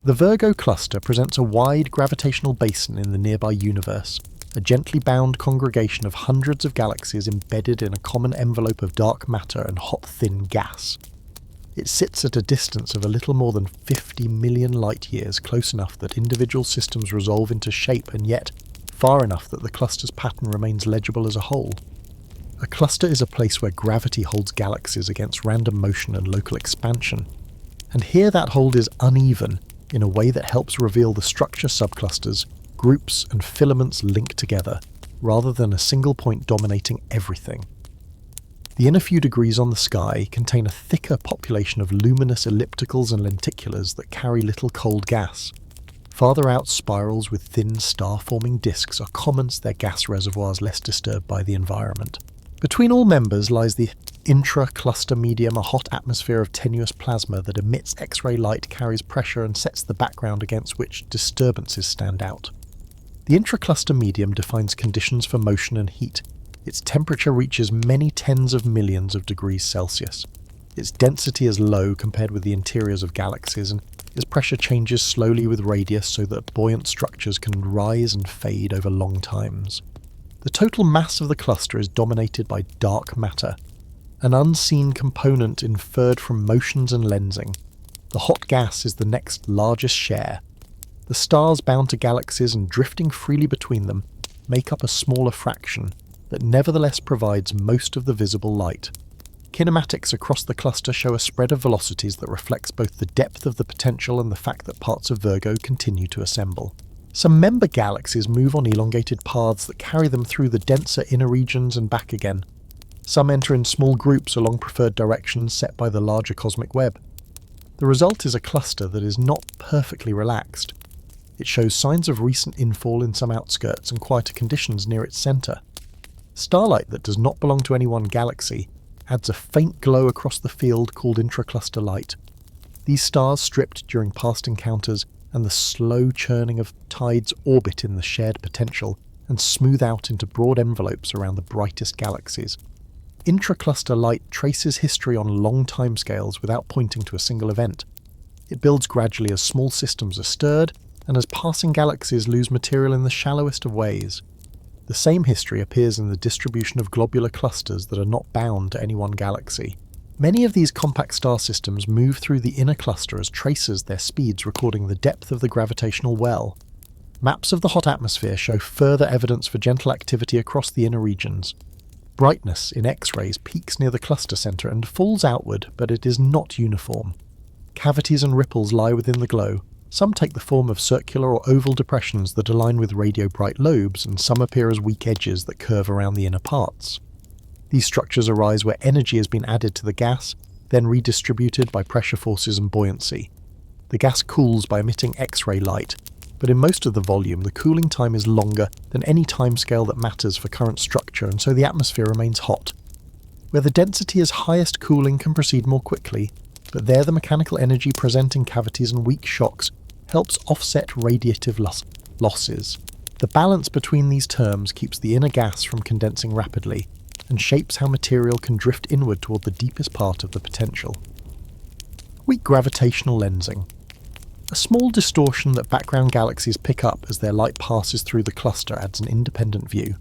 The Virgo cluster presents a wide gravitational basin in the nearby universe, a gently bound congregation of hundreds of galaxies embedded in a common envelope of dark matter and hot, thin gas. It sits at a distance of a little more than 50 million light-years, close enough that individual systems resolve into shape and yet far enough that the cluster's pattern remains legible as a whole. A cluster is a place where gravity holds galaxies against random motion and local expansion, and here that hold is uneven in a way that helps reveal the structure subclusters, groups and filaments linked together, rather than a single point dominating everything. The inner few degrees on the sky contain a thicker population of luminous ellipticals and lenticulars that carry little cold gas. Farther out, spirals with thin star-forming disks are common as their gas reservoirs less disturbed by the environment. Between all members lies the intra-cluster medium, a hot atmosphere of tenuous plasma that emits X-ray light, carries pressure and sets the background against which disturbances stand out. The intra-cluster medium defines conditions for motion and heat. Its temperature reaches many tens of millions of degrees Celsius. Its density is low compared with the interiors of galaxies, and its pressure changes slowly with radius so that buoyant structures can rise and fade over long times. The total mass of the cluster is dominated by dark matter, an unseen component inferred from motions and lensing. The hot gas is the next largest share. The stars bound to galaxies and drifting freely between them make up a smaller fraction that nevertheless provides most of the visible light. Kinematics across the cluster show a spread of velocities that reflects both the depth of the potential and the fact that parts of Virgo continue to assemble. Some member galaxies move on elongated paths that carry them through the denser inner regions and back again. Some enter in small groups along preferred directions set by the larger cosmic web. The result is a cluster that is not perfectly relaxed. It shows signs of recent infall in some outskirts and quieter conditions near its centre. Starlight that does not belong to any one galaxy adds a faint glow across the field called intracluster light. These stars stripped during past encounters and the slow churning of tides orbit in the shared potential and smooth out into broad envelopes around the brightest galaxies. Intracluster light traces history on long timescales without pointing to a single event. It builds gradually as small systems are stirred and as passing galaxies lose material in the shallowest of ways. The same history appears in the distribution of globular clusters that are not bound to any one galaxy. Many of these compact star systems move through the inner cluster as tracers, their speeds recording the depth of the gravitational well. Maps of the hot atmosphere show further evidence for gentle activity across the inner regions. Brightness in X-rays peaks near the cluster center and falls outward, but it is not uniform. Cavities and ripples lie within the glow. Some take the form of circular or oval depressions that align with radio-bright lobes, and some appear as weak edges that curve around the inner parts. These structures arise where energy has been added to the gas, then redistributed by pressure forces and buoyancy. The gas cools by emitting X-ray light, but in most of the volume the cooling time is longer than any timescale that matters for current structure, and so the atmosphere remains hot. Where the density is highest, cooling can proceed more quickly, but there the mechanical energy present in cavities and weak shocks helps offset radiative losses. The balance between these terms keeps the inner gas from condensing rapidly, and shapes how material can drift inward toward the deepest part of the potential. Weak gravitational lensing. A small distortion that background galaxies pick up as their light passes through the cluster adds an independent view.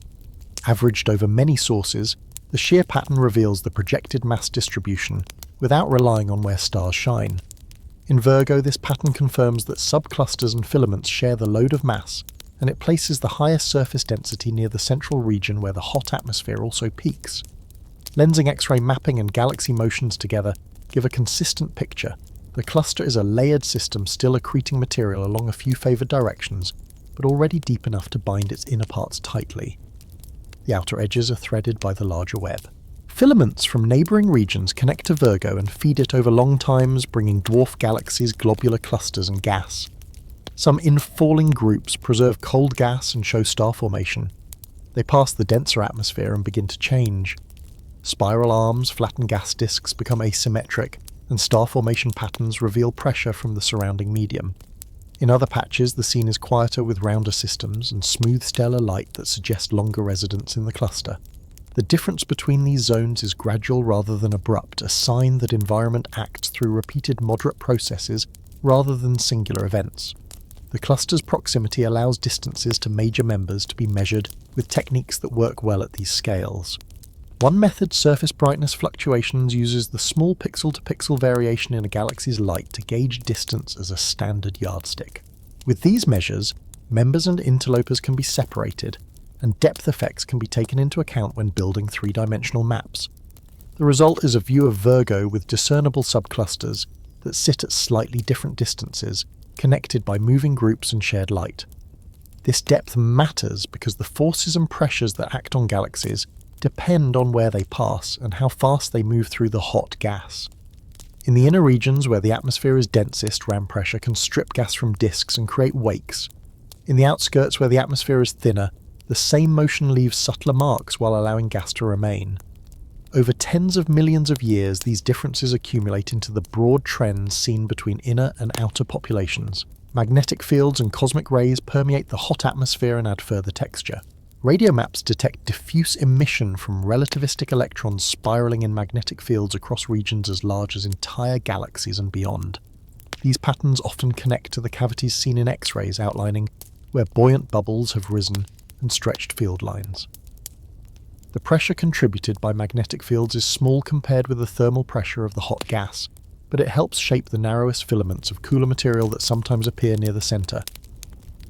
Averaged over many sources, the shear pattern reveals the projected mass distribution without relying on where stars shine. In Virgo, this pattern confirms that subclusters and filaments share the load of mass, and it places the highest surface density near the central region where the hot atmosphere also peaks. Lensing X-ray mapping and galaxy motions together give a consistent picture. The cluster is a layered system still accreting material along a few favoured directions, but already deep enough to bind its inner parts tightly. The outer edges are threaded by the larger web. Filaments from neighbouring regions connect to Virgo and feed it over long times, bringing dwarf galaxies, globular clusters and gas. Some infalling groups preserve cold gas and show star formation. They pass the denser atmosphere and begin to change. Spiral arms, flattened gas disks become asymmetric, and star formation patterns reveal pressure from the surrounding medium. In other patches, the scene is quieter with rounder systems and smooth stellar light that suggest longer residence in the cluster. The difference between these zones is gradual rather than abrupt, a sign that environment acts through repeated moderate processes rather than singular events. The cluster's proximity allows distances to major members to be measured with techniques that work well at these scales. One method, surface brightness fluctuations, uses the small pixel-to-pixel variation in a galaxy's light to gauge distance as a standard yardstick. With these measures, members and interlopers can be separated, and depth effects can be taken into account when building three-dimensional maps. The result is a view of Virgo with discernible subclusters that sit at slightly different distances, connected by moving groups and shared light. This depth matters because the forces and pressures that act on galaxies depend on where they pass and how fast they move through the hot gas. In the inner regions where the atmosphere is densest, ram pressure can strip gas from disks and create wakes. In the outskirts where the atmosphere is thinner, the same motion leaves subtler marks while allowing gas to remain. Over tens of millions of years, these differences accumulate into the broad trends seen between inner and outer populations. Magnetic fields and cosmic rays permeate the hot atmosphere and add further texture. Radio maps detect diffuse emission from relativistic electrons spiraling in magnetic fields across regions as large as entire galaxies and beyond. These patterns often connect to the cavities seen in X-rays, outlining where buoyant bubbles have risen and stretched field lines. The pressure contributed by magnetic fields is small compared with the thermal pressure of the hot gas, but it helps shape the narrowest filaments of cooler material that sometimes appear near the centre.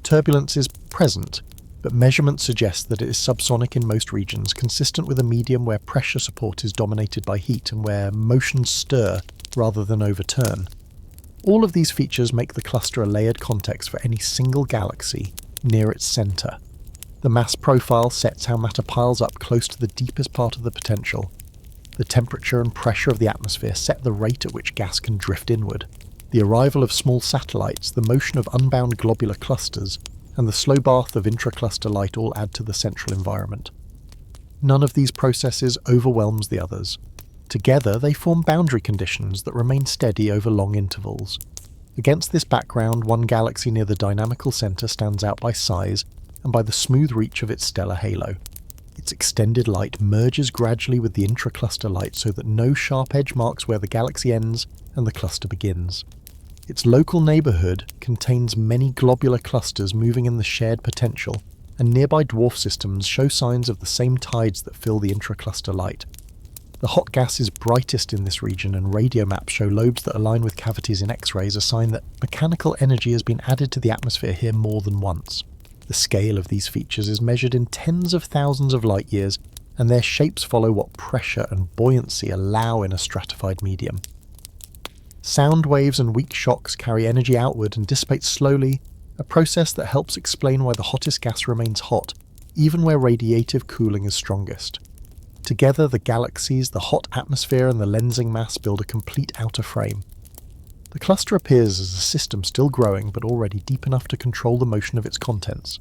Turbulence is present, but measurements suggest that it is subsonic in most regions, consistent with a medium where pressure support is dominated by heat and where motions stir rather than overturn. All of these features make the cluster a layered context for any single galaxy near its centre. The mass profile sets how matter piles up close to the deepest part of the potential. The temperature and pressure of the atmosphere set the rate at which gas can drift inward. The arrival of small satellites, the motion of unbound globular clusters, and the slow bath of intracluster light all add to the central environment. None of these processes overwhelms the others. Together, they form boundary conditions that remain steady over long intervals. Against this background, one galaxy near the dynamical centre stands out by size and by the smooth reach of its stellar halo. Its extended light merges gradually with the intracluster light so that no sharp edge marks where the galaxy ends and the cluster begins. Its local neighbourhood contains many globular clusters moving in the shared potential, and nearby dwarf systems show signs of the same tides that fill the intracluster light. The hot gas is brightest in this region, and radio maps show lobes that align with cavities in X-rays, a sign that mechanical energy has been added to the atmosphere here more than once. The scale of these features is measured in tens of thousands of light years, and their shapes follow what pressure and buoyancy allow in a stratified medium. Sound waves and weak shocks carry energy outward and dissipate slowly, a process that helps explain why the hottest gas remains hot, even where radiative cooling is strongest. Together, the galaxies, the hot atmosphere, and the lensing mass build a complete outer frame. The cluster appears as a system still growing, but already deep enough to control the motion of its contents.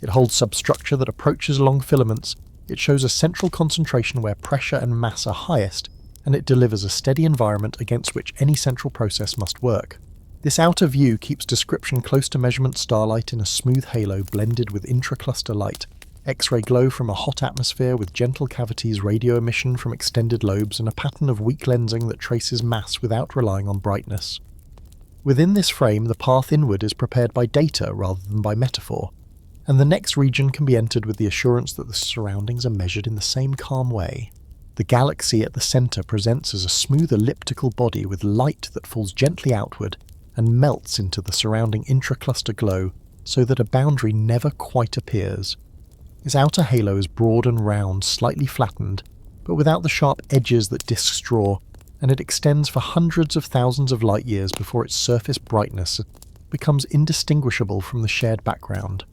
It holds substructure that approaches along filaments, it shows a central concentration where pressure and mass are highest, and it delivers a steady environment against which any central process must work. This outer view keeps description close to measurement starlight in a smooth halo blended with intracluster light, X-ray glow from a hot atmosphere with gentle cavities, radio emission from extended lobes, and a pattern of weak lensing that traces mass without relying on brightness. Within this frame, the path inward is prepared by data rather than by metaphor, and the next region can be entered with the assurance that the surroundings are measured in the same calm way. The galaxy at the centre presents as a smooth elliptical body with light that falls gently outward and melts into the surrounding intracluster glow so that a boundary never quite appears. Its outer halo is broad and round, slightly flattened, but without the sharp edges that disks draw, and it extends for hundreds of thousands of light years before its surface brightness becomes indistinguishable from the shared background.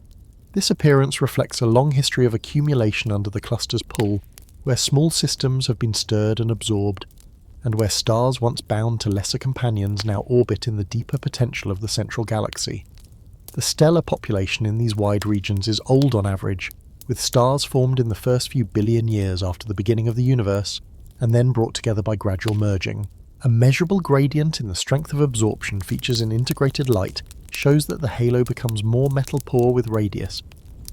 This appearance reflects a long history of accumulation under the cluster's pull, where small systems have been stirred and absorbed, and where stars once bound to lesser companions now orbit in the deeper potential of the central galaxy. The stellar population in these wide regions is old on average, with stars formed in the first few billion years after the beginning of the universe, and then brought together by gradual merging. A measurable gradient in the strength of absorption features in integrated light shows that the halo becomes more metal poor with radius,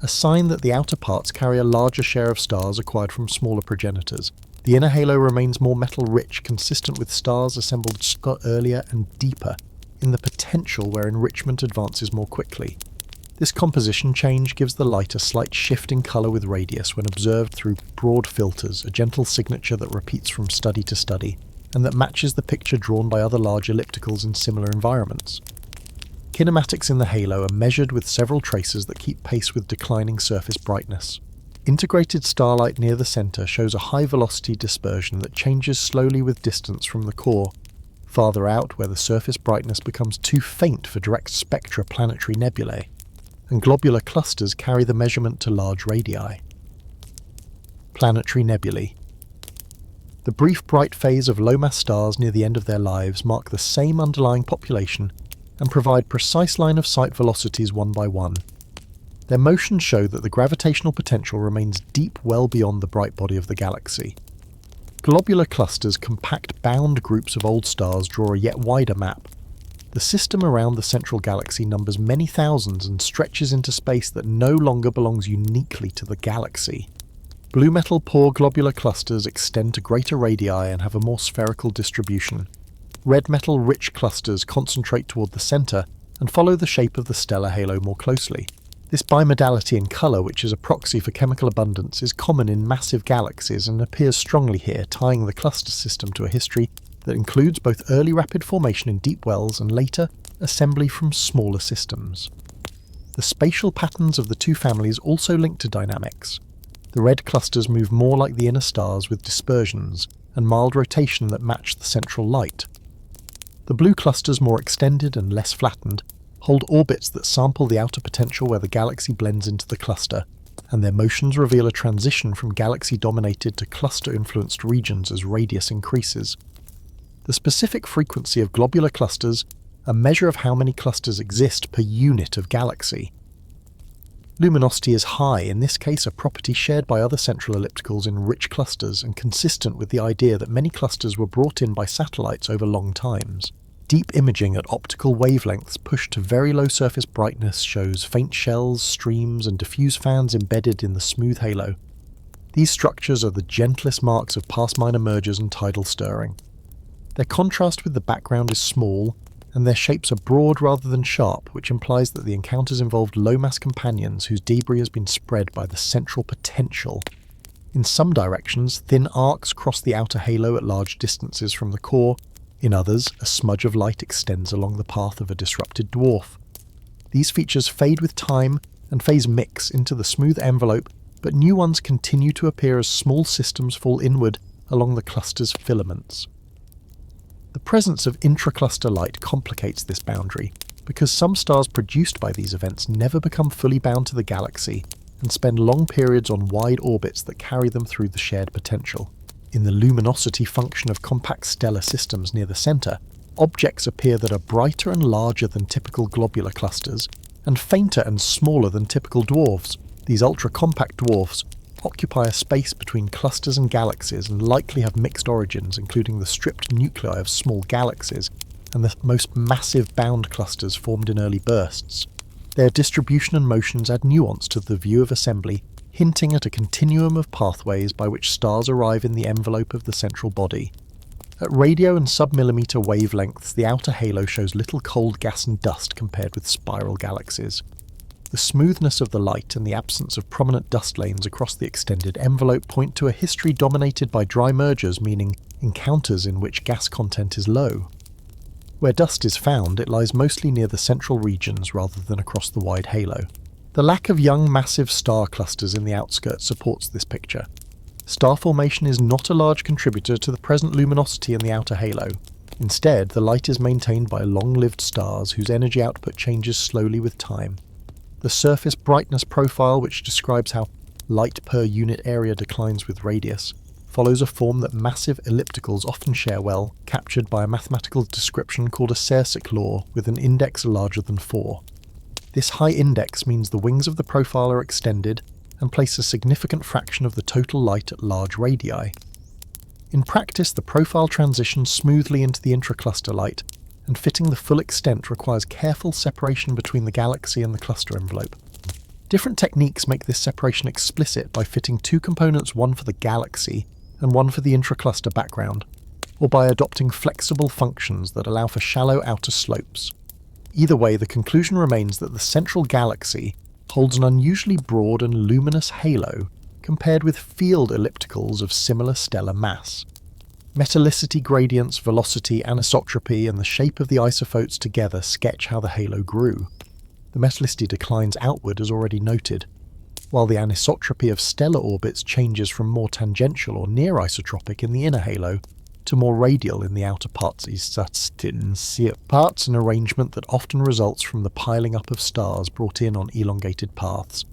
a sign that the outer parts carry a larger share of stars acquired from smaller progenitors. The inner halo remains more metal-rich, consistent with stars assembled earlier and deeper in the potential where enrichment advances more quickly. This composition change gives the light a slight shift in colour with radius when observed through broad filters, a gentle signature that repeats from study to study, and that matches the picture drawn by other large ellipticals in similar environments. Kinematics in the halo are measured with several traces that keep pace with declining surface brightness. Integrated starlight near the centre shows a high-velocity dispersion that changes slowly with distance from the core. Farther out, where the surface brightness becomes too faint for direct spectra planetary nebulae, and globular clusters carry the measurement to large radii. Planetary nebulae. The brief bright phase of low-mass stars near the end of their lives mark the same underlying population and provide precise line-of-sight velocities one by one. Their motions show that the gravitational potential remains deep well beyond the bright body of the galaxy. Globular clusters, compact bound groups of old stars, draw a yet wider map. The system around the central galaxy numbers many thousands and stretches into space that no longer belongs uniquely to the galaxy. Blue metal poor globular clusters extend to greater radii and have a more spherical distribution. Red metal rich clusters concentrate toward the centre and follow the shape of the stellar halo more closely. This bimodality in colour, which is a proxy for chemical abundance, is common in massive galaxies and appears strongly here, tying the cluster system to a history that includes both early rapid formation in deep wells and later assembly from smaller systems. The spatial patterns of the two families also link to dynamics. The red clusters move more like the inner stars with dispersions and mild rotation that match the central light. The blue clusters, more extended and less flattened, hold orbits that sample the outer potential where the galaxy blends into the cluster, and their motions reveal a transition from galaxy-dominated to cluster-influenced regions as radius increases. The specific frequency of globular clusters, a measure of how many clusters exist per unit of galaxy. Luminosity is high, in this case a property shared by other central ellipticals in rich clusters and consistent with the idea that many clusters were brought in by satellites over long times. Deep imaging at optical wavelengths pushed to very low surface brightness shows faint shells, streams, and diffuse fans embedded in the smooth halo. These structures are the gentlest marks of past minor mergers and tidal stirring. Their contrast with the background is small, and their shapes are broad rather than sharp, which implies that the encounters involved low-mass companions whose debris has been spread by the central potential. In some directions, thin arcs cross the outer halo at large distances from the core. In others, a smudge of light extends along the path of a disrupted dwarf. These features fade with time and phase mix into the smooth envelope, but new ones continue to appear as small systems fall inward along the cluster's filaments. The presence of intracluster light complicates this boundary, because some stars produced by these events never become fully bound to the galaxy and spend long periods on wide orbits that carry them through the shared potential. In the luminosity function of compact stellar systems near the centre, objects appear that are brighter and larger than typical globular clusters, and fainter and smaller than typical dwarfs. These ultra-compact dwarfs occupy a space between clusters and galaxies and likely have mixed origins, including the stripped nuclei of small galaxies and the most massive bound clusters formed in early bursts. Their distribution and motions add nuance to the view of assembly, hinting at a continuum of pathways by which stars arrive in the envelope of the central body. At radio and submillimeter wavelengths, the outer halo shows little cold gas and dust compared with spiral galaxies. The smoothness of the light and the absence of prominent dust lanes across the extended envelope point to a history dominated by dry mergers, meaning encounters in which gas content is low. Where dust is found, it lies mostly near the central regions rather than across the wide halo. The lack of young massive star clusters in the outskirts supports this picture. Star formation is not a large contributor to the present luminosity in the outer halo. Instead, the light is maintained by long-lived stars whose energy output changes slowly with time. The surface brightness profile, which describes how light per unit area declines with radius, follows a form that massive ellipticals often share well, captured by a mathematical description called a Messier law with an index larger than 4. This high index means the wings of the profile are extended and place a significant fraction of the total light at large radii. In practice, the profile transitions smoothly into the intracluster light, and fitting the full extent requires careful separation between the galaxy and the cluster envelope. Different techniques make this separation explicit by fitting two components, one for the galaxy and one for the intracluster background. or by adopting flexible functions that allow for shallow outer slopes. Either way, the conclusion remains that the central galaxy holds an unusually broad and luminous halo compared with field ellipticals of similar stellar mass. Metallicity gradients, velocity, anisotropy, and the shape of the isophotes together sketch how the halo grew. The metallicity declines outward as already noted, while the anisotropy of stellar orbits changes from more tangential or near isotropic in the inner halo to more radial in the outer parts, parts an arrangement that often results from the piling up of stars brought in on elongated paths.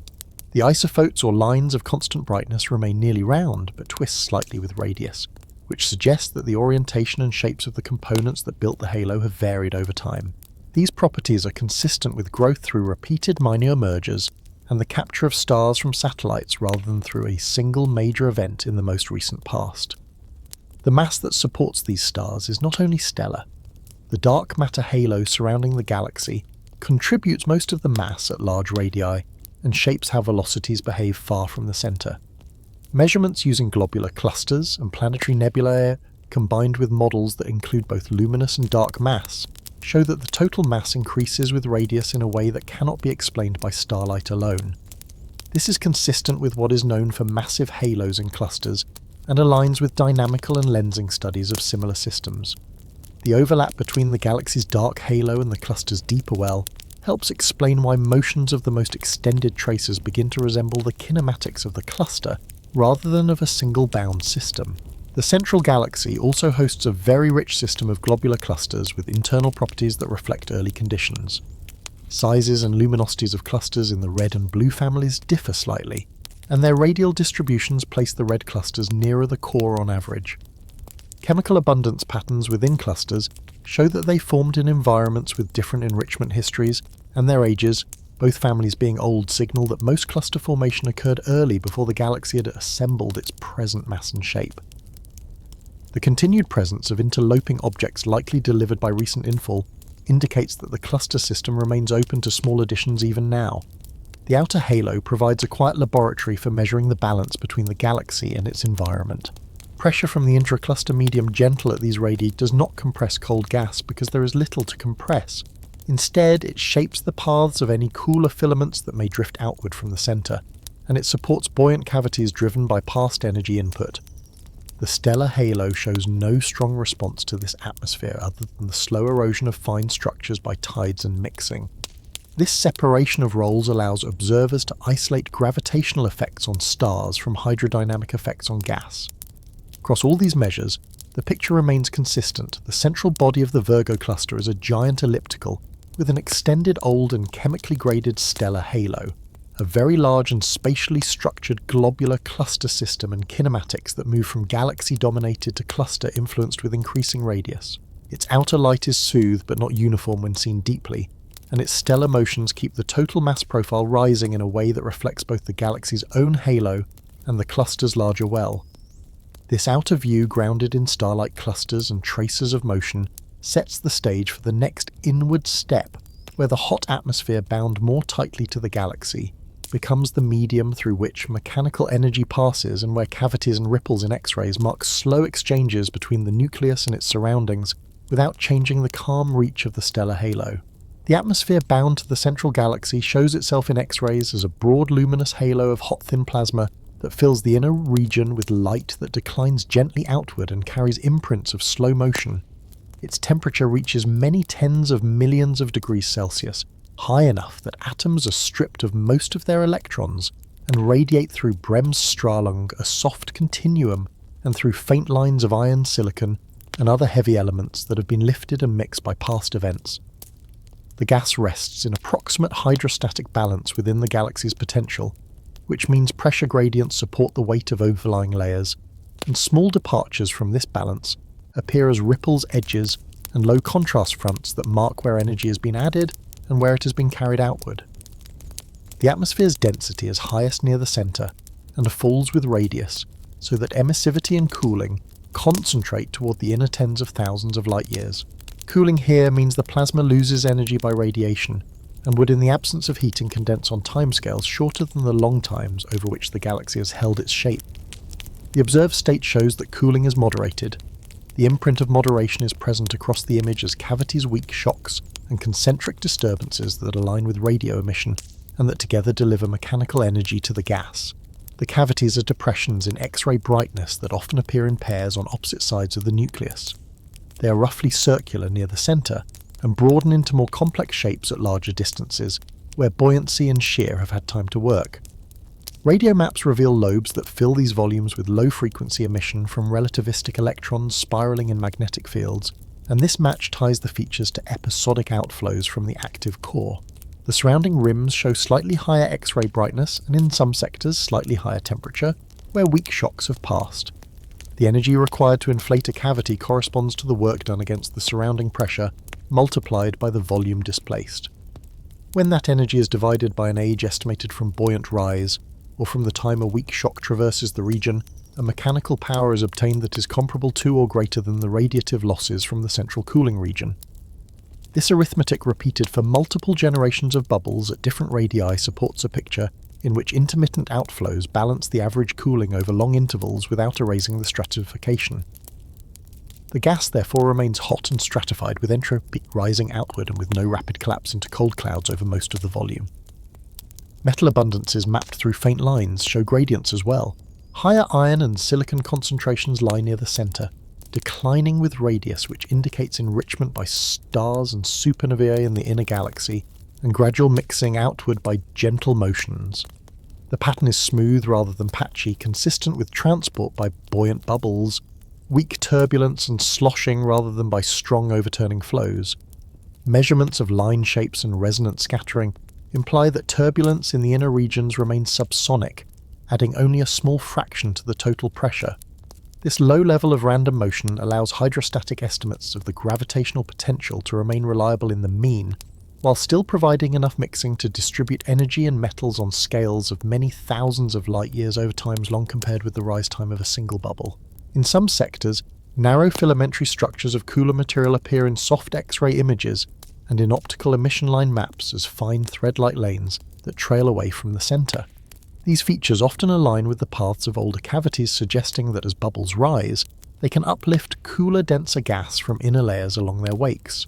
The isophotes or lines of constant brightness remain nearly round, but twist slightly with radius, which suggests that the orientation and shapes of the components that built the halo have varied over time. These properties are consistent with growth through repeated minor mergers and the capture of stars from satellites rather than through a single major event in the most recent past. The mass that supports these stars is not only stellar. The dark matter halo surrounding the galaxy contributes most of the mass at large radii and shapes how velocities behave far from the centre. Measurements using globular clusters and planetary nebulae, combined with models that include both luminous and dark mass, show that the total mass increases with radius in a way that cannot be explained by starlight alone. This is consistent with what is known for massive halos in clusters and aligns with dynamical and lensing studies of similar systems. The overlap between the galaxy's dark halo and the cluster's deeper well helps explain why motions of the most extended traces begin to resemble the kinematics of the cluster rather than of a single bound system. The central galaxy also hosts a very rich system of globular clusters with internal properties that reflect early conditions. Sizes and luminosities of clusters in the red and blue families differ slightly, and their radial distributions place the red clusters nearer the core on average. Chemical abundance patterns within clusters show that they formed in environments with different enrichment histories, and their ages, both families being old, signal that most cluster formation occurred early before the galaxy had assembled its present mass and shape. The continued presence of interloping objects likely delivered by recent infall indicates that the cluster system remains open to small additions even now. The outer halo provides a quiet laboratory for measuring the balance between the galaxy and its environment. Pressure from the intracluster medium gentle at these radii does not compress cold gas because there is little to compress. Instead, it shapes the paths of any cooler filaments that may drift outward from the centre, and it supports buoyant cavities driven by past energy input. The stellar halo shows no strong response to this atmosphere other than the slow erosion of fine structures by tides and mixing. This separation of roles allows observers to isolate gravitational effects on stars from hydrodynamic effects on gas. Across all these measures, the picture remains consistent. The central body of the Virgo cluster is a giant elliptical with an extended old and chemically graded stellar halo, a very large and spatially structured globular cluster system and kinematics that move from galaxy-dominated to cluster influenced with increasing radius. Its outer light is soothed but not uniform when seen deeply, and its stellar motions keep the total mass profile rising in a way that reflects both the galaxy's own halo and the cluster's larger well. This outer view, grounded in starlight clusters and traces of motion, sets the stage for the next inward step, where the hot atmosphere bound more tightly to the galaxy becomes the medium through which mechanical energy passes, and where cavities and ripples in X-rays mark slow exchanges between the nucleus and its surroundings without changing the calm reach of the stellar halo. The atmosphere bound to the central galaxy shows itself in X-rays as a broad luminous halo of hot thin plasma that fills the inner region with light that declines gently outward and carries imprints of slow motion. Its temperature reaches many tens of millions of degrees Celsius, high enough that atoms are stripped of most of their electrons and radiate through Bremsstrahlung, a soft continuum, and through faint lines of iron, silicon, and other heavy elements that have been lifted and mixed by past events. The gas rests in approximate hydrostatic balance within the galaxy's potential, which means pressure gradients support the weight of overlying layers, and small departures from this balance appear as ripples, edges, and low contrast fronts that mark where energy has been added and where it has been carried outward. The atmosphere's density is highest near the centre and falls with radius, so that emissivity and cooling concentrate toward the inner tens of thousands of light years. Cooling here means the plasma loses energy by radiation, and would in the absence of heating condense on timescales shorter than the long times over which the galaxy has held its shape. The observed state shows that cooling is moderated. The imprint of moderation is present across the image as cavities, weak shocks, and concentric disturbances that align with radio emission, and that together deliver mechanical energy to the gas. The cavities are depressions in X-ray brightness that often appear in pairs on opposite sides of the nucleus. They are roughly circular near the centre, and broaden into more complex shapes at larger distances, where buoyancy and shear have had time to work. Radio maps reveal lobes that fill these volumes with low-frequency emission from relativistic electrons spiralling in magnetic fields, and this match ties the features to episodic outflows from the active core. The surrounding rims show slightly higher X-ray brightness and in some sectors slightly higher temperature, where weak shocks have passed. The energy required to inflate a cavity corresponds to the work done against the surrounding pressure, multiplied by the volume displaced. When that energy is divided by an age estimated from buoyant rise, or from the time a weak shock traverses the region, a mechanical power is obtained that is comparable to or greater than the radiative losses from the central cooling region. This arithmetic repeated for multiple generations of bubbles at different radii supports a picture in which intermittent outflows balance the average cooling over long intervals without erasing the stratification. The gas therefore remains hot and stratified, with entropy rising outward and with no rapid collapse into cold clouds over most of the volume. Metal abundances mapped through faint lines show gradients as well. Higher iron and silicon concentrations lie near the centre, declining with radius, which indicates enrichment by stars and supernovae in the inner galaxy, and gradual mixing outward by gentle motions. The pattern is smooth rather than patchy, consistent with transport by buoyant bubbles, weak turbulence and sloshing rather than by strong overturning flows. Measurements of line shapes and resonant scattering imply that turbulence in the inner regions remains subsonic, adding only a small fraction to the total pressure. This low level of random motion allows hydrostatic estimates of the gravitational potential to remain reliable in the mean, while still providing enough mixing to distribute energy and metals on scales of many thousands of light years over times long compared with the rise time of a single bubble. In some sectors, narrow filamentary structures of cooler material appear in soft X-ray images and in optical emission line maps as fine thread-like lanes that trail away from the centre. These features often align with the paths of older cavities, suggesting that as bubbles rise, they can uplift cooler, denser gas from inner layers along their wakes.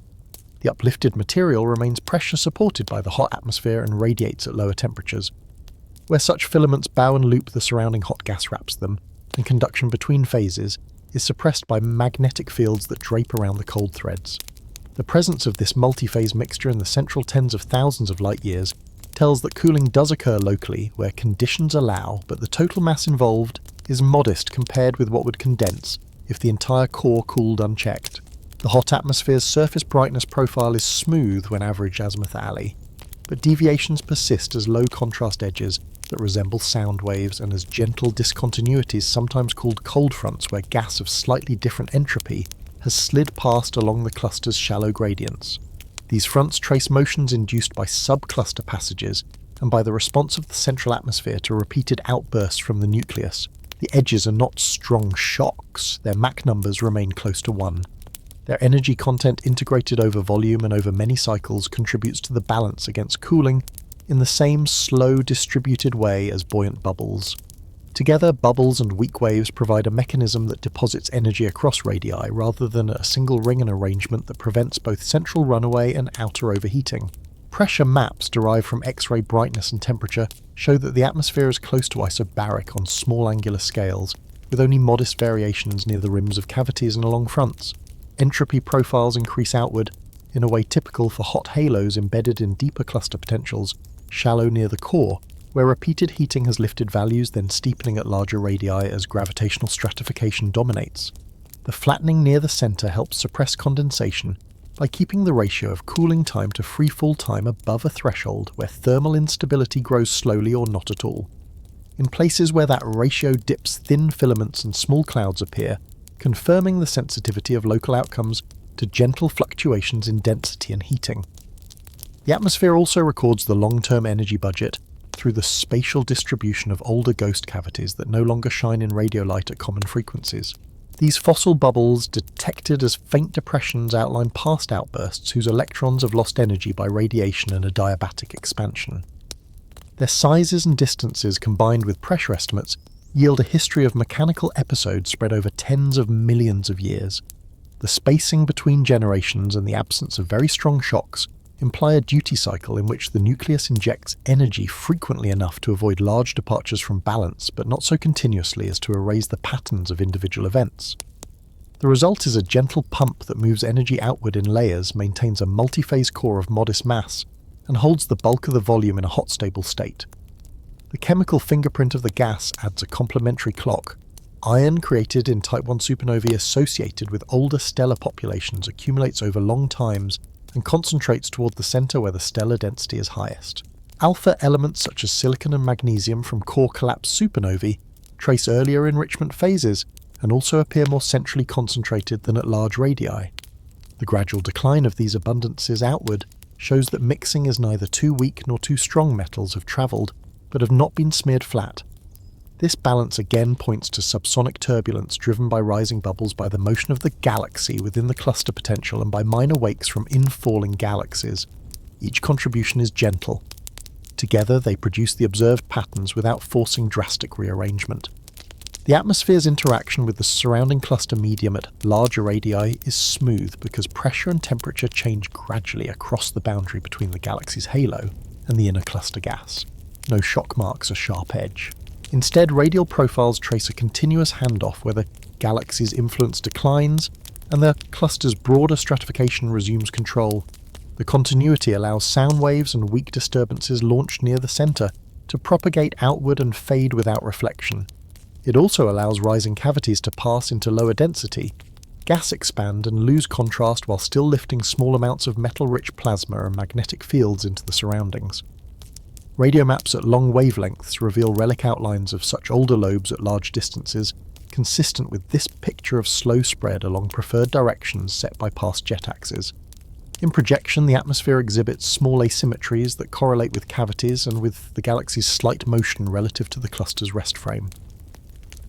The uplifted material remains pressure supported by the hot atmosphere and radiates at lower temperatures. Where such filaments bow and loop, the surrounding hot gas wraps them, and conduction between phases is suppressed by magnetic fields that drape around the cold threads. The presence of this multi-phase mixture in the central tens of thousands of light years tells that cooling does occur locally where conditions allow, but the total mass involved is modest compared with what would condense if the entire core cooled unchecked. The hot atmosphere's surface brightness profile is smooth when averaged azimuth alley, but deviations persist as low contrast edges that resemble sound waves and as gentle discontinuities, sometimes called cold fronts, where gas of slightly different entropy has slid past along the cluster's shallow gradients. These fronts trace motions induced by sub-cluster passages and by the response of the central atmosphere to repeated outbursts from the nucleus. The edges are not strong shocks, their Mach numbers remain close to 1. Their energy content integrated over volume and over many cycles contributes to the balance against cooling in the same slow distributed way as buoyant bubbles. Together, bubbles and weak waves provide a mechanism that deposits energy across radii rather than a single ring arrangement that prevents both central runaway and outer overheating. Pressure maps derived from X-ray brightness and temperature show that the atmosphere is close to isobaric on small angular scales, with only modest variations near the rims of cavities and along fronts. Entropy profiles increase outward in a way typical for hot halos embedded in deeper cluster potentials, shallow near the core, where repeated heating has lifted values, then steepening at larger radii as gravitational stratification dominates. The flattening near the centre helps suppress condensation by keeping the ratio of cooling time to freefall time above a threshold where thermal instability grows slowly or not at all. In places where that ratio dips, thin filaments and small clouds appear, confirming the sensitivity of local outcomes to gentle fluctuations in density and heating. The atmosphere also records the long-term energy budget through the spatial distribution of older ghost cavities that no longer shine in radio light at common frequencies. These fossil bubbles, detected as faint depressions, outline past outbursts whose electrons have lost energy by radiation and adiabatic expansion. Their sizes and distances combined with pressure estimates yield a history of mechanical episodes spread over tens of millions of years. The spacing between generations and the absence of very strong shocks imply a duty cycle in which the nucleus injects energy frequently enough to avoid large departures from balance, but not so continuously as to erase the patterns of individual events. The result is a gentle pump that moves energy outward in layers, maintains a multi-phase core of modest mass, and holds the bulk of the volume in a hot stable state. The chemical fingerprint of the gas adds a complementary clock. Iron created in Type I supernovae associated with older stellar populations accumulates over long times and concentrates toward the center where the stellar density is highest. Alpha elements such as silicon and magnesium from core collapse supernovae trace earlier enrichment phases and also appear more centrally concentrated than at large radii. The gradual decline of these abundances outward shows that mixing is neither too weak nor too strong metals have travelled, but have not been smeared flat. This balance again points to subsonic turbulence driven by rising bubbles by the motion of the galaxy within the cluster potential and by minor wakes from infalling galaxies. Each contribution is gentle. Together they produce the observed patterns without forcing drastic rearrangement. The atmosphere's interaction with the surrounding cluster medium at larger radii is smooth because pressure and temperature change gradually across the boundary between the galaxy's halo and the inner cluster gas. No shock marks a sharp edge. Instead, radial profiles trace a continuous handoff where the galaxy's influence declines and the cluster's broader stratification resumes control. The continuity allows sound waves and weak disturbances launched near the center to propagate outward and fade without reflection. It also allows rising cavities to pass into lower density, gas expand and lose contrast while still lifting small amounts of metal-rich plasma and magnetic fields into the surroundings. Radio maps at long wavelengths reveal relic outlines of such older lobes at large distances, consistent with this picture of slow spread along preferred directions set by past jet axes. In projection, the atmosphere exhibits small asymmetries that correlate with cavities and with the galaxy's slight motion relative to the cluster's rest frame.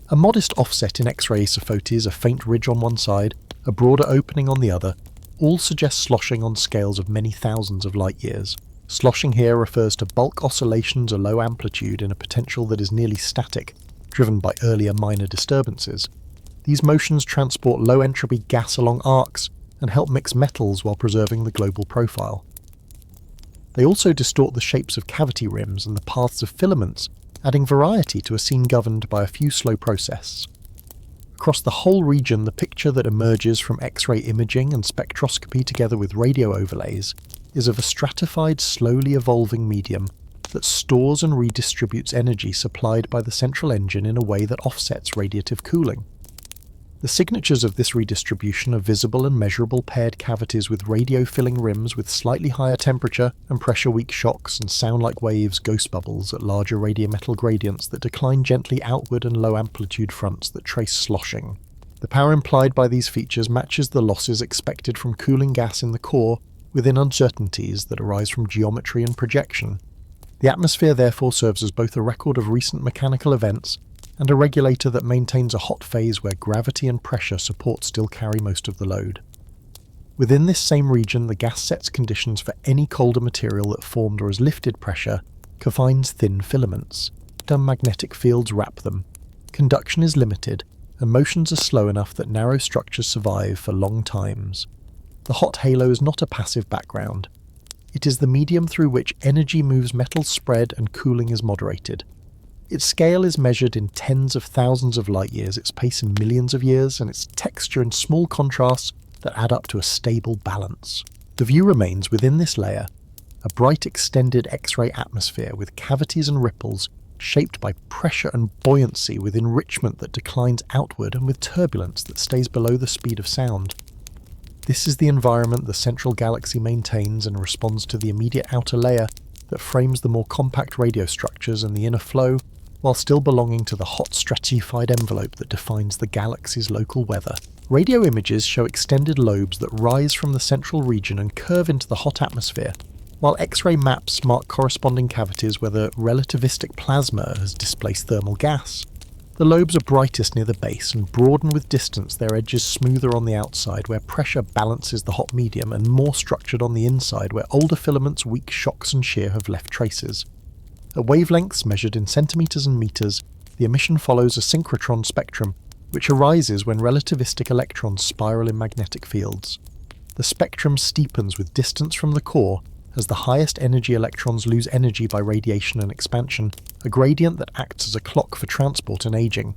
A modest offset in X-ray isophotes, a faint ridge on one side, a broader opening on the other, all suggest sloshing on scales of many thousands of light years. Sloshing here refers to bulk oscillations or low amplitude in a potential that is nearly static, driven by earlier minor disturbances. These motions transport low-entropy gas along arcs and help mix metals while preserving the global profile. They also distort the shapes of cavity rims and the paths of filaments, adding variety to a scene governed by a few slow processes. Across the whole region, the picture that emerges from X-ray imaging and spectroscopy together with radio overlays is of a stratified, slowly evolving medium that stores and redistributes energy supplied by the central engine in a way that offsets radiative cooling. The signatures of this redistribution are visible and measurable paired cavities with radio-filling rims with slightly higher temperature and pressure-weak shocks and sound-like waves, ghost bubbles at larger radiometal gradients that decline gently outward and low-amplitude fronts that trace sloshing. The power implied by these features matches the losses expected from cooling gas in the core within uncertainties that arise from geometry and projection. The atmosphere therefore serves as both a record of recent mechanical events and a regulator that maintains a hot phase where gravity and pressure support still carry most of the load. Within this same region, the gas sets conditions for any colder material that formed or is lifted pressure confines thin filaments. Magnetic fields wrap them. Conduction is limited, and motions are slow enough that narrow structures survive for long times. The hot halo is not a passive background. It is the medium through which energy moves metal spread and cooling is moderated. Its scale is measured in tens of thousands of light years, its pace in millions of years, and its texture in small contrasts that add up to a stable balance. The view remains within this layer, a bright extended X-ray atmosphere with cavities and ripples shaped by pressure and buoyancy, with enrichment that declines outward and with turbulence that stays below the speed of sound. This is the environment the central galaxy maintains and responds to the immediate outer layer that frames the more compact radio structures and the inner flow, while still belonging to the hot stratified envelope that defines the galaxy's local weather. Radio images show extended lobes that rise from the central region and curve into the hot atmosphere, while X-ray maps mark corresponding cavities where the relativistic plasma has displaced thermal gas. The lobes are brightest near the base and broaden with distance, their edges smoother on the outside where pressure balances the hot medium, and more structured on the inside where older filaments, weak shocks and shear have left traces. At wavelengths measured in centimeters and meters, the emission follows a synchrotron spectrum, which arises when relativistic electrons spiral in magnetic fields. The spectrum steepens with distance from the core as the highest energy electrons lose energy by radiation and expansion, a gradient that acts as a clock for transport and aging.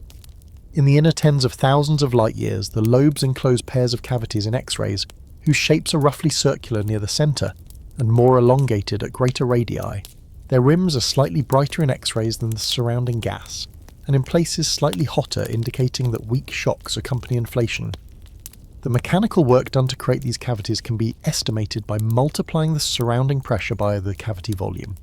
In the inner tens of thousands of light years, the lobes enclose pairs of cavities in X-rays, whose shapes are roughly circular near the centre, and more elongated at greater radii. Their rims are slightly brighter in X-rays than the surrounding gas, and in places slightly hotter, indicating that weak shocks accompany inflation. The mechanical work done to create these cavities can be estimated by multiplying the surrounding pressure by the cavity volume.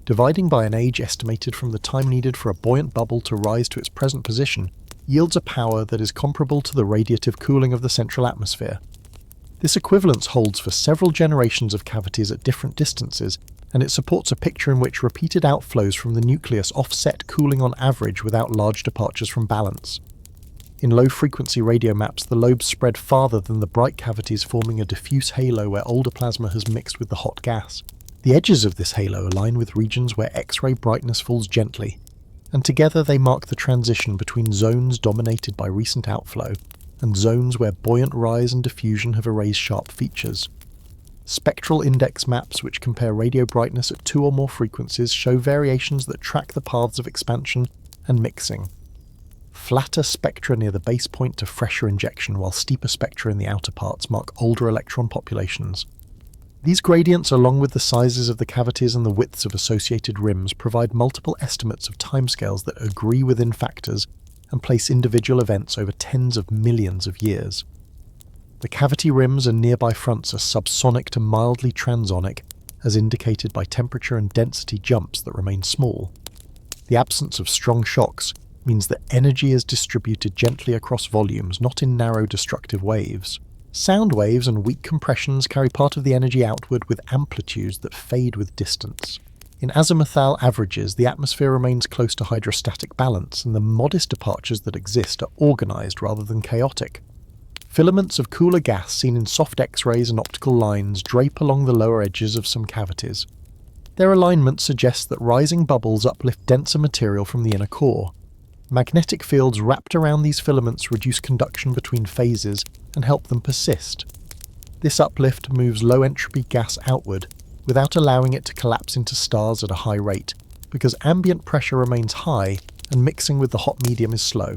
Dividing by an age estimated from the time needed for a buoyant bubble to rise to its present position yields a power that is comparable to the radiative cooling of the central atmosphere. This equivalence holds for several generations of cavities at different distances, and it supports a picture in which repeated outflows from the nucleus offset cooling on average without large departures from balance. In low-frequency radio maps, the lobes spread farther than the bright cavities, forming a diffuse halo where older plasma has mixed with the hot gas. The edges of this halo align with regions where X-ray brightness falls gently, and together they mark the transition between zones dominated by recent outflow and zones where buoyant rise and diffusion have erased sharp features. Spectral index maps which compare radio brightness at 2 or more frequencies show variations that track the paths of expansion and mixing. Flatter spectra near the base point to fresher injection, while steeper spectra in the outer parts mark older electron populations. These gradients, along with the sizes of the cavities and the widths of associated rims, provide multiple estimates of timescales that agree within factors and place individual events over tens of millions of years. The cavity rims and nearby fronts are subsonic to mildly transonic, as indicated by temperature and density jumps that remain small. The absence of strong shocks means that energy is distributed gently across volumes, not in narrow destructive waves. Sound waves and weak compressions carry part of the energy outward with amplitudes that fade with distance. In azimuthal averages, the atmosphere remains close to hydrostatic balance, and the modest departures that exist are organised rather than chaotic. Filaments of cooler gas seen in soft X-rays and optical lines drape along the lower edges of some cavities. Their alignment suggests that rising bubbles uplift denser material from the inner core. Magnetic fields wrapped around these filaments reduce conduction between phases and help them persist. This uplift moves low-entropy gas outward, without allowing it to collapse into stars at a high rate, because ambient pressure remains high and mixing with the hot medium is slow.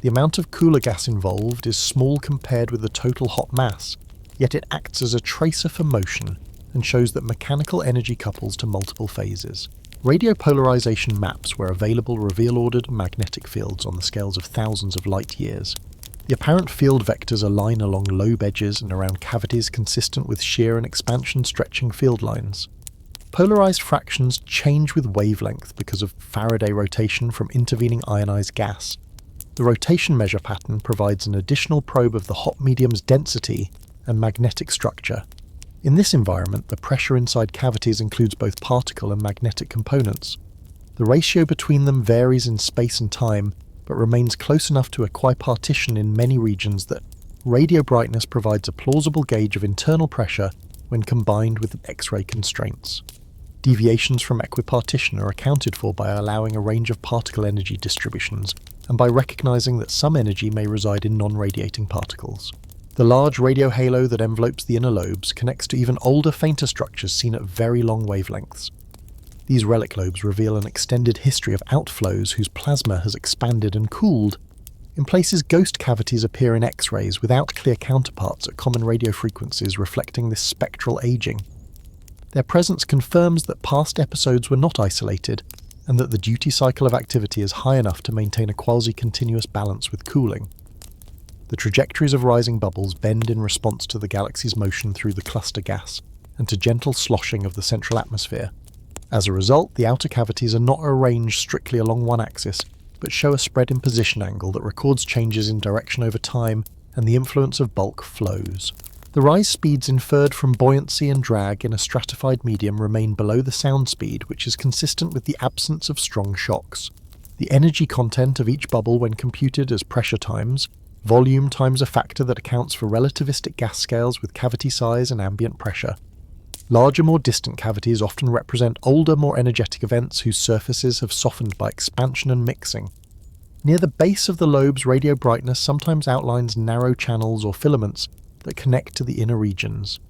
The amount of cooler gas involved is small compared with the total hot mass, yet it acts as a tracer for motion and shows that mechanical energy couples to multiple phases. Radio polarization maps where available reveal ordered magnetic fields on the scales of thousands of light years. The apparent field vectors align along lobe edges and around cavities consistent with shear and expansion stretching field lines. Polarized fractions change with wavelength because of Faraday rotation from intervening ionized gas. The rotation measure pattern provides an additional probe of the hot medium's density and magnetic structure. In this environment, the pressure inside cavities includes both particle and magnetic components. The ratio between them varies in space and time, but remains close enough to equipartition in many regions that radio brightness provides a plausible gauge of internal pressure when combined with X-ray constraints. Deviations from equipartition are accounted for by allowing a range of particle energy distributions, and by recognizing that some energy may reside in non-radiating particles. The large radio halo that envelopes the inner lobes connects to even older, fainter structures seen at very long wavelengths. These relic lobes reveal an extended history of outflows whose plasma has expanded and cooled. In places, ghost cavities appear in X-rays without clear counterparts at common radio frequencies, reflecting this spectral aging. Their presence confirms that past episodes were not isolated, and that the duty cycle of activity is high enough to maintain a quasi-continuous balance with cooling. The trajectories of rising bubbles bend in response to the galaxy's motion through the cluster gas, and to gentle sloshing of the central atmosphere. As a result, the outer cavities are not arranged strictly along one axis, but show a spread in position angle that records changes in direction over time and the influence of bulk flows. The rise speeds inferred from buoyancy and drag in a stratified medium remain below the sound speed, which is consistent with the absence of strong shocks. The energy content of each bubble, when computed as pressure times, volume times a factor that accounts for relativistic gas scales with cavity size and ambient pressure. Larger, more distant cavities often represent older, more energetic events whose surfaces have softened by expansion and mixing. Near the base of the lobe's radio brightness sometimes outlines narrow channels or filaments that connect to the inner regions.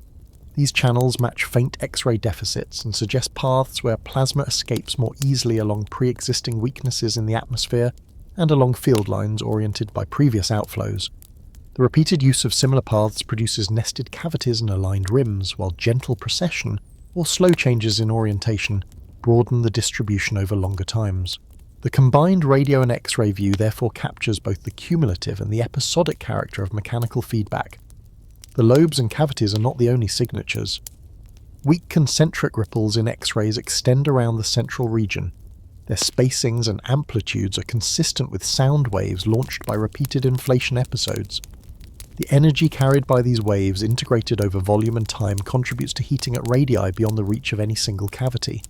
These channels match faint X-ray deficits and suggest paths where plasma escapes more easily along pre-existing weaknesses in the atmosphere and along field lines oriented by previous outflows. The repeated use of similar paths produces nested cavities and aligned rims, while gentle precession, or slow changes in orientation, broaden the distribution over longer times. The combined radio and X-ray view therefore captures both the cumulative and the episodic character of mechanical feedback. The lobes and cavities are not the only signatures. Weak concentric ripples in X-rays extend around the central region. Their spacings and amplitudes are consistent with sound waves launched by repeated inflation episodes. The energy carried by these waves integrated over volume and time contributes to heating at radii beyond the reach of any single cavity.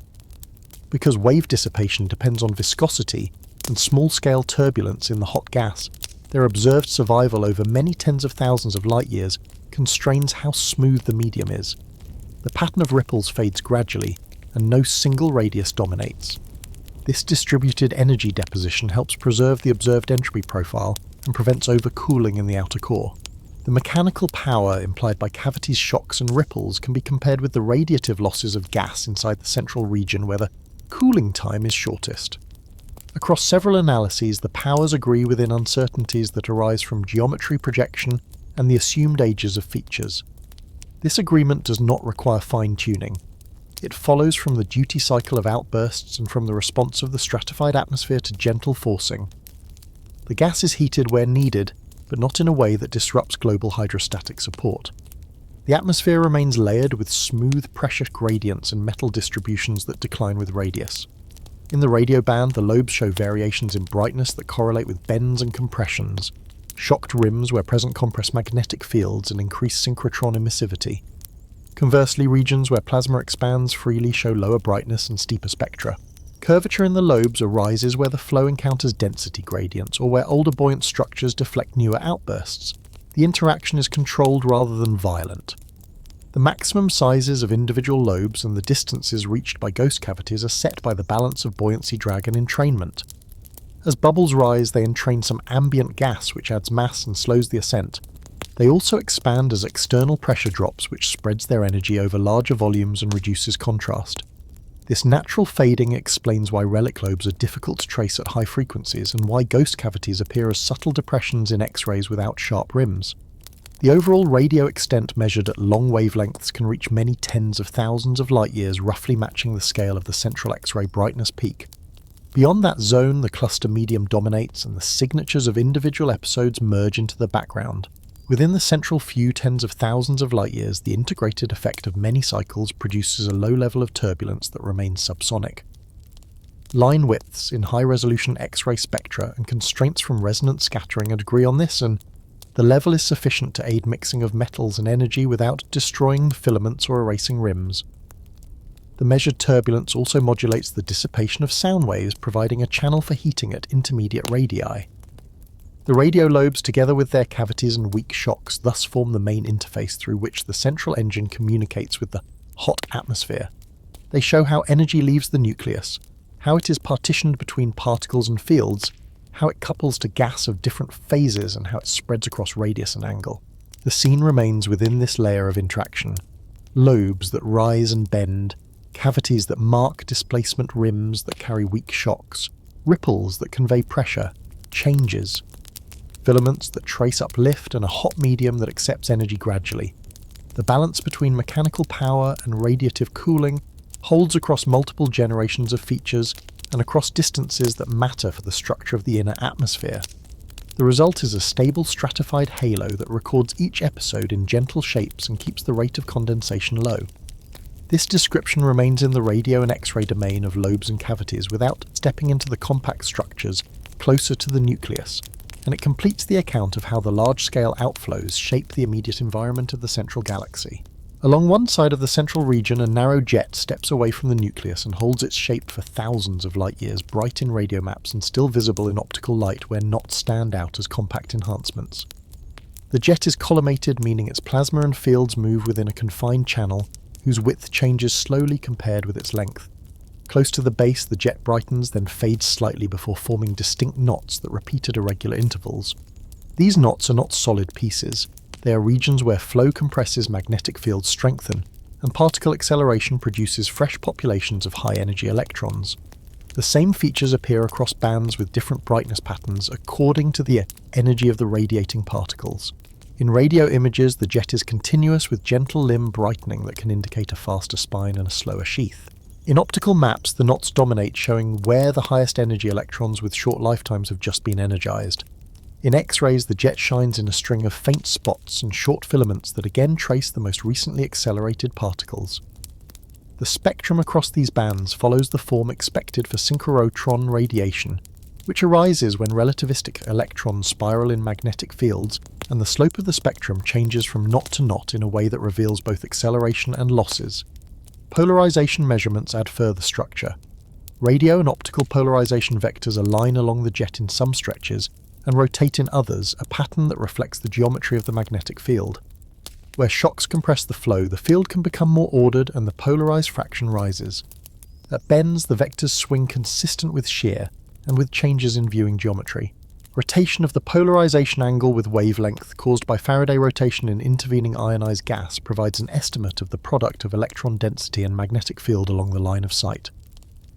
Because wave dissipation depends on viscosity and small-scale turbulence in the hot gas, their observed survival over many tens of thousands of light-years constrains how smooth the medium is. The pattern of ripples fades gradually, and no single radius dominates. This distributed energy deposition helps preserve the observed entropy profile and prevents overcooling in the outer core. The mechanical power implied by cavities, shocks and ripples can be compared with the radiative losses of gas inside the central region where the cooling time is shortest. Across several analyses, the powers agree within uncertainties that arise from geometry projection and the assumed ages of features. This agreement does not require fine-tuning. It follows from the duty cycle of outbursts and from the response of the stratified atmosphere to gentle forcing. The gas is heated where needed, but not in a way that disrupts global hydrostatic support. The atmosphere remains layered with smooth pressure gradients and metal distributions that decline with radius. In the radio band, the lobes show variations in brightness that correlate with bends and compressions, shocked rims where present compress magnetic fields and increase synchrotron emissivity. Conversely, regions where plasma expands freely show lower brightness and steeper spectra. Curvature in the lobes arises where the flow encounters density gradients or where older buoyant structures deflect newer outbursts. The interaction is controlled rather than violent. The maximum sizes of individual lobes and the distances reached by ghost cavities are set by the balance of buoyancy, drag and entrainment. As bubbles rise, they entrain some ambient gas which adds mass and slows the ascent. They also expand as external pressure drops, which spreads their energy over larger volumes and reduces contrast. This natural fading explains why relic lobes are difficult to trace at high frequencies and why ghost cavities appear as subtle depressions in X-rays without sharp rims. The overall radio extent measured at long wavelengths can reach many tens of thousands of light-years, roughly matching the scale of the central X-ray brightness peak. Beyond that zone, the cluster medium dominates and the signatures of individual episodes merge into the background. Within the central few tens of thousands of light-years, the integrated effect of many cycles produces a low level of turbulence that remains subsonic. Line widths in high-resolution X-ray spectra and constraints from resonance scattering agree on this, and the level is sufficient to aid mixing of metals and energy without destroying the filaments or erasing rims. The measured turbulence also modulates the dissipation of sound waves, providing a channel for heating at intermediate radii. The radio lobes, together with their cavities and weak shocks, thus form the main interface through which the central engine communicates with the hot atmosphere. They show how energy leaves the nucleus, how it is partitioned between particles and fields, how it couples to gas of different phases, and how it spreads across radius and angle. The scene remains within this layer of interaction. Lobes that rise and bend, cavities that mark displacement, rims that carry weak shocks, ripples that convey pressure, changes, filaments that trace uplift, and a hot medium that accepts energy gradually. The balance between mechanical power and radiative cooling holds across multiple generations of features and across distances that matter for the structure of the inner atmosphere. The result is a stable stratified halo that records each episode in gentle shapes and keeps the rate of condensation low. This description remains in the radio and X-ray domain of lobes and cavities without stepping into the compact structures closer to the nucleus, and it completes the account of how the large-scale outflows shape the immediate environment of the central galaxy. Along one side of the central region, a narrow jet steps away from the nucleus and holds its shape for thousands of light-years, bright in radio maps and still visible in optical light where knots stand out as compact enhancements. The jet is collimated, meaning its plasma and fields move within a confined channel whose width changes slowly compared with its length. Close to the base, the jet brightens, then fades slightly before forming distinct knots that repeat at irregular intervals. These knots are not solid pieces. They are regions where flow compresses, magnetic fields strengthen, and particle acceleration produces fresh populations of high-energy electrons. The same features appear across bands with different brightness patterns according to the energy of the radiating particles. In radio images, the jet is continuous with gentle limb brightening that can indicate a faster spine and a slower sheath. In optical maps, the knots dominate, showing where the highest energy electrons with short lifetimes have just been energized. In X-rays, the jet shines in a string of faint spots and short filaments that again trace the most recently accelerated particles. The spectrum across these bands follows the form expected for synchrotron radiation, which arises when relativistic electrons spiral in magnetic fields, and the slope of the spectrum changes from knot to knot in a way that reveals both acceleration and losses. Polarization measurements add further structure. Radio and optical polarization vectors align along the jet in some stretches and rotate in others, a pattern that reflects the geometry of the magnetic field. Where shocks compress the flow, the field can become more ordered and the polarized fraction rises. At bends, the vectors swing consistent with shear and with changes in viewing geometry. Rotation of the polarization angle with wavelength caused by Faraday rotation in intervening ionized gas provides an estimate of the product of electron density and magnetic field along the line of sight.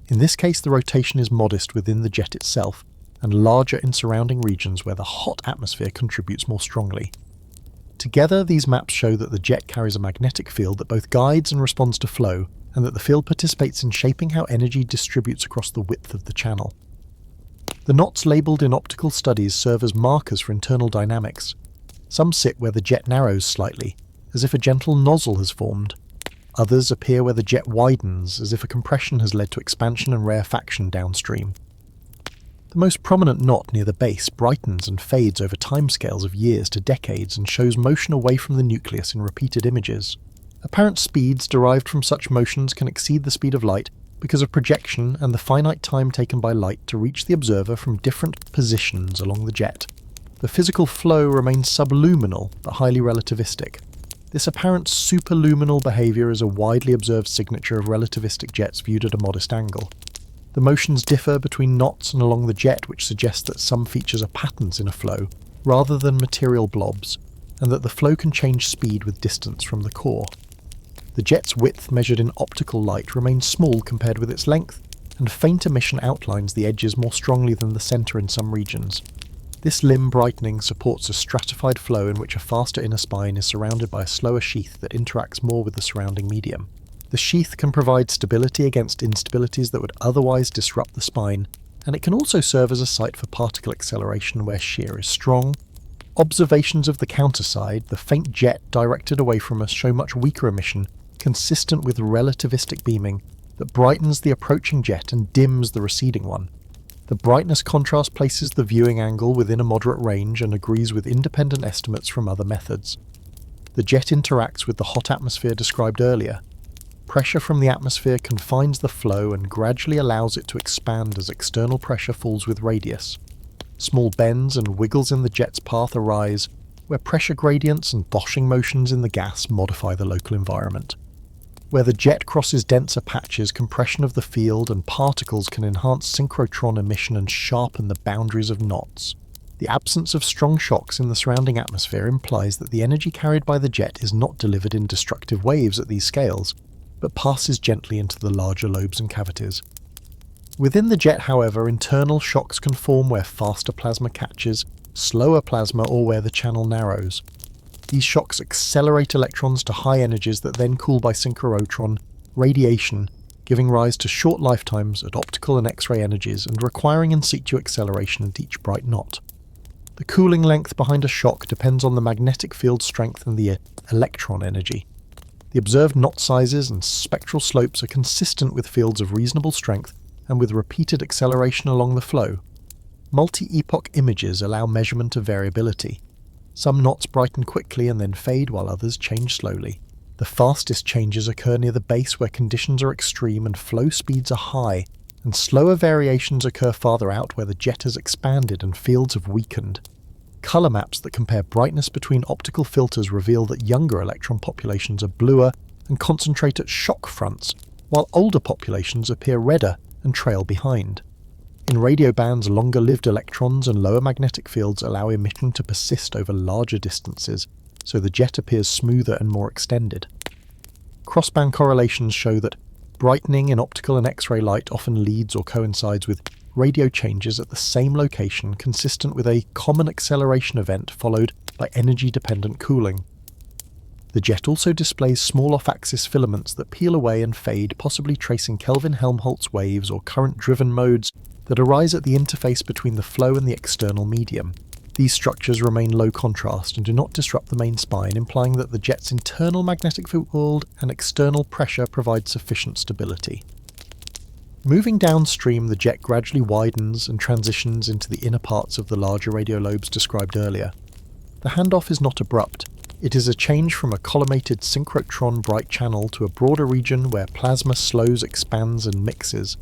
In this case, the rotation is modest within the jet itself and larger in surrounding regions where the hot atmosphere contributes more strongly. Together, these maps show that the jet carries a magnetic field that both guides and responds to flow, and that the field participates in shaping how energy distributes across the width of the channel. The knots labelled in optical studies serve as markers for internal dynamics. Some sit where the jet narrows slightly, as if a gentle nozzle has formed. Others appear where the jet widens, as if a compression has led to expansion and rarefaction downstream. The most prominent knot near the base brightens and fades over timescales of years to decades and shows motion away from the nucleus in repeated images. Apparent speeds derived from such motions can exceed the speed of light because of projection and the finite time taken by light to reach the observer from different positions along the jet. The physical flow remains subluminal but highly relativistic. This apparent superluminal behaviour is a widely observed signature of relativistic jets viewed at a modest angle. The motions differ between knots and along the jet, which suggests that some features are patterns in a flow, rather than material blobs, and that the flow can change speed with distance from the core. The jet's width measured in optical light remains small compared with its length, and faint emission outlines the edges more strongly than the centre in some regions. This limb brightening supports a stratified flow in which a faster inner spine is surrounded by a slower sheath that interacts more with the surrounding medium. The sheath can provide stability against instabilities that would otherwise disrupt the spine, and it can also serve as a site for particle acceleration where shear is strong. Observations of the counterside, the faint jet directed away from us, show much weaker emission, consistent with relativistic beaming, that brightens the approaching jet and dims the receding one. The brightness contrast places the viewing angle within a moderate range and agrees with independent estimates from other methods. The jet interacts with the hot atmosphere described earlier. Pressure from the atmosphere confines the flow and gradually allows it to expand as external pressure falls with radius. Small bends and wiggles in the jet's path arise, where pressure gradients and boshing motions in the gas modify the local environment. Where the jet crosses denser patches, compression of the field and particles can enhance synchrotron emission and sharpen the boundaries of knots. The absence of strong shocks in the surrounding atmosphere implies that the energy carried by the jet is not delivered in destructive waves at these scales, but passes gently into the larger lobes and cavities. Within the jet, however, internal shocks can form where faster plasma catches, slower plasma, or where the channel narrows. These shocks accelerate electrons to high energies that then cool by synchrotron radiation, giving rise to short lifetimes at optical and X-ray energies and requiring in situ acceleration at each bright knot. The cooling length behind a shock depends on the magnetic field strength and the electron energy. The observed knot sizes and spectral slopes are consistent with fields of reasonable strength and with repeated acceleration along the flow. Multi-epoch images allow measurement of variability. Some knots brighten quickly and then fade while others change slowly. The fastest changes occur near the base where conditions are extreme and flow speeds are high, and slower variations occur farther out where the jet has expanded and fields have weakened. Colour maps that compare brightness between optical filters reveal that younger electron populations are bluer and concentrate at shock fronts, while older populations appear redder and trail behind. In radio bands, longer-lived electrons and lower magnetic fields allow emission to persist over larger distances, so the jet appears smoother and more extended. Crossband correlations show that brightening in optical and X-ray light often leads or coincides with radio changes at the same location, consistent with a common acceleration event followed by energy-dependent cooling. The jet also displays small off-axis filaments that peel away and fade, possibly tracing Kelvin-Helmholtz waves or current-driven modes that arise at the interface between the flow and the external medium. These structures remain low contrast and do not disrupt the main spine, implying that the jet's internal magnetic field and external pressure provide sufficient stability. Moving downstream, the jet gradually widens and transitions into the inner parts of the larger radio lobes described earlier. The handoff is not abrupt. It is a change from a collimated synchrotron bright channel to a broader region where plasma slows, expands, and mixes.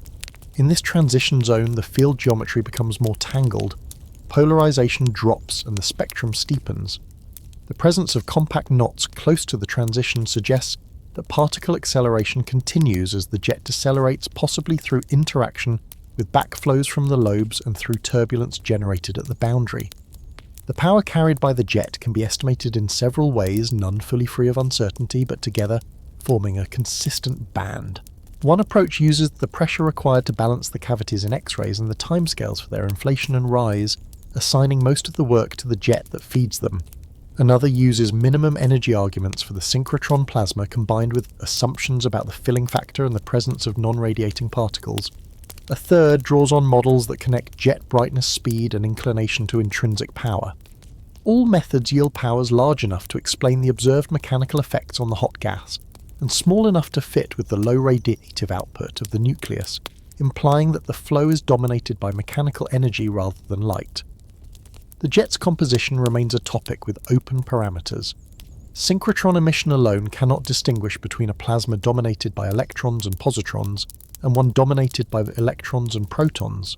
In this transition zone, the field geometry becomes more tangled, polarization drops, and the spectrum steepens. The presence of compact knots close to the transition suggests that particle acceleration continues as the jet decelerates, possibly through interaction with backflows from the lobes and through turbulence generated at the boundary. The power carried by the jet can be estimated in several ways, none fully free of uncertainty, but together forming a consistent band. One approach uses the pressure required to balance the cavities in X-rays and the timescales for their inflation and rise, assigning most of the work to the jet that feeds them. Another uses minimum energy arguments for the synchrotron plasma combined with assumptions about the filling factor and the presence of non-radiating particles. A third draws on models that connect jet brightness, speed, and inclination to intrinsic power. All methods yield powers large enough to explain the observed mechanical effects on the hot gas, and small enough to fit with the low radiative output of the nucleus, implying that the flow is dominated by mechanical energy rather than light. The jet's composition remains a topic with open parameters. Synchrotron emission alone cannot distinguish between a plasma dominated by electrons and positrons and one dominated by electrons and protons.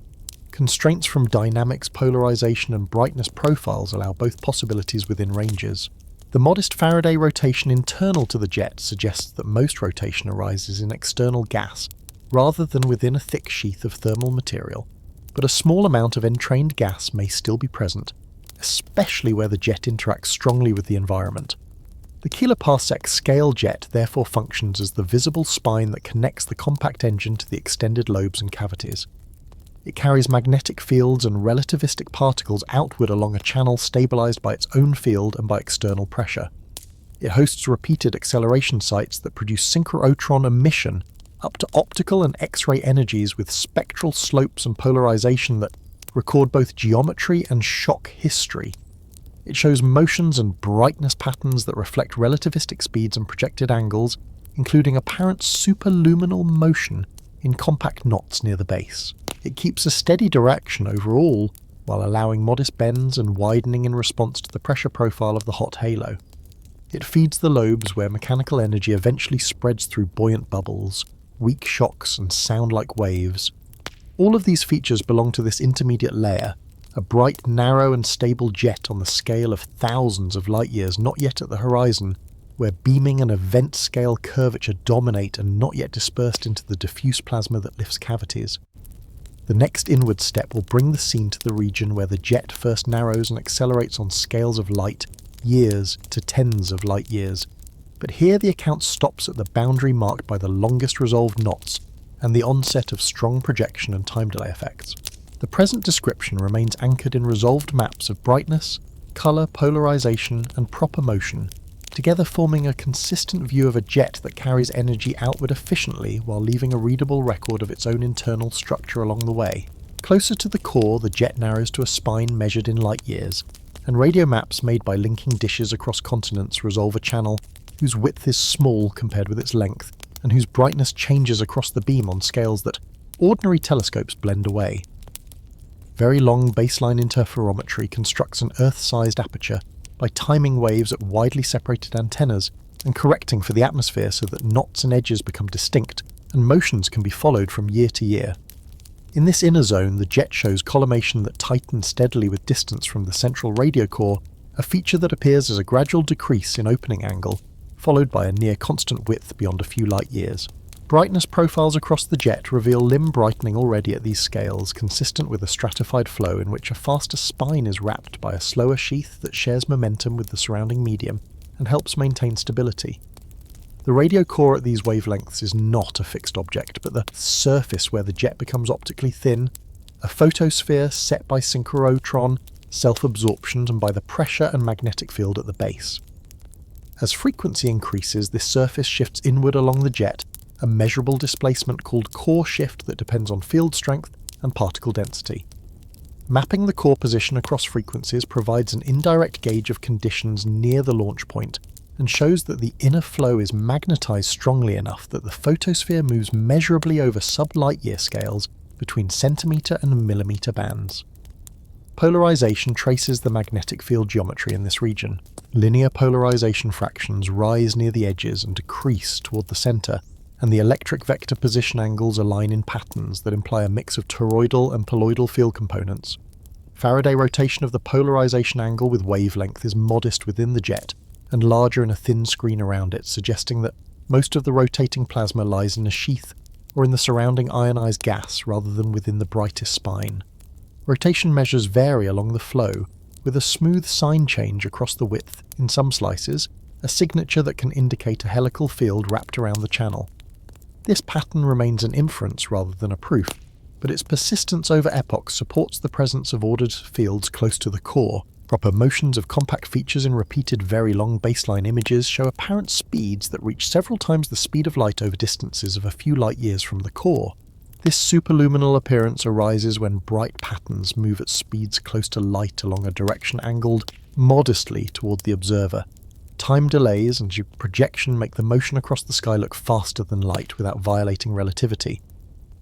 Constraints from dynamics, polarization, and brightness profiles allow both possibilities within ranges. The modest Faraday rotation internal to the jet suggests that most rotation arises in external gas, rather than within a thick sheath of thermal material, but a small amount of entrained gas may still be present, especially where the jet interacts strongly with the environment. The kiloparsec scale jet therefore functions as the visible spine that connects the compact engine to the extended lobes and cavities. It carries magnetic fields and relativistic particles outward along a channel stabilized by its own field and by external pressure. It hosts repeated acceleration sites that produce synchrotron emission up to optical and X-ray energies with spectral slopes and polarization that record both geometry and shock history. It shows motions and brightness patterns that reflect relativistic speeds and projected angles, including apparent superluminal motion in compact knots near the base. It keeps a steady direction overall, while allowing modest bends and widening in response to the pressure profile of the hot halo. It feeds the lobes where mechanical energy eventually spreads through buoyant bubbles, weak shocks, and sound like waves. All of these features belong to this intermediate layer, a bright, narrow, and stable jet on the scale of thousands of light-years not yet at the horizon, where beaming and event-scale curvature dominate and not yet dispersed into the diffuse plasma that lifts cavities. The next inward step will bring the scene to the region where the jet first narrows and accelerates on scales of light, years to tens of light-years. But here the account stops at the boundary marked by the longest resolved knots and the onset of strong projection and time delay effects. The present description remains anchored in resolved maps of brightness, colour, polarization, and proper motion, together forming a consistent view of a jet that carries energy outward efficiently while leaving a readable record of its own internal structure along the way. Closer to the core, the jet narrows to a spine measured in light-years, and radio maps made by linking dishes across continents resolve a channel whose width is small compared with its length, and whose brightness changes across the beam on scales that ordinary telescopes blend away. Very long baseline interferometry constructs an Earth-sized aperture by timing waves at widely separated antennas and correcting for the atmosphere so that knots and edges become distinct and motions can be followed from year to year. In this inner zone, the jet shows collimation that tightens steadily with distance from the central radio core, a feature that appears as a gradual decrease in opening angle, followed by a near constant width beyond a few light-years. Brightness profiles across the jet reveal limb brightening already at these scales, consistent with a stratified flow in which a faster spine is wrapped by a slower sheath that shares momentum with the surrounding medium and helps maintain stability. The radio core at these wavelengths is not a fixed object, but the surface where the jet becomes optically thin, a photosphere set by synchrotron, self-absorption, and by the pressure and magnetic field at the base. As frequency increases, this surface shifts inward along the jet, a measurable displacement called core shift that depends on field strength and particle density. Mapping the core position across frequencies provides an indirect gauge of conditions near the launch point, and shows that the inner flow is magnetized strongly enough that the photosphere moves measurably over sub-light-year scales between centimeter and millimeter bands. Polarization traces the magnetic field geometry in this region. Linear polarization fractions rise near the edges and decrease toward the center, and the electric vector position angles align in patterns that imply a mix of toroidal and poloidal field components. Faraday rotation of the polarization angle with wavelength is modest within the jet, and larger in a thin screen around it, suggesting that most of the rotating plasma lies in a sheath or in the surrounding ionized gas rather than within the brightest spine. Rotation measures vary along the flow, with a smooth sign change across the width, in some slices, a signature that can indicate a helical field wrapped around the channel. This pattern remains an inference rather than a proof, but its persistence over epochs supports the presence of ordered fields close to the core. Proper motions of compact features in repeated very long baseline images show apparent speeds that reach several times the speed of light over distances of a few light-years from the core. This superluminal appearance arises when bright patterns move at speeds close to light along a direction angled modestly toward the observer. Time delays and projection make the motion across the sky look faster than light without violating relativity.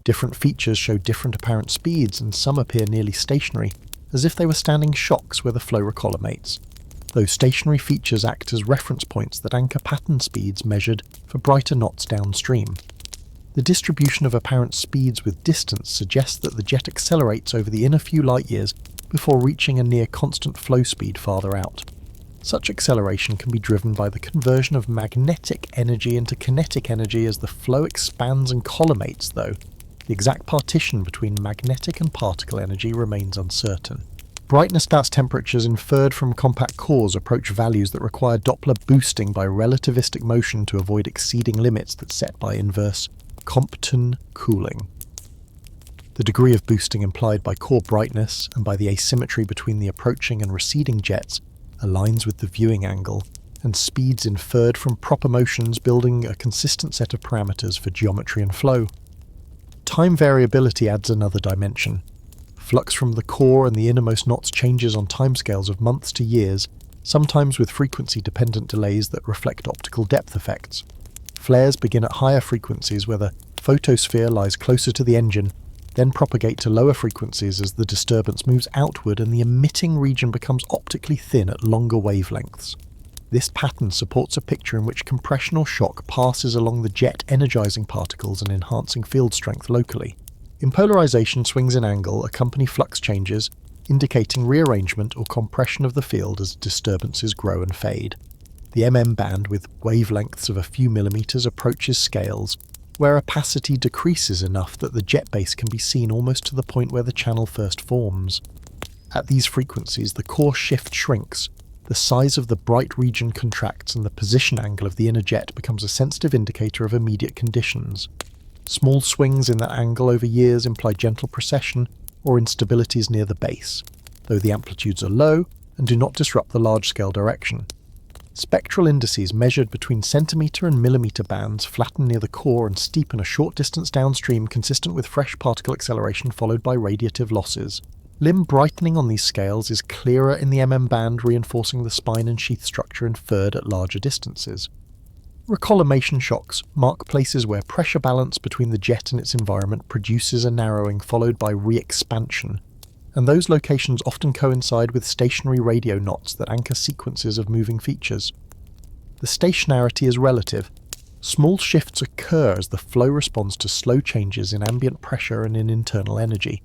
Different features show different apparent speeds, and some appear nearly stationary, as if they were standing shocks where the flow recollimates. Those stationary features act as reference points that anchor pattern speeds measured for brighter knots downstream. The distribution of apparent speeds with distance suggests that the jet accelerates over the inner few light-years before reaching a near constant flow speed farther out. Such acceleration can be driven by the conversion of magnetic energy into kinetic energy as the flow expands and collimates, though the exact partition between magnetic and particle energy remains uncertain. Brightness stats temperatures inferred from compact cores approach values that require Doppler boosting by relativistic motion to avoid exceeding limits that's set by inverse Compton cooling. The degree of boosting implied by core brightness and by the asymmetry between the approaching and receding jets aligns with the viewing angle, and speeds inferred from proper motions building a consistent set of parameters for geometry and flow. Time variability adds another dimension. Flux from the core and the innermost knots changes on timescales of months to years, sometimes with frequency-dependent delays that reflect optical depth effects. Flares begin at higher frequencies where the photosphere lies closer to the engine, then propagate to lower frequencies as the disturbance moves outward and the emitting region becomes optically thin at longer wavelengths. This pattern supports a picture in which compression or shock passes along the jet, energizing particles and enhancing field strength locally. In polarization, swings in angle accompany flux changes, indicating rearrangement or compression of the field as disturbances grow and fade. The band, with wavelengths of a few millimeters, approaches scales where opacity decreases enough that the jet base can be seen almost to the point where the channel first forms. At these frequencies, the core shift shrinks, the size of the bright region contracts, and the position angle of the inner jet becomes a sensitive indicator of immediate conditions. Small swings in that angle over years imply gentle precession or instabilities near the base, though the amplitudes are low and do not disrupt the large-scale direction. Spectral indices measured between centimeter and millimeter bands flatten near the core and steepen a short distance downstream, consistent with fresh particle acceleration followed by radiative losses. Limb brightening on these scales is clearer in the band, reinforcing the spine and sheath structure inferred at larger distances. Recollimation shocks mark places where pressure balance between the jet and its environment produces a narrowing followed by re-expansion, and those locations often coincide with stationary radio knots that anchor sequences of moving features. The stationarity is relative. Small shifts occur as the flow responds to slow changes in ambient pressure and in internal energy.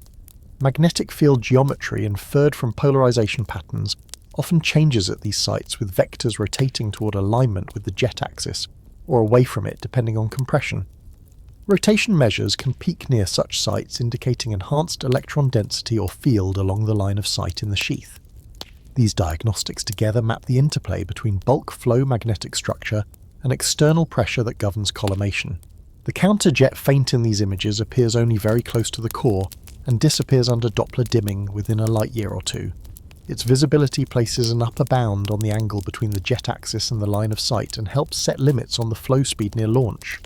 Magnetic field geometry inferred from polarization patterns often changes at these sites, with vectors rotating toward alignment with the jet axis, or away from it depending on compression. Rotation measures can peak near such sites, indicating enhanced electron density or field along the line of sight in the sheath. These diagnostics together map the interplay between bulk flow magnetic structure and external pressure that governs collimation. The counterjet faint in these images appears only very close to the core and disappears under Doppler dimming within a light year or two. Its visibility places an upper bound on the angle between the jet axis and the line of sight and helps set limits on the flow speed near launch.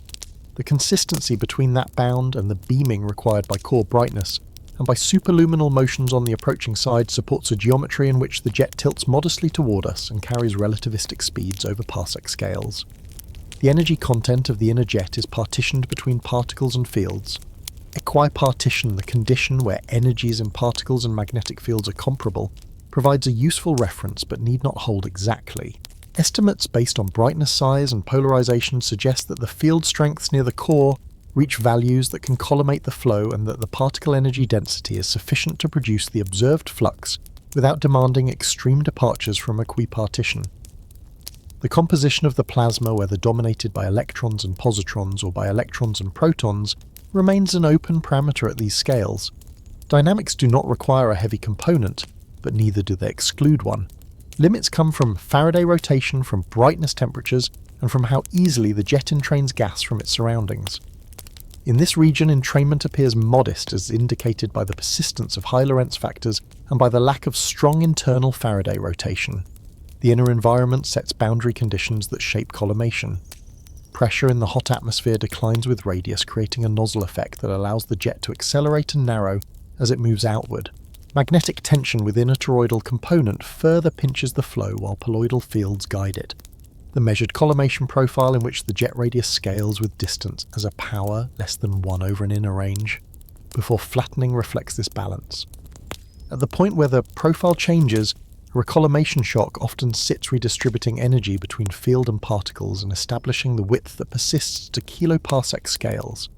The consistency between that bound and the beaming required by core brightness and by superluminal motions on the approaching side supports a geometry in which the jet tilts modestly toward us and carries relativistic speeds over parsec scales. The energy content of the inner jet is partitioned between particles and fields. Equipartition, the condition where energies in particles and magnetic fields are comparable, provides a useful reference but need not hold exactly. Estimates based on brightness size and polarization suggest that the field strengths near the core reach values that can collimate the flow and that the particle energy density is sufficient to produce the observed flux without demanding extreme departures from equipartition. The composition of the plasma, whether dominated by electrons and positrons or by electrons and protons, remains an open parameter at these scales. Dynamics do not require a heavy component, but neither do they exclude one. Limits come from Faraday rotation, from brightness temperatures, and from how easily the jet entrains gas from its surroundings. In this region, entrainment appears modest as indicated by the persistence of high Lorentz factors and by the lack of strong internal Faraday rotation. The inner environment sets boundary conditions that shape collimation. Pressure in the hot atmosphere declines with radius, creating a nozzle effect that allows the jet to accelerate and narrow as it moves outward. Magnetic tension within a toroidal component further pinches the flow while poloidal fields guide it. The measured collimation profile in which the jet radius scales with distance as a power less than 1 over an inner range, before flattening reflects this balance. At the point where the profile changes, a recollimation shock often sits redistributing energy between field and particles and establishing the width that persists to kiloparsec scales.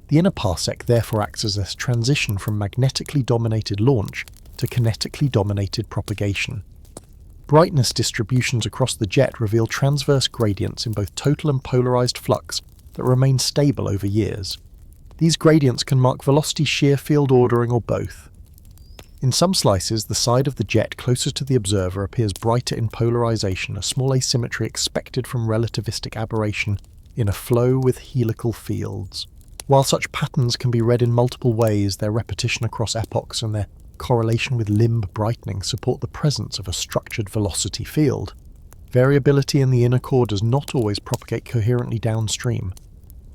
The inner parsec therefore acts as a transition from magnetically dominated launch to kinetically dominated propagation. Brightness distributions across the jet reveal transverse gradients in both total and polarized flux that remain stable over years. These gradients can mark velocity shear field ordering or both. In some slices, the side of the jet closer to the observer appears brighter in polarization, a small asymmetry expected from relativistic aberration in a flow with helical fields. While such patterns can be read in multiple ways, their repetition across epochs and their correlation with limb brightening support the presence of a structured velocity field. Variability in the inner core does not always propagate coherently downstream.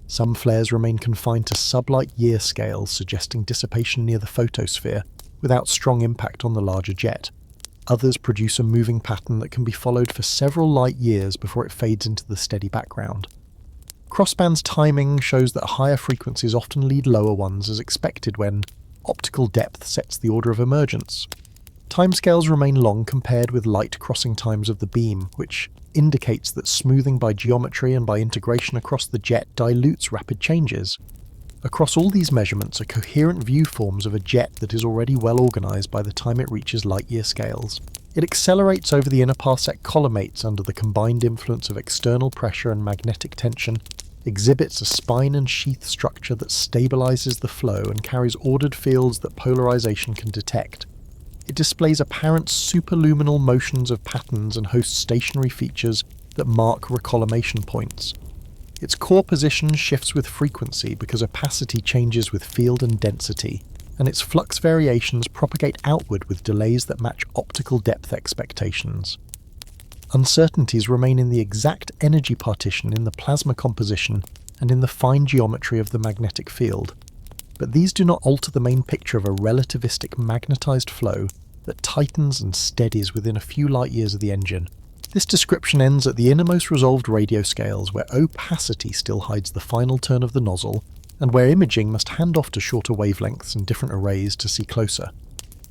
Some flares remain confined to sublight year scales, suggesting dissipation near the photosphere, without strong impact on the larger jet. Others produce a moving pattern that can be followed for several light years before it fades into the steady background. Crossband's timing shows that higher frequencies often lead lower ones as expected when optical depth sets the order of emergence. Timescales remain long compared with light crossing times of the beam, which indicates that smoothing by geometry and by integration across the jet dilutes rapid changes. Across all these measurements, a coherent view forms of a jet that is already well organized by the time it reaches light-year scales. It accelerates over the inner parsec, collimates under the combined influence of external pressure and magnetic tension, exhibits a spine and sheath structure that stabilizes the flow and carries ordered fields that polarization can detect. It displays apparent superluminal motions of patterns and hosts stationary features that mark recollimation points. Its core position shifts with frequency because opacity changes with field and density, and its flux variations propagate outward with delays that match optical depth expectations. Uncertainties remain in the exact energy partition in the plasma composition and in the fine geometry of the magnetic field, but these do not alter the main picture of a relativistic magnetized flow that tightens and steadies within a few light years of the engine. This description ends at the innermost resolved radio scales, where opacity still hides the final turn of the nozzle, and where imaging must hand off to shorter wavelengths and different arrays to see closer.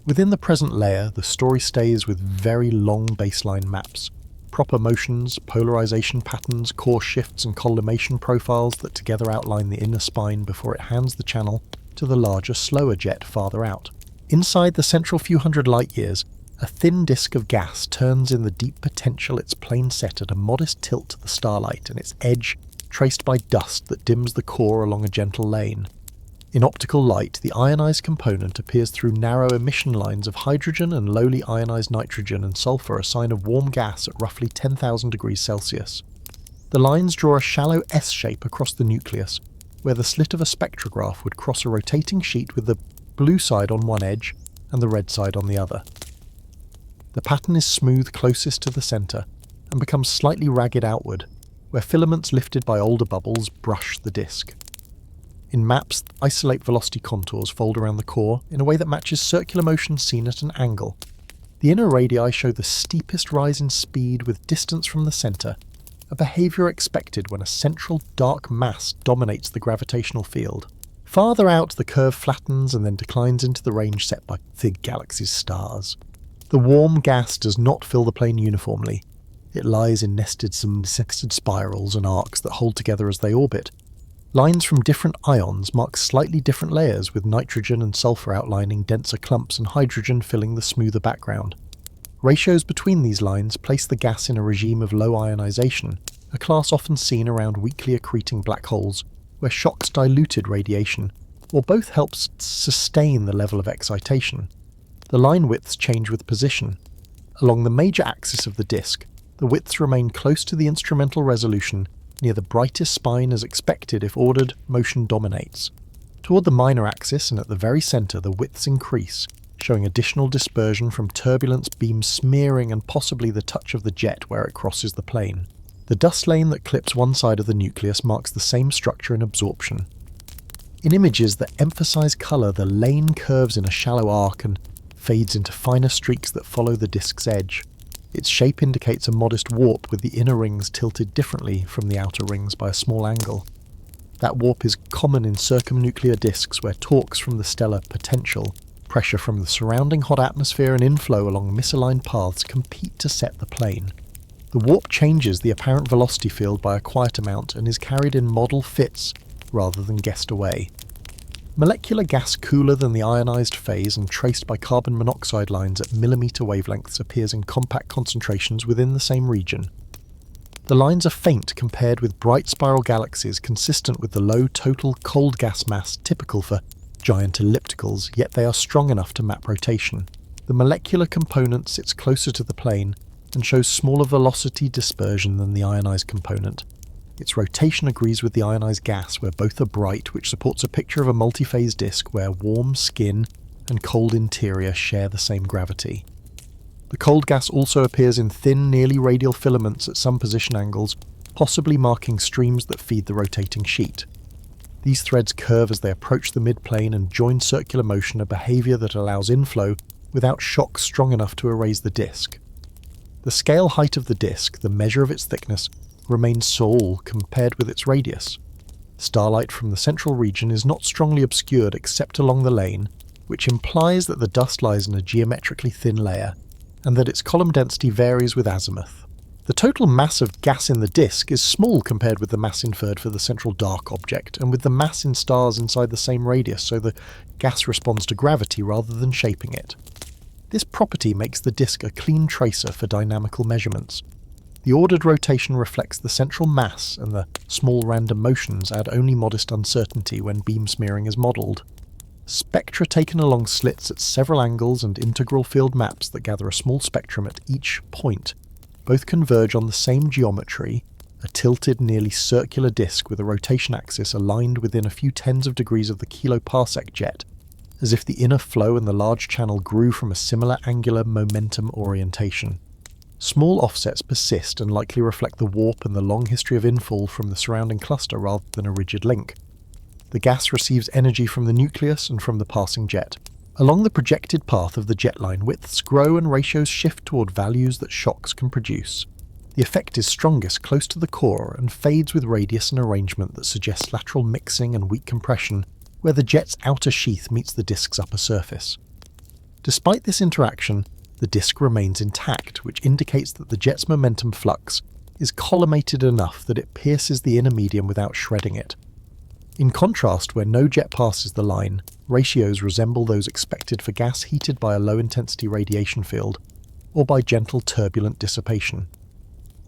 Within the present layer, the story stays with very long baseline maps, proper motions, polarization patterns, core shifts and collimation profiles that together outline the inner spine before it hands the channel to the larger, slower jet farther out. Inside the central few hundred light years, a thin disk of gas turns in the deep potential its plane set at a modest tilt to the starlight, and its edge traced by dust that dims the core along a gentle lane. In optical light, the ionized component appears through narrow emission lines of hydrogen, and lowly ionized nitrogen and sulfur, a sign of warm gas at roughly 10,000 degrees Celsius. The lines draw a shallow S shape across the nucleus, where the slit of a spectrograph would cross a rotating sheet with the blue side on one edge and the red side on the other. The pattern is smooth closest to the centre and becomes slightly ragged outward, where filaments lifted by older bubbles brush the disk. In maps, isolate velocity contours fold around the core in a way that matches circular motion seen at an angle. The inner radii show the steepest rise in speed with distance from the centre, a behaviour expected when a central dark mass dominates the gravitational field. Farther out, the curve flattens and then declines into the range set by the galaxy's stars. The warm gas does not fill the plane uniformly. It lies in nested spirals and arcs that hold together as they orbit. Lines from different ions mark slightly different layers, with nitrogen and sulfur outlining denser clumps and hydrogen filling the smoother background. Ratios between these lines place the gas in a regime of low ionization, a class often seen around weakly accreting black holes, where shocks diluted radiation, or both helps sustain the level of excitation. The line widths change with position. Along the major axis of the disk, the widths remain close to the instrumental resolution. Near the brightest spine, as expected if ordered, motion dominates. Toward the minor axis and at the very centre, the widths increase, showing additional dispersion from turbulence, beam smearing, and possibly the touch of the jet where it crosses the plane. The dust lane that clips one side of the nucleus marks the same structure in absorption. In images that emphasise colour, the lane curves in a shallow arc and fades into finer streaks that follow the disk's edge. Its shape indicates a modest warp, with the inner rings tilted differently from the outer rings by a small angle. That warp is common in circumnuclear disks, where torques from the stellar potential, pressure from the surrounding hot atmosphere, and inflow along misaligned paths compete to set the plane. The warp changes the apparent velocity field by a quiet amount and is carried in model fits rather than guessed away. Molecular gas cooler than the ionized phase and traced by carbon monoxide lines at millimeter wavelengths appears in compact concentrations within the same region. The lines are faint compared with bright spiral galaxies, consistent with the low total cold gas mass typical for giant ellipticals, yet they are strong enough to map rotation. The molecular component sits closer to the plane and shows smaller velocity dispersion than the ionized component. Its rotation agrees with the ionized gas, where both are bright, which supports a picture of a multi-phase disk where warm skin and cold interior share the same gravity. The cold gas also appears in thin, nearly radial filaments at some position angles, possibly marking streams that feed the rotating sheet. These threads curve as they approach the midplane and join circular motion, a behaviour that allows inflow without shocks strong enough to erase the disk. The scale height of the disk, the measure of its thickness, remains small compared with its radius. Starlight from the central region is not strongly obscured except along the lane, which implies that the dust lies in a geometrically thin layer, and that its column density varies with azimuth. The total mass of gas in the disk is small compared with the mass inferred for the central dark object, and with the mass in stars inside the same radius, so the gas responds to gravity rather than shaping it. This property makes the disk a clean tracer for dynamical measurements. The ordered rotation reflects the central mass, and the small random motions add only modest uncertainty when beam smearing is modelled. Spectra taken along slits at several angles and integral field maps that gather a small spectrum at each point both converge on the same geometry, a tilted, nearly circular disk with a rotation axis aligned within a few tens of degrees of the kiloparsec jet, as if the inner flow and the large channel grew from a similar angular momentum orientation. Small offsets persist and likely reflect the warp and the long history of infall from the surrounding cluster rather than a rigid link. The gas receives energy from the nucleus and from the passing jet. Along the projected path of the jet line, widths grow and ratios shift toward values that shocks can produce. The effect is strongest close to the core and fades with radius and arrangement that suggests lateral mixing and weak compression, where the jet's outer sheath meets the disk's upper surface. Despite this interaction, the disk remains intact, which indicates that the jet's momentum flux is collimated enough that it pierces the inner medium without shredding it. In contrast, where no jet passes the line, ratios resemble those expected for gas heated by a low-intensity radiation field, or by gentle turbulent dissipation.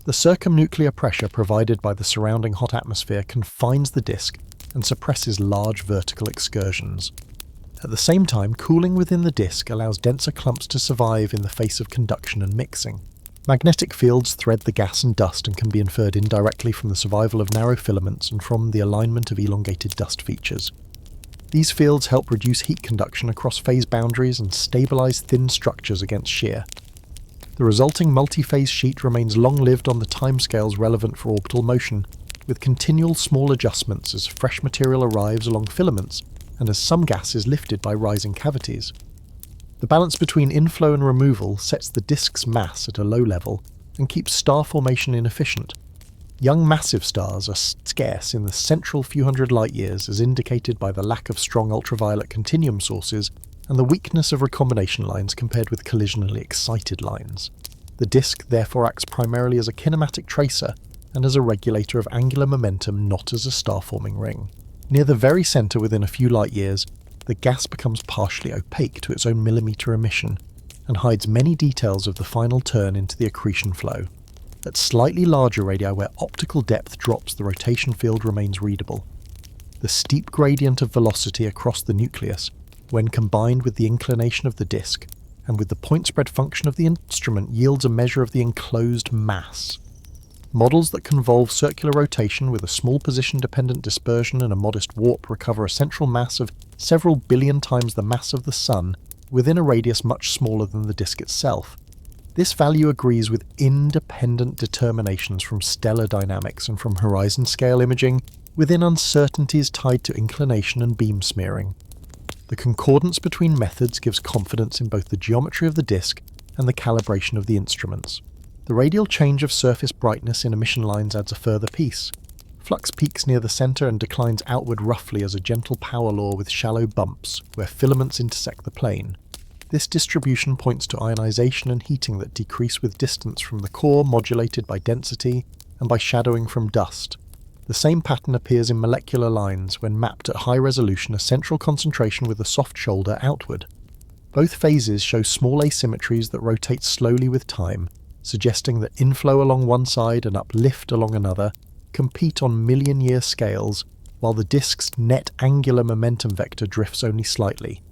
The circumnuclear pressure provided by the surrounding hot atmosphere confines the disk and suppresses large vertical excursions. At the same time, cooling within the disk allows denser clumps to survive in the face of conduction and mixing. Magnetic fields thread the gas and dust and can be inferred indirectly from the survival of narrow filaments and from the alignment of elongated dust features. These fields help reduce heat conduction across phase boundaries and stabilize thin structures against shear. The resulting multi-phase sheet remains long-lived on the timescales relevant for orbital motion, with continual small adjustments as fresh material arrives along filaments and as some gas is lifted by rising cavities. The balance between inflow and removal sets the disk's mass at a low level and keeps star formation inefficient. Young massive stars are scarce in the central few hundred light-years, as indicated by the lack of strong ultraviolet continuum sources and the weakness of recombination lines compared with collisionally excited lines. The disk therefore acts primarily as a kinematic tracer and as a regulator of angular momentum, not as a star-forming ring. Near the very centre within a few light-years, the gas becomes partially opaque to its own millimetre emission and hides many details of the final turn into the accretion flow. At slightly larger radii where optical depth drops, the rotation field remains readable. The steep gradient of velocity across the nucleus, when combined with the inclination of the disk and with the point spread function of the instrument, yields a measure of the enclosed mass. Models that convolve circular rotation with a small position-dependent dispersion and a modest warp recover a central mass of several billion times the mass of the Sun within a radius much smaller than the disk itself. This value agrees with independent determinations from stellar dynamics and from horizon-scale imaging within uncertainties tied to inclination and beam smearing. The concordance between methods gives confidence in both the geometry of the disk and the calibration of the instruments. The radial change of surface brightness in emission lines adds a further piece. Flux peaks near the centre and declines outward roughly as a gentle power law with shallow bumps, where filaments intersect the plane. This distribution points to ionization and heating that decrease with distance from the core, modulated by density and by shadowing from dust. The same pattern appears in molecular lines when mapped at high resolution, a central concentration with a soft shoulder outward. Both phases show small asymmetries that rotate slowly with time, suggesting that inflow along one side and uplift along another compete on million-year scales, while the disk's net angular momentum vector drifts only slightly.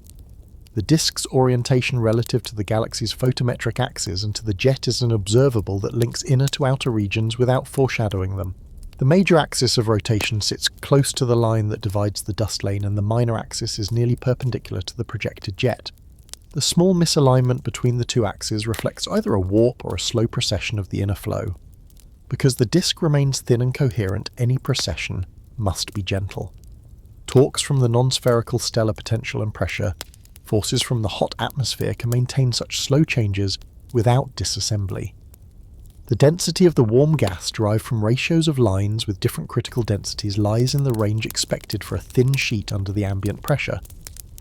The disk's orientation relative to the galaxy's photometric axis and to the jet is an observable that links inner to outer regions without foreshadowing them. The major axis of rotation sits close to the line that divides the dust lane, and the minor axis is nearly perpendicular to the projected jet. The small misalignment between the two axes reflects either a warp or a slow precession of the inner flow. Because the disk remains thin and coherent, any precession must be gentle. Torques from the non-spherical stellar potential and pressure, forces from the hot atmosphere, can maintain such slow changes without disassembly. The density of the warm gas derived from ratios of lines with different critical densities lies in the range expected for a thin sheet under the ambient pressure.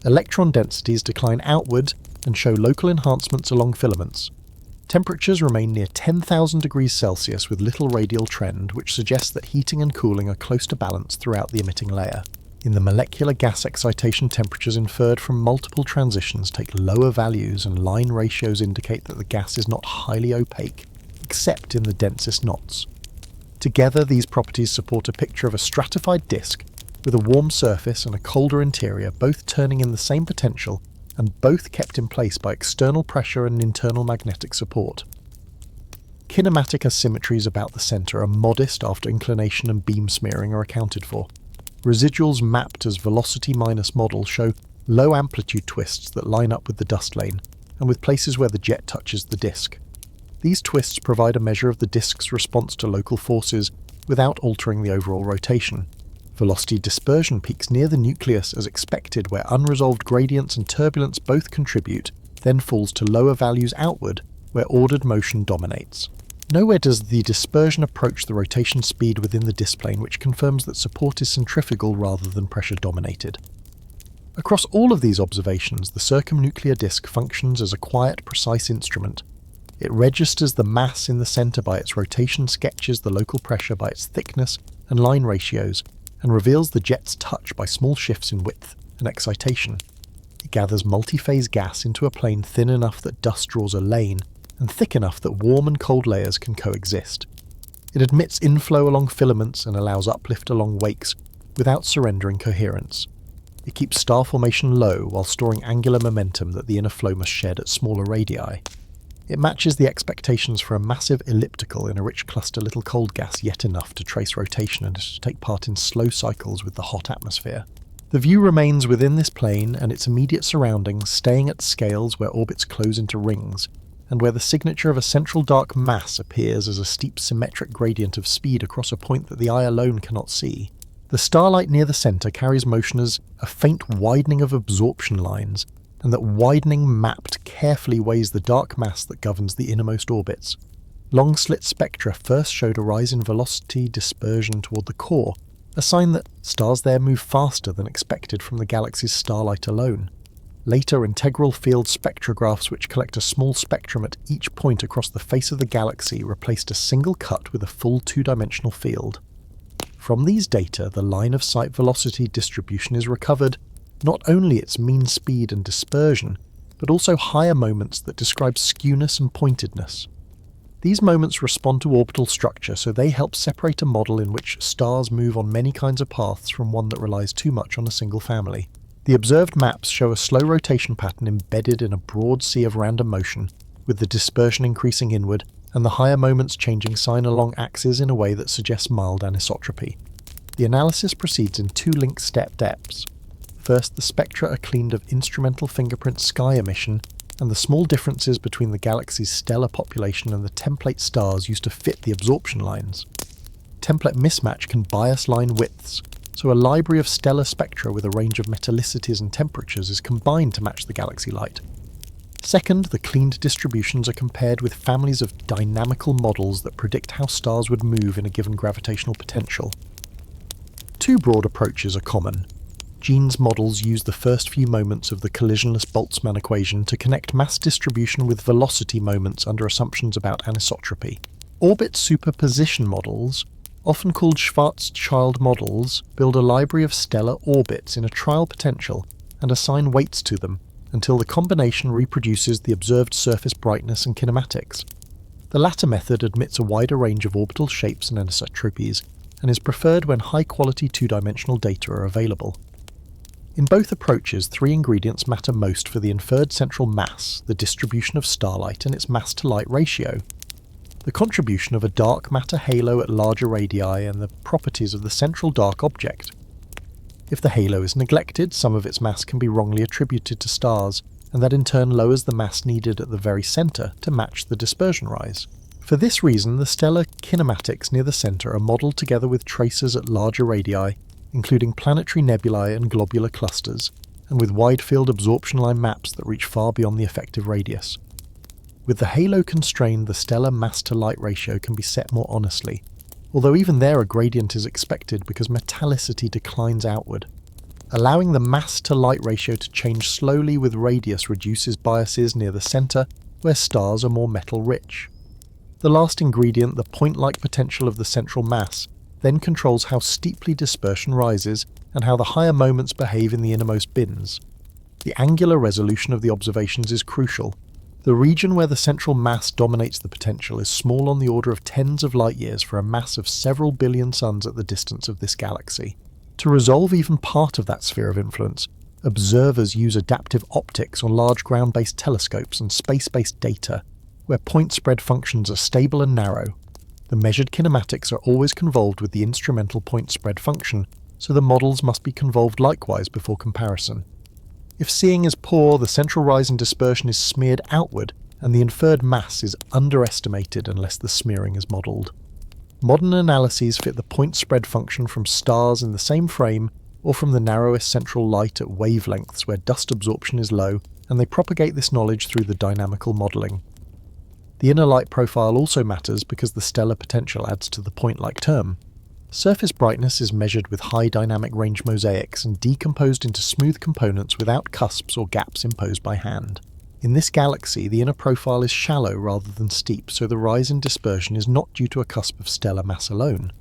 Electron densities decline outward and show local enhancements along filaments. Temperatures remain near 10,000 degrees Celsius with little radial trend, which suggests that heating and cooling are close to balance throughout the emitting layer. In the molecular gas excitation, temperatures inferred from multiple transitions take lower values, and line ratios indicate that the gas is not highly opaque, except in the densest knots. Together, these properties support a picture of a stratified disk with a warm surface and a colder interior, both turning in the same potential and both kept in place by external pressure and internal magnetic support. Kinematic asymmetries about the centre are modest after inclination and beam smearing are accounted for. Residuals mapped as velocity minus model show low amplitude twists that line up with the dust lane, and with places where the jet touches the disk. These twists provide a measure of the disk's response to local forces without altering the overall rotation. Velocity dispersion peaks near the nucleus as expected, where unresolved gradients and turbulence both contribute, then falls to lower values outward, where ordered motion dominates. Nowhere does the dispersion approach the rotation speed within the disk plane, which confirms that support is centrifugal rather than pressure-dominated. Across all of these observations, the circumnuclear disk functions as a quiet, precise instrument. It registers the mass in the centre by its rotation, sketches the local pressure by its thickness and line ratios, and reveals the jet's touch by small shifts in width and excitation. It gathers multi-phase gas into a plane thin enough that dust draws a lane, and thick enough that warm and cold layers can coexist. It admits inflow along filaments and allows uplift along wakes without surrendering coherence. It keeps star formation low while storing angular momentum that the inner flow must shed at smaller radii. It matches the expectations for a massive elliptical in a rich cluster little cold gas, yet enough to trace rotation and to take part in slow cycles with the hot atmosphere. The view remains within this plane and its immediate surroundings, staying at scales where orbits close into rings, and where the signature of a central dark mass appears as a steep symmetric gradient of speed across a point that the eye alone cannot see. The starlight near the centre carries motion as a faint widening of absorption lines, and that widening mapped carefully weighs the dark mass that governs the innermost orbits. Long slit spectra first showed a rise in velocity dispersion toward the core, a sign that stars there move faster than expected from the galaxy's starlight alone. Later, integral field spectrographs which collect a small spectrum at each point across the face of the galaxy replaced a single cut with a full two-dimensional field. From these data, the line-of-sight velocity distribution is recovered, not only its mean speed and dispersion, but also higher moments that describe skewness and pointedness. These moments respond to orbital structure, so they help separate a model in which stars move on many kinds of paths from one that relies too much on a single family. The observed maps show a slow rotation pattern embedded in a broad sea of random motion, with the dispersion increasing inward and the higher moments changing sign along axes in a way that suggests mild anisotropy. The analysis proceeds in two linked step depths. First, the spectra are cleaned of instrumental fingerprint sky emission and the small differences between the galaxy's stellar population and the template stars used to fit the absorption lines. Template mismatch can bias line widths, so a library of stellar spectra with a range of metallicities and temperatures is combined to match the galaxy light. Second, the cleaned distributions are compared with families of dynamical models that predict how stars would move in a given gravitational potential. Two broad approaches are common. Jeans models use the first few moments of the collisionless Boltzmann equation to connect mass distribution with velocity moments under assumptions about anisotropy. Orbit superposition models, often called Schwarzschild models, build a library of stellar orbits in a trial potential and assign weights to them until the combination reproduces the observed surface brightness and kinematics. The latter method admits a wider range of orbital shapes and anisotropies and is preferred when high-quality two-dimensional data are available. In both approaches, three ingredients matter most for the inferred central mass, the distribution of starlight, and its mass-to-light ratio. The contribution of a dark matter halo at larger radii and the properties of the central dark object. If the halo is neglected, some of its mass can be wrongly attributed to stars, and that in turn lowers the mass needed at the very centre to match the dispersion rise. For this reason, the stellar kinematics near the centre are modelled together with tracers at larger radii, including planetary nebulae and globular clusters, and with wide-field absorption line maps that reach far beyond the effective radius. With the halo constrained, the stellar mass-to-light ratio can be set more honestly, although even there a gradient is expected because metallicity declines outward. Allowing the mass-to-light ratio to change slowly with radius reduces biases near the centre, where stars are more metal-rich. The last ingredient, the point-like potential of the central mass, then controls how steeply dispersion rises and how the higher moments behave in the innermost bins. The angular resolution of the observations is crucial. The region where the central mass dominates the potential is small on the order of tens of light-years for a mass of several billion suns at the distance of this galaxy. To resolve even part of that sphere of influence, observers use adaptive optics on large ground-based telescopes and space-based data, where point spread functions are stable and narrow. The measured kinematics are always convolved with the instrumental point spread function, so the models must be convolved likewise before comparison. If seeing is poor, the central rise in dispersion is smeared outward, and the inferred mass is underestimated unless the smearing is modelled. Modern analyses fit the point spread function from stars in the same frame, or from the narrowest central light at wavelengths where dust absorption is low, and they propagate this knowledge through the dynamical modelling. The inner light profile also matters because the stellar potential adds to the point-like term. Surface brightness is measured with high dynamic range mosaics and decomposed into smooth components without cusps or gaps imposed by hand. In this galaxy, the inner profile is shallow rather than steep, so the rise in dispersion is not due to a cusp of stellar mass alone.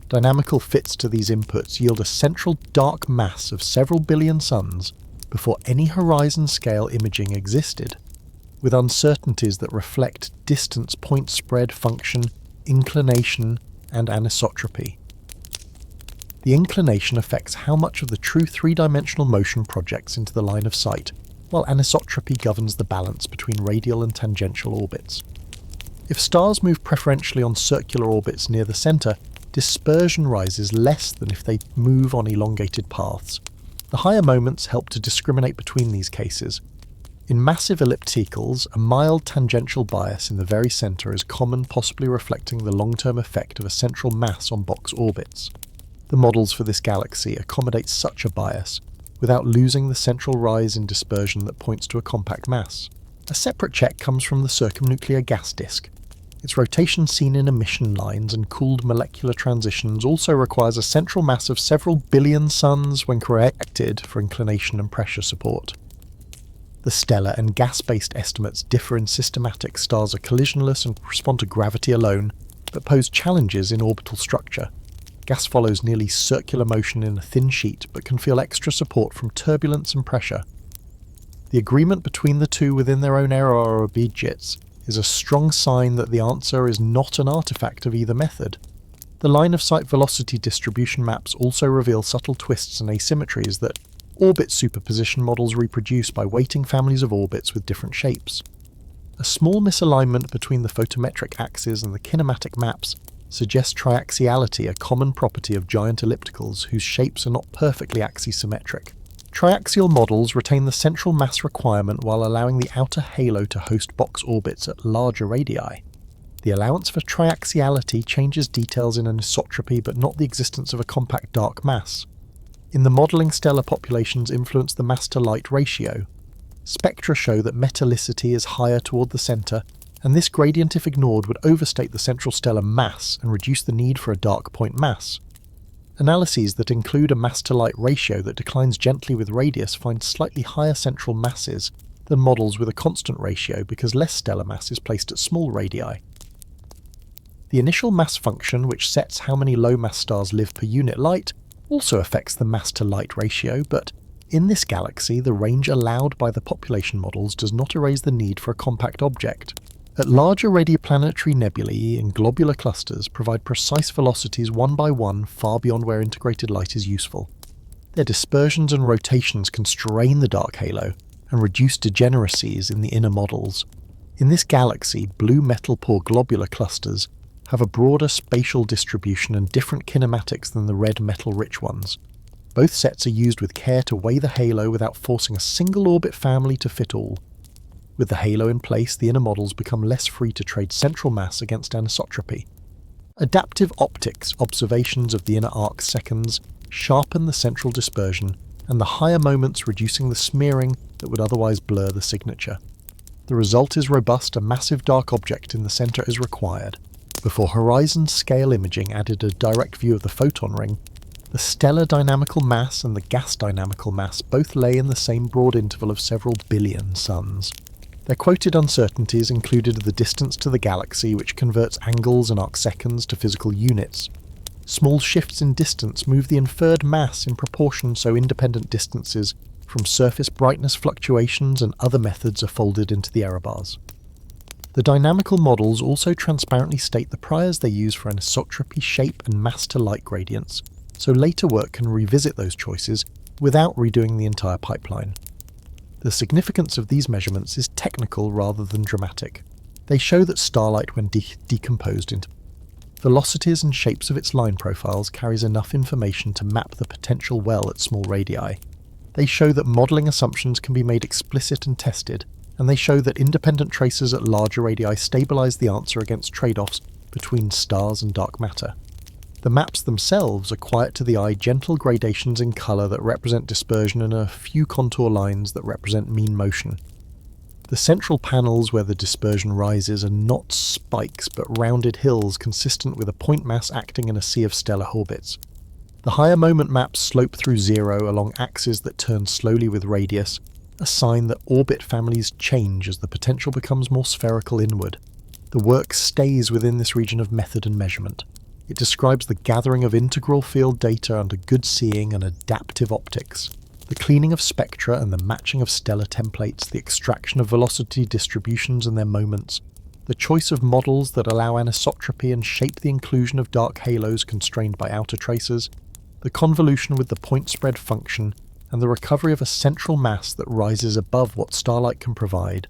Dynamical fits to these inputs yield a central dark mass of several billion suns before any horizon-scale imaging existed, with uncertainties that reflect distance point spread function, inclination, and anisotropy. The inclination affects how much of the true three-dimensional motion projects into the line of sight, while anisotropy governs the balance between radial and tangential orbits. If stars move preferentially on circular orbits near the centre, dispersion rises less than if they move on elongated paths. The higher moments help to discriminate between these cases. In massive ellipticals, a mild tangential bias in the very centre is common, possibly reflecting the long-term effect of a central mass on box orbits. The models for this galaxy accommodate such a bias, without losing the central rise in dispersion that points to a compact mass. A separate check comes from the circumnuclear gas disk. Its rotation seen in emission lines and cooled molecular transitions also requires a central mass of several billion suns when corrected for inclination and pressure support. The stellar and gas-based estimates differ in systematic. Stars are collisionless and respond to gravity alone, but pose challenges in orbital structure. Gas follows nearly circular motion in a thin sheet, but can feel extra support from turbulence and pressure. The agreement between the two within their own error or obedience is a strong sign that the answer is not an artifact of either method. The line-of-sight velocity distribution maps also reveal subtle twists and asymmetries that orbit superposition models reproduce by weighting families of orbits with different shapes. A small misalignment between the photometric axes and the kinematic maps suggests triaxiality, a common property of giant ellipticals whose shapes are not perfectly axisymmetric. Triaxial models retain the central mass requirement while allowing the outer halo to host box orbits at larger radii. The allowance for triaxiality changes details in anisotropy but not the existence of a compact dark mass. In the modelling, stellar populations influence the mass-to-light ratio. Spectra show that metallicity is higher toward the centre, and this gradient, if ignored, would overstate the central stellar mass and reduce the need for a dark point mass. Analyses that include a mass-to-light ratio that declines gently with radius find slightly higher central masses than models with a constant ratio because less stellar mass is placed at small radii. The initial mass function, which sets how many low-mass stars live per unit light, also affects the mass-to-light ratio, but in this galaxy the range allowed by the population models does not erase the need for a compact object. At larger radioplanetary nebulae and globular clusters provide precise velocities one by one far beyond where integrated light is useful. Their dispersions and rotations constrain the dark halo and reduce degeneracies in the inner models. In this galaxy, blue metal-poor globular clusters have a broader spatial distribution and different kinematics than the red metal-rich ones. Both sets are used with care to weigh the halo without forcing a single orbit family to fit all. With the halo in place, the inner models become less free to trade central mass against anisotropy. Adaptive optics observations of the inner arc seconds sharpen the central dispersion, and the higher moments reducing the smearing that would otherwise blur the signature. The result is robust. A massive dark object in the centre is required. Before horizon-scale imaging added a direct view of the photon ring, the stellar dynamical mass and the gas dynamical mass both lay in the same broad interval of several billion suns. Their quoted uncertainties included the distance to the galaxy, which converts angles and arcseconds to physical units. Small shifts in distance move the inferred mass in proportion, so independent distances from surface brightness fluctuations and other methods are folded into the error bars. The dynamical models also transparently state the priors they use for anisotropy, shape and mass-to-light gradients, so later work can revisit those choices without redoing the entire pipeline. The significance of these measurements is technical rather than dramatic. They show that starlight, when decomposed into velocities and shapes of its line profiles, carries enough information to map the potential well at small radii. They show that modelling assumptions can be made explicit and tested, and they show that independent traces at larger radii stabilise the answer against trade-offs between stars and dark matter. The maps themselves are quiet to the eye, gentle gradations in colour that represent dispersion and a few contour lines that represent mean motion. The central panels where the dispersion rises are not spikes but rounded hills consistent with a point mass acting in a sea of stellar orbits. The higher moment maps slope through zero along axes that turn slowly with radius, a sign that orbit families change as the potential becomes more spherical inward. The work stays within this region of method and measurement. It describes the gathering of integral field data under good seeing and adaptive optics, the cleaning of spectra and the matching of stellar templates, the extraction of velocity distributions and their moments, the choice of models that allow anisotropy and shape the inclusion of dark halos constrained by outer tracers, the convolution with the point spread function, and the recovery of a central mass that rises above what starlight can provide.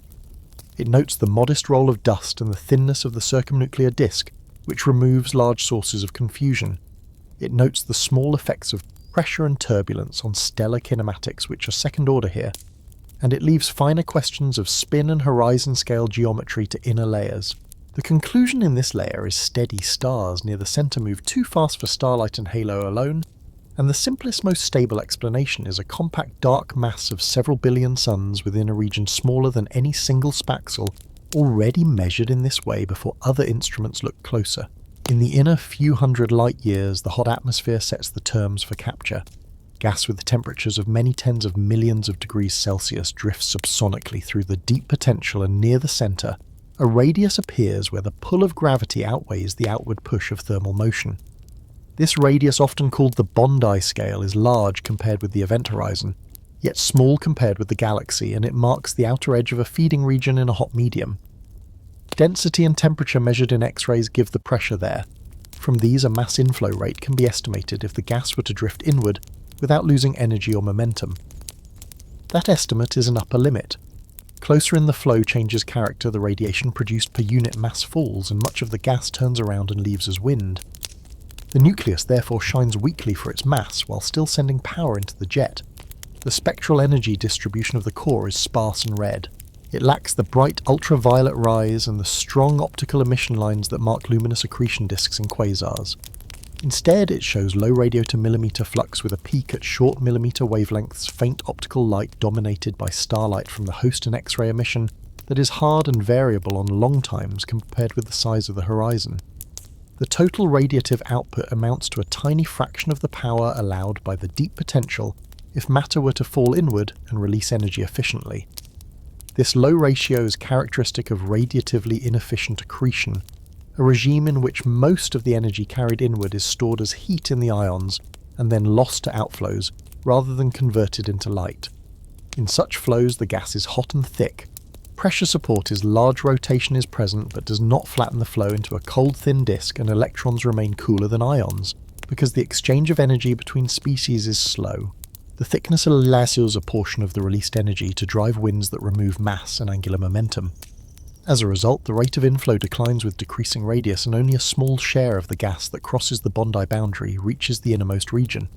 It notes the modest role of dust and the thinness of the circumnuclear disk, which removes large sources of confusion. It notes the small effects of pressure and turbulence on stellar kinematics, which are second order here, and it leaves finer questions of spin and horizon-scale geometry to inner layers. The conclusion in this layer is steady stars near the centre move too fast for starlight and halo alone, and the simplest, most stable explanation is a compact dark mass of several billion suns within a region smaller than any single spaxel, already measured in this way before other instruments look closer. In the inner few hundred light years, the hot atmosphere sets the terms for capture. Gas with temperatures of many tens of millions of degrees Celsius drifts subsonically through the deep potential, and near the centre, a radius appears where the pull of gravity outweighs the outward push of thermal motion. This radius, often called the Bondi scale, is large compared with the event horizon, yet small compared with the galaxy, and it marks the outer edge of a feeding region in a hot medium. Density and temperature measured in X-rays give the pressure there. From these, a mass inflow rate can be estimated if the gas were to drift inward without losing energy or momentum. That estimate is an upper limit. Closer in the flow changes character, the radiation produced per unit mass falls, and much of the gas turns around and leaves as wind. The nucleus therefore shines weakly for its mass, while still sending power into the jet. The spectral energy distribution of the core is sparse and red. It lacks the bright ultraviolet rise and the strong optical emission lines that mark luminous accretion disks in quasars. Instead, it shows low radio to millimeter flux with a peak at short millimeter wavelengths, faint optical light dominated by starlight from the host and X-ray emission that is hard and variable on long times compared with the size of the horizon. The total radiative output amounts to a tiny fraction of the power allowed by the deep potential if matter were to fall inward and release energy efficiently. This low ratio is characteristic of radiatively inefficient accretion, a regime in which most of the energy carried inward is stored as heat in the ions and then lost to outflows rather than converted into light. In such flows, the gas is hot and thick. Pressure support is large, rotation is present but does not flatten the flow into a cold, thin disk, and electrons remain cooler than ions, because the exchange of energy between species is slow. The thickness allows a portion of the released energy to drive winds that remove mass and angular momentum. As a result, the rate of inflow declines with decreasing radius, and only a small share of the gas that crosses the Bondi boundary reaches the innermost region.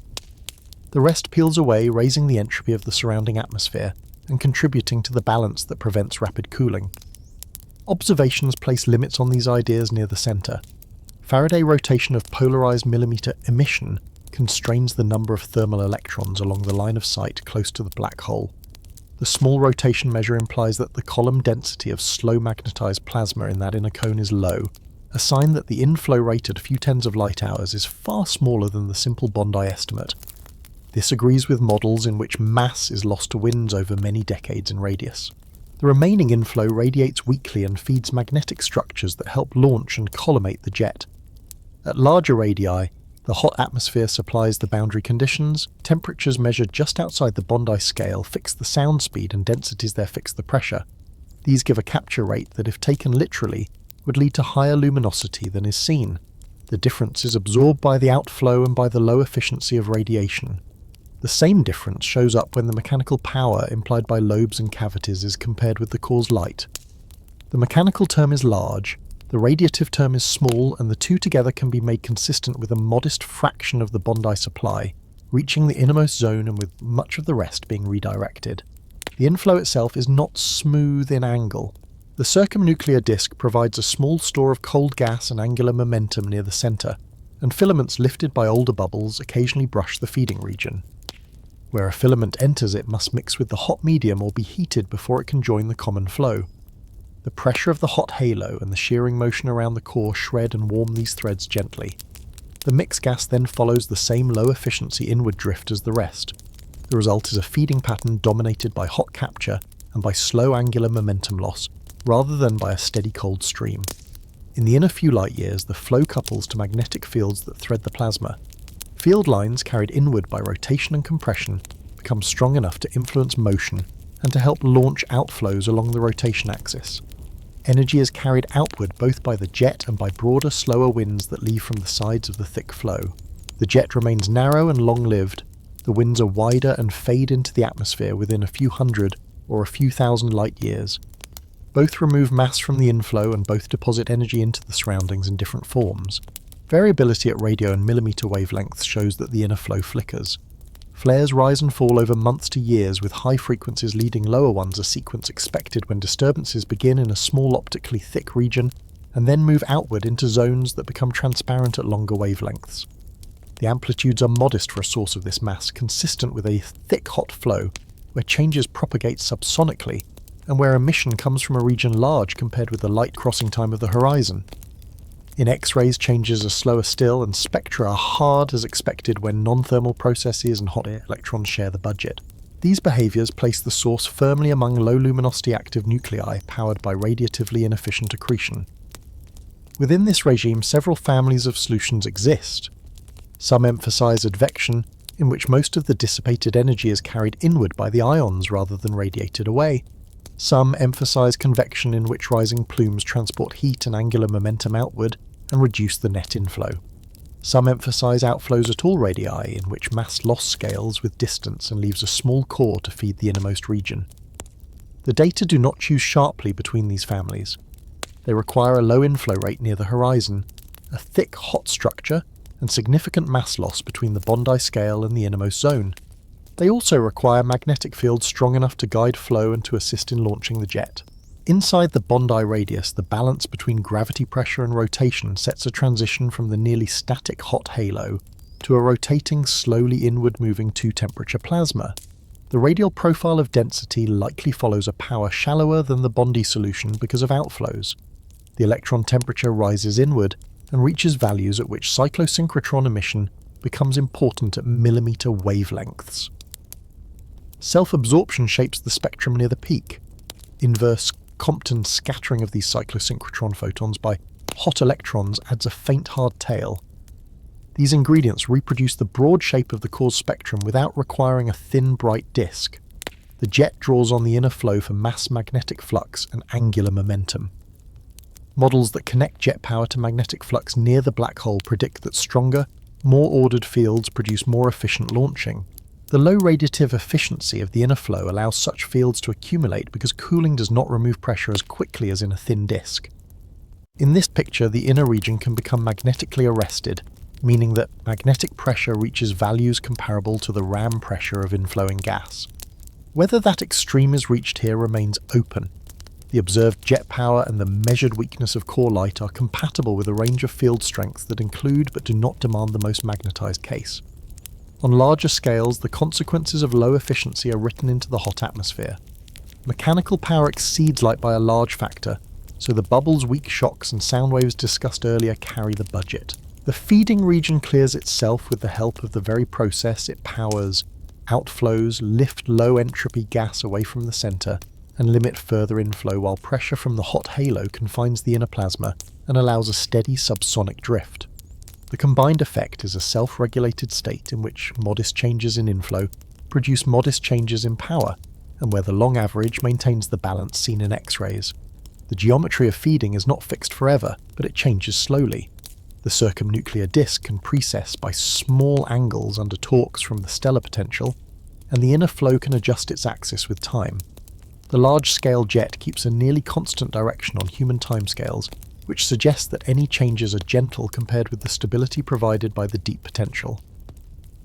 The rest peels away, raising the entropy of the surrounding atmosphere and contributing to the balance that prevents rapid cooling. Observations place limits on these ideas near the centre. Faraday rotation of polarized millimeter emission constrains the number of thermal electrons along the line of sight close to the black hole. The small rotation measure implies that the column density of slow magnetized plasma in that inner cone is low, a sign that the inflow rate at a few tens of light hours is far smaller than the simple Bondi estimate. This agrees with models in which mass is lost to winds over many decades in radius. The remaining inflow radiates weakly and feeds magnetic structures that help launch and collimate the jet. At larger radii, the hot atmosphere supplies the boundary conditions. Temperatures measured just outside the Bondi scale fix the sound speed, and densities there fix the pressure. These give a capture rate that, if taken literally, would lead to higher luminosity than is seen. The difference is absorbed by the outflow and by the low efficiency of radiation. The same difference shows up when the mechanical power implied by lobes and cavities is compared with the core's light. The mechanical term is large, the radiative term is small, and the two together can be made consistent with a modest fraction of the Bondi supply, reaching the innermost zone and with much of the rest being redirected. The inflow itself is not smooth in angle. The circumnuclear disk provides a small store of cold gas and angular momentum near the centre, and filaments lifted by older bubbles occasionally brush the feeding region. Where a filament enters, it must mix with the hot medium or be heated before it can join the common flow. The pressure of the hot halo and the shearing motion around the core shred and warm these threads gently. The mixed gas then follows the same low-efficiency inward drift as the rest. The result is a feeding pattern dominated by hot capture and by slow angular momentum loss, rather than by a steady cold stream. In the inner few light years, the flow couples to magnetic fields that thread the plasma. Field lines carried inward by rotation and compression become strong enough to influence motion and to help launch outflows along the rotation axis. Energy is carried outward both by the jet and by broader, slower winds that leave from the sides of the thick flow. The jet remains narrow and long-lived. The winds are wider and fade into the atmosphere within a few hundred or a few thousand light years. Both remove mass from the inflow and both deposit energy into the surroundings in different forms. Variability at radio and millimeter wavelengths shows that the inner flow flickers. Flares rise and fall over months to years, with high frequencies leading lower ones, a sequence expected when disturbances begin in a small optically thick region and then move outward into zones that become transparent at longer wavelengths. The amplitudes are modest for a source of this mass, consistent with a thick hot flow, where changes propagate subsonically, and where emission comes from a region large compared with the light crossing time of the horizon. In X-rays, changes are slower still, and spectra are hard as expected when non-thermal processes and hot electrons share the budget. These behaviours place the source firmly among low-luminosity active nuclei powered by radiatively inefficient accretion. Within this regime, several families of solutions exist. Some emphasise advection, in which most of the dissipated energy is carried inward by the ions rather than radiated away. Some emphasise convection, in which rising plumes transport heat and angular momentum outward and reduce the net inflow. Some emphasise outflows at all radii, in which mass loss scales with distance and leaves a small core to feed the innermost region. The data do not choose sharply between these families. They require a low inflow rate near the horizon, a thick hot structure, and significant mass loss between the Bondi scale and the innermost zone. They also require magnetic fields strong enough to guide flow and to assist in launching the jet. Inside the Bondi radius, the balance between gravity pressure and rotation sets a transition from the nearly static hot halo to a rotating, slowly inward-moving two-temperature plasma. The radial profile of density likely follows a power shallower than the Bondi solution because of outflows. The electron temperature rises inward and reaches values at which cyclosynchrotron emission becomes important at millimeter wavelengths. Self-absorption shapes the spectrum near the peak. Inverse Compton scattering of these cyclosynchrotron photons by hot electrons adds a faint hard tail. These ingredients reproduce the broad shape of the core spectrum without requiring a thin, bright disk. The jet draws on the inner flow for mass magnetic flux and angular momentum. Models that connect jet power to magnetic flux near the black hole predict that stronger, more ordered fields produce more efficient launching. The low radiative efficiency of the inner flow allows such fields to accumulate because cooling does not remove pressure as quickly as in a thin disk. In this picture, the inner region can become magnetically arrested, meaning that magnetic pressure reaches values comparable to the ram pressure of inflowing gas. Whether that extreme is reached here remains open. The observed jet power and the measured weakness of core light are compatible with a range of field strengths that include but do not demand the most magnetized case. On larger scales, the consequences of low efficiency are written into the hot atmosphere. Mechanical power exceeds light by a large factor, so the bubbles, weak shocks, and sound waves discussed earlier carry the budget. The feeding region clears itself with the help of the very process it powers. Outflows lift low entropy gas away from the center and limit further inflow, while pressure from the hot halo confines the inner plasma and allows a steady subsonic drift. The combined effect is a self-regulated state in which modest changes in inflow produce modest changes in power, and where the long average maintains the balance seen in X-rays. The geometry of feeding is not fixed forever, but it changes slowly. The circumnuclear disk can precess by small angles under torques from the stellar potential, and the inner flow can adjust its axis with time. The large-scale jet keeps a nearly constant direction on human timescales, which suggests that any changes are gentle compared with the stability provided by the deep potential.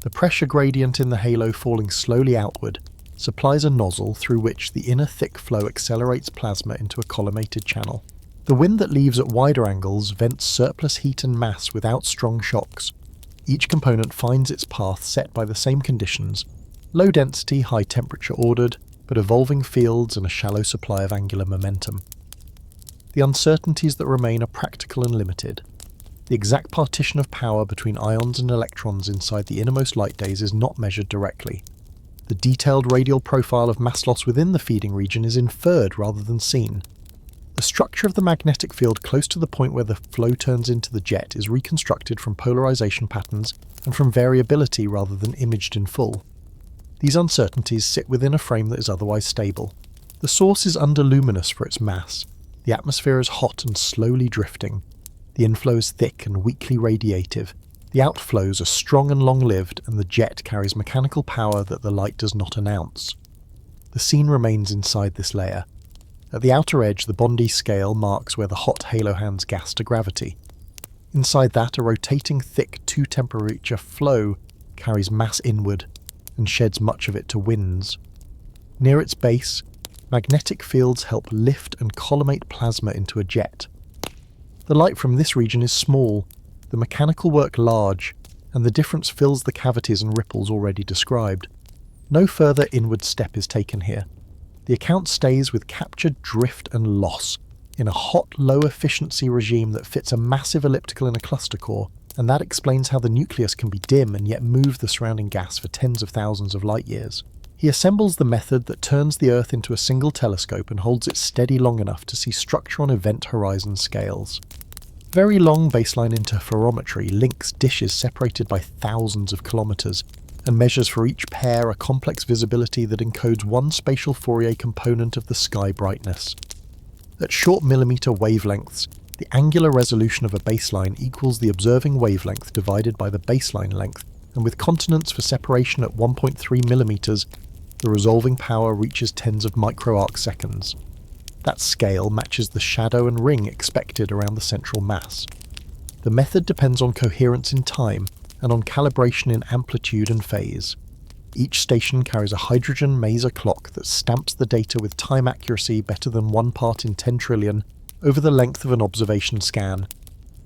The pressure gradient in the halo falling slowly outward supplies a nozzle through which the inner thick flow accelerates plasma into a collimated channel. The wind that leaves at wider angles vents surplus heat and mass without strong shocks. Each component finds its path set by the same conditions: low density, high temperature ordered, but evolving fields and a shallow supply of angular momentum. The uncertainties that remain are practical and limited. The exact partition of power between ions and electrons inside the innermost light days is not measured directly. The detailed radial profile of mass loss within the feeding region is inferred rather than seen. The structure of the magnetic field close to the point where the flow turns into the jet is reconstructed from polarization patterns and from variability rather than imaged in full. These uncertainties sit within a frame that is otherwise stable. The source is underluminous for its mass. The atmosphere is hot and slowly drifting. The inflow is thick and weakly radiative. The outflows are strong and long-lived, and the jet carries mechanical power that the light does not announce. The scene remains inside this layer. At the outer edge, the Bondi scale marks where the hot halo hands gas to gravity. Inside that, a rotating thick 2-temperature flow carries mass inward and sheds much of it to winds. Near its base, magnetic fields help lift and collimate plasma into a jet. The light from this region is small, the mechanical work large, and the difference fills the cavities and ripples already described. No further inward step is taken here. The account stays with captured drift and loss in a hot, low-efficiency regime that fits a massive elliptical in a cluster core, and that explains how the nucleus can be dim and yet move the surrounding gas for tens of thousands of light years. He assembles the method that turns the Earth into a single telescope and holds it steady long enough to see structure on event horizon scales. Very long baseline interferometry links dishes separated by thousands of kilometers and measures for each pair a complex visibility that encodes one spatial Fourier component of the sky brightness. At short millimeter wavelengths, the angular resolution of a baseline equals the observing wavelength divided by the baseline length, and with continents for separation at 1.3 millimeters, the resolving power reaches tens of microarc seconds. That scale matches the shadow and ring expected around the central mass. The method depends on coherence in time and on calibration in amplitude and phase. Each station carries a hydrogen maser clock that stamps the data with time accuracy better than 1 part in 10 trillion over the length of an observation scan.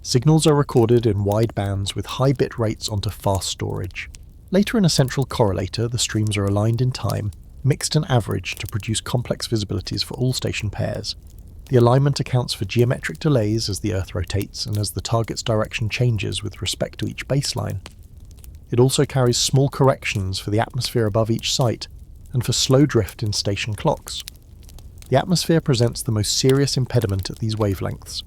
Signals are recorded in wide bands with high bit rates onto fast storage. Later in a central correlator, the streams are aligned in time, mixed and averaged to produce complex visibilities for all station pairs. The alignment accounts for geometric delays as the Earth rotates and as the target's direction changes with respect to each baseline. It also carries small corrections for the atmosphere above each site and for slow drift in station clocks. The atmosphere presents the most serious impediment at these wavelengths.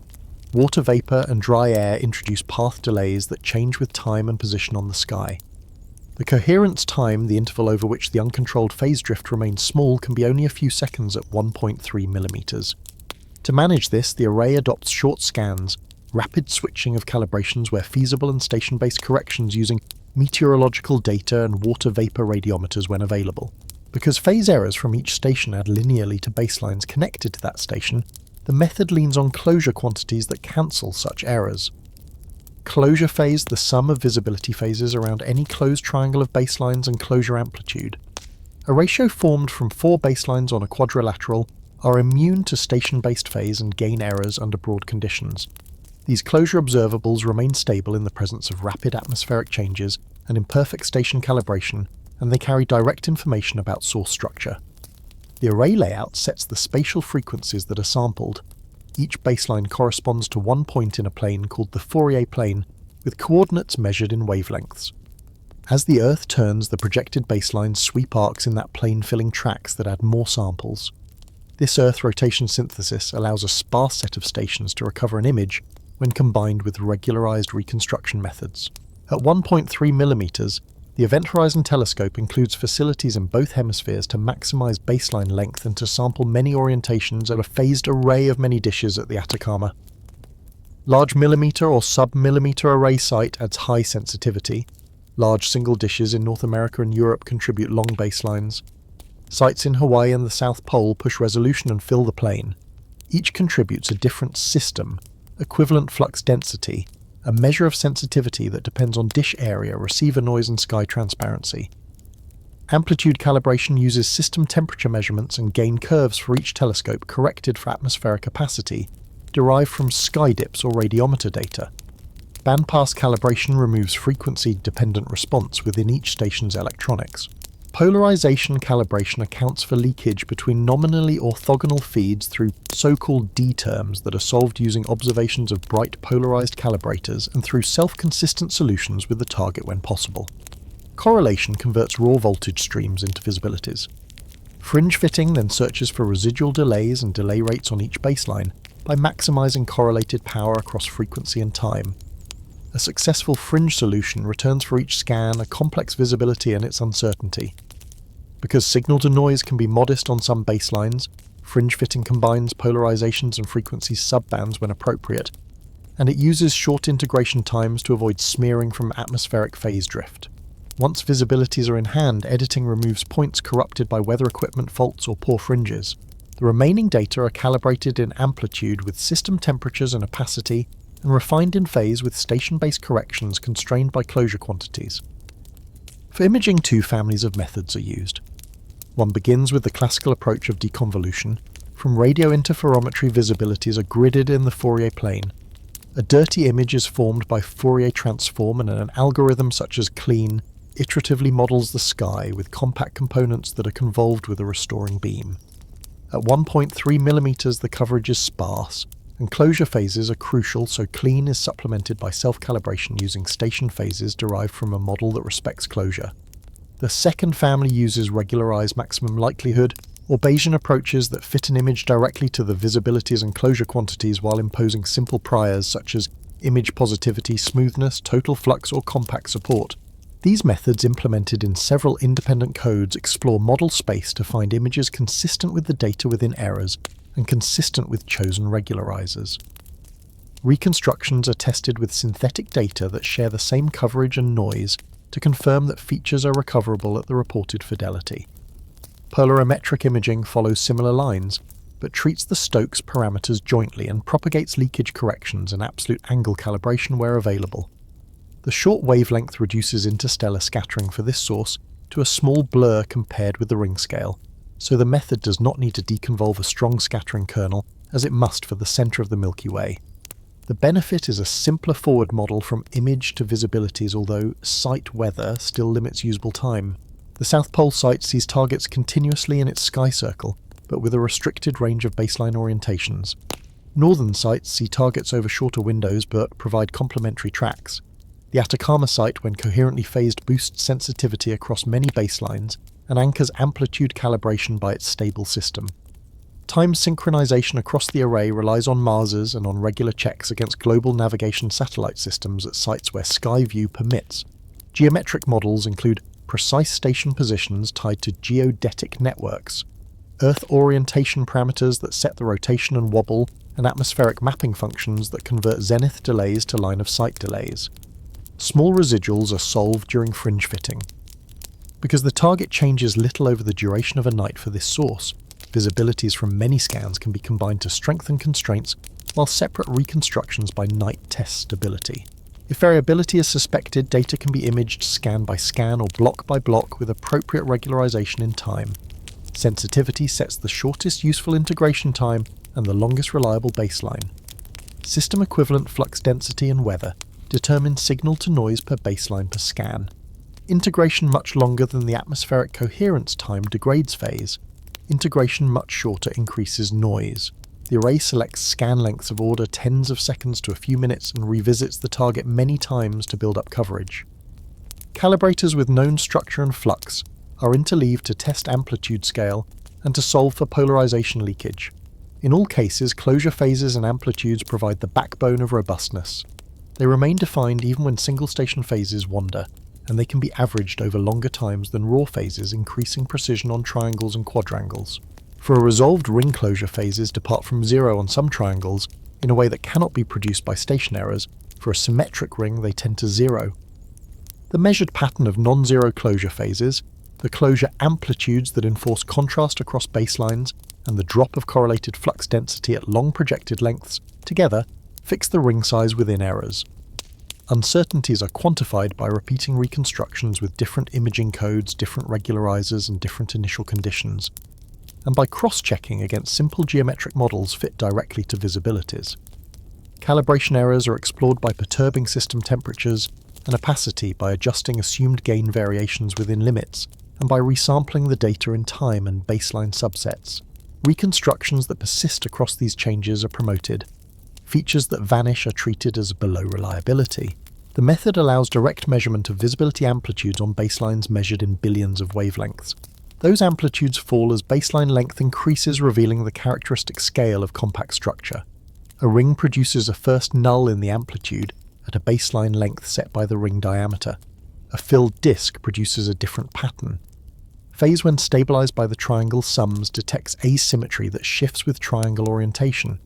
Water vapor and dry air introduce path delays that change with time and position on the sky. The coherence time, the interval over which the uncontrolled phase drift remains small, can be only a few seconds at 1.3 millimeters. To manage this, the array adopts short scans, rapid switching of calibrations where feasible, and station-based corrections using meteorological data and water vapor radiometers when available. Because phase errors from each station add linearly to baselines connected to that station, the method leans on closure quantities that cancel such errors. Closure phase, the sum of visibility phases around any closed triangle of baselines and closure amplitude. A ratio formed from 4 baselines on a quadrilateral are immune to station-based phase and gain errors under broad conditions. These closure observables remain stable in the presence of rapid atmospheric changes and imperfect station calibration, and they carry direct information about source structure. The array layout sets the spatial frequencies that are sampled. Each baseline corresponds to one point in a plane called the Fourier plane, with coordinates measured in wavelengths. As the Earth turns, the projected baselines sweep arcs in that plane, filling tracks that add more samples. This Earth rotation synthesis allows a sparse set of stations to recover an image when combined with regularized reconstruction methods. At 1.3 millimeters, the Event Horizon Telescope includes facilities in both hemispheres to maximize baseline length and to sample many orientations of a phased array of many dishes at the Atacama. Large millimeter or sub-millimeter array site adds high sensitivity. Large single dishes in North America and Europe contribute long baselines. Sites in Hawaii and the South Pole push resolution and fill the plane. Each contributes a different system, equivalent flux density, a measure of sensitivity that depends on dish area, receiver noise and sky transparency. Amplitude calibration uses system temperature measurements and gain curves for each telescope corrected for atmospheric opacity, derived from sky dips or radiometer data. Bandpass calibration removes frequency-dependent response within each station's electronics. Polarization calibration accounts for leakage between nominally orthogonal feeds through so-called D-terms that are solved using observations of bright polarized calibrators and through self-consistent solutions with the target when possible. Correlation converts raw voltage streams into visibilities. Fringe fitting then searches for residual delays and delay rates on each baseline by maximizing correlated power across frequency and time. A successful fringe solution returns for each scan a complex visibility and its uncertainty. Because signal-to-noise can be modest on some baselines, Fringe fitting combines polarizations and frequencies subbands when appropriate, and it uses short integration times to avoid smearing from atmospheric phase drift. Once visibilities are in hand, editing removes points corrupted by weather equipment faults or poor fringes. The remaining data are calibrated in amplitude with system temperatures and opacity, and refined in phase with station-based corrections constrained by closure quantities. For imaging, two families of methods are used. One begins with the classical approach of deconvolution. From radio interferometry, visibilities are gridded in the Fourier plane. A dirty image is formed by Fourier transform, and an algorithm such as CLEAN iteratively models the sky with compact components that are convolved with a restoring beam. At 1.3 mm the coverage is sparse, and closure phases are crucial, so CLEAN is supplemented by self-calibration using station phases derived from a model that respects closure. The second family uses regularized maximum likelihood, or Bayesian approaches that fit an image directly to the visibilities and closure quantities while imposing simple priors such as image positivity, smoothness, total flux, or compact support. These methods, implemented in several independent codes, explore model space to find images consistent with the data within errors and consistent with chosen regularizers. Reconstructions are tested with synthetic data that share the same coverage and noise to confirm that features are recoverable at the reported fidelity. Polarimetric imaging follows similar lines, but treats the Stokes parameters jointly and propagates leakage corrections and absolute angle calibration where available. The short wavelength reduces interstellar scattering for this source to a small blur compared with the ring scale, so the method does not need to deconvolve a strong scattering kernel as it must for the centre of the Milky Way. The benefit is a simpler forward model from image to visibilities, although site weather still limits usable time. The South Pole site sees targets continuously in its sky circle, but with a restricted range of baseline orientations. Northern sites see targets over shorter windows but provide complementary tracks. The Atacama site, when coherently phased, boosts sensitivity across many baselines and anchors amplitude calibration by its stable system. Time synchronization across the array relies on masers and on regular checks against global navigation satellite systems at sites where Skyview permits. Geometric models include precise station positions tied to geodetic networks, Earth orientation parameters that set the rotation and wobble, and atmospheric mapping functions that convert zenith delays to line-of-sight delays. Small residuals are solved during fringe fitting. Because the target changes little over the duration of a night for this source, visibilities from many scans can be combined to strengthen constraints, while separate reconstructions by night test stability. If variability is suspected, data can be imaged scan by scan or block by block with appropriate regularization in time. Sensitivity sets the shortest useful integration time and the longest reliable baseline. System equivalent flux density and weather determine signal to noise per baseline per scan. Integration much longer than the atmospheric coherence time degrades phase. Integration much shorter increases noise. The array selects scan lengths of order tens of seconds to a few minutes and revisits the target many times to build up coverage. Calibrators with known structure and flux are interleaved to test amplitude scale and to solve for polarization leakage. In all cases, closure phases and amplitudes provide the backbone of robustness. They remain defined even when single-station phases wander, and they can be averaged over longer times than raw phases, increasing precision on triangles and quadrangles. For a resolved ring, closure phases depart from zero on some triangles in a way that cannot be produced by station errors. For a symmetric ring, they tend to zero. The measured pattern of non-zero closure phases, the closure amplitudes that enforce contrast across baselines, and the drop of correlated flux density at long projected lengths, together fix the ring size within errors. Uncertainties are quantified by repeating reconstructions with different imaging codes, different regularizers, and different initial conditions, and by cross-checking against simple geometric models fit directly to visibilities. Calibration errors are explored by perturbing system temperatures, and opacity by adjusting assumed gain variations within limits, and by resampling the data in time and baseline subsets. Reconstructions that persist across these changes are promoted. Features that vanish are treated as below reliability. The method allows direct measurement of visibility amplitudes on baselines measured in billions of wavelengths. Those amplitudes fall as baseline length increases, revealing the characteristic scale of compact structure. A ring produces a first null in the amplitude at a baseline length set by the ring diameter. A filled disk produces a different pattern. Phase when stabilized by the triangle sums detects asymmetry that shifts with triangle orientation.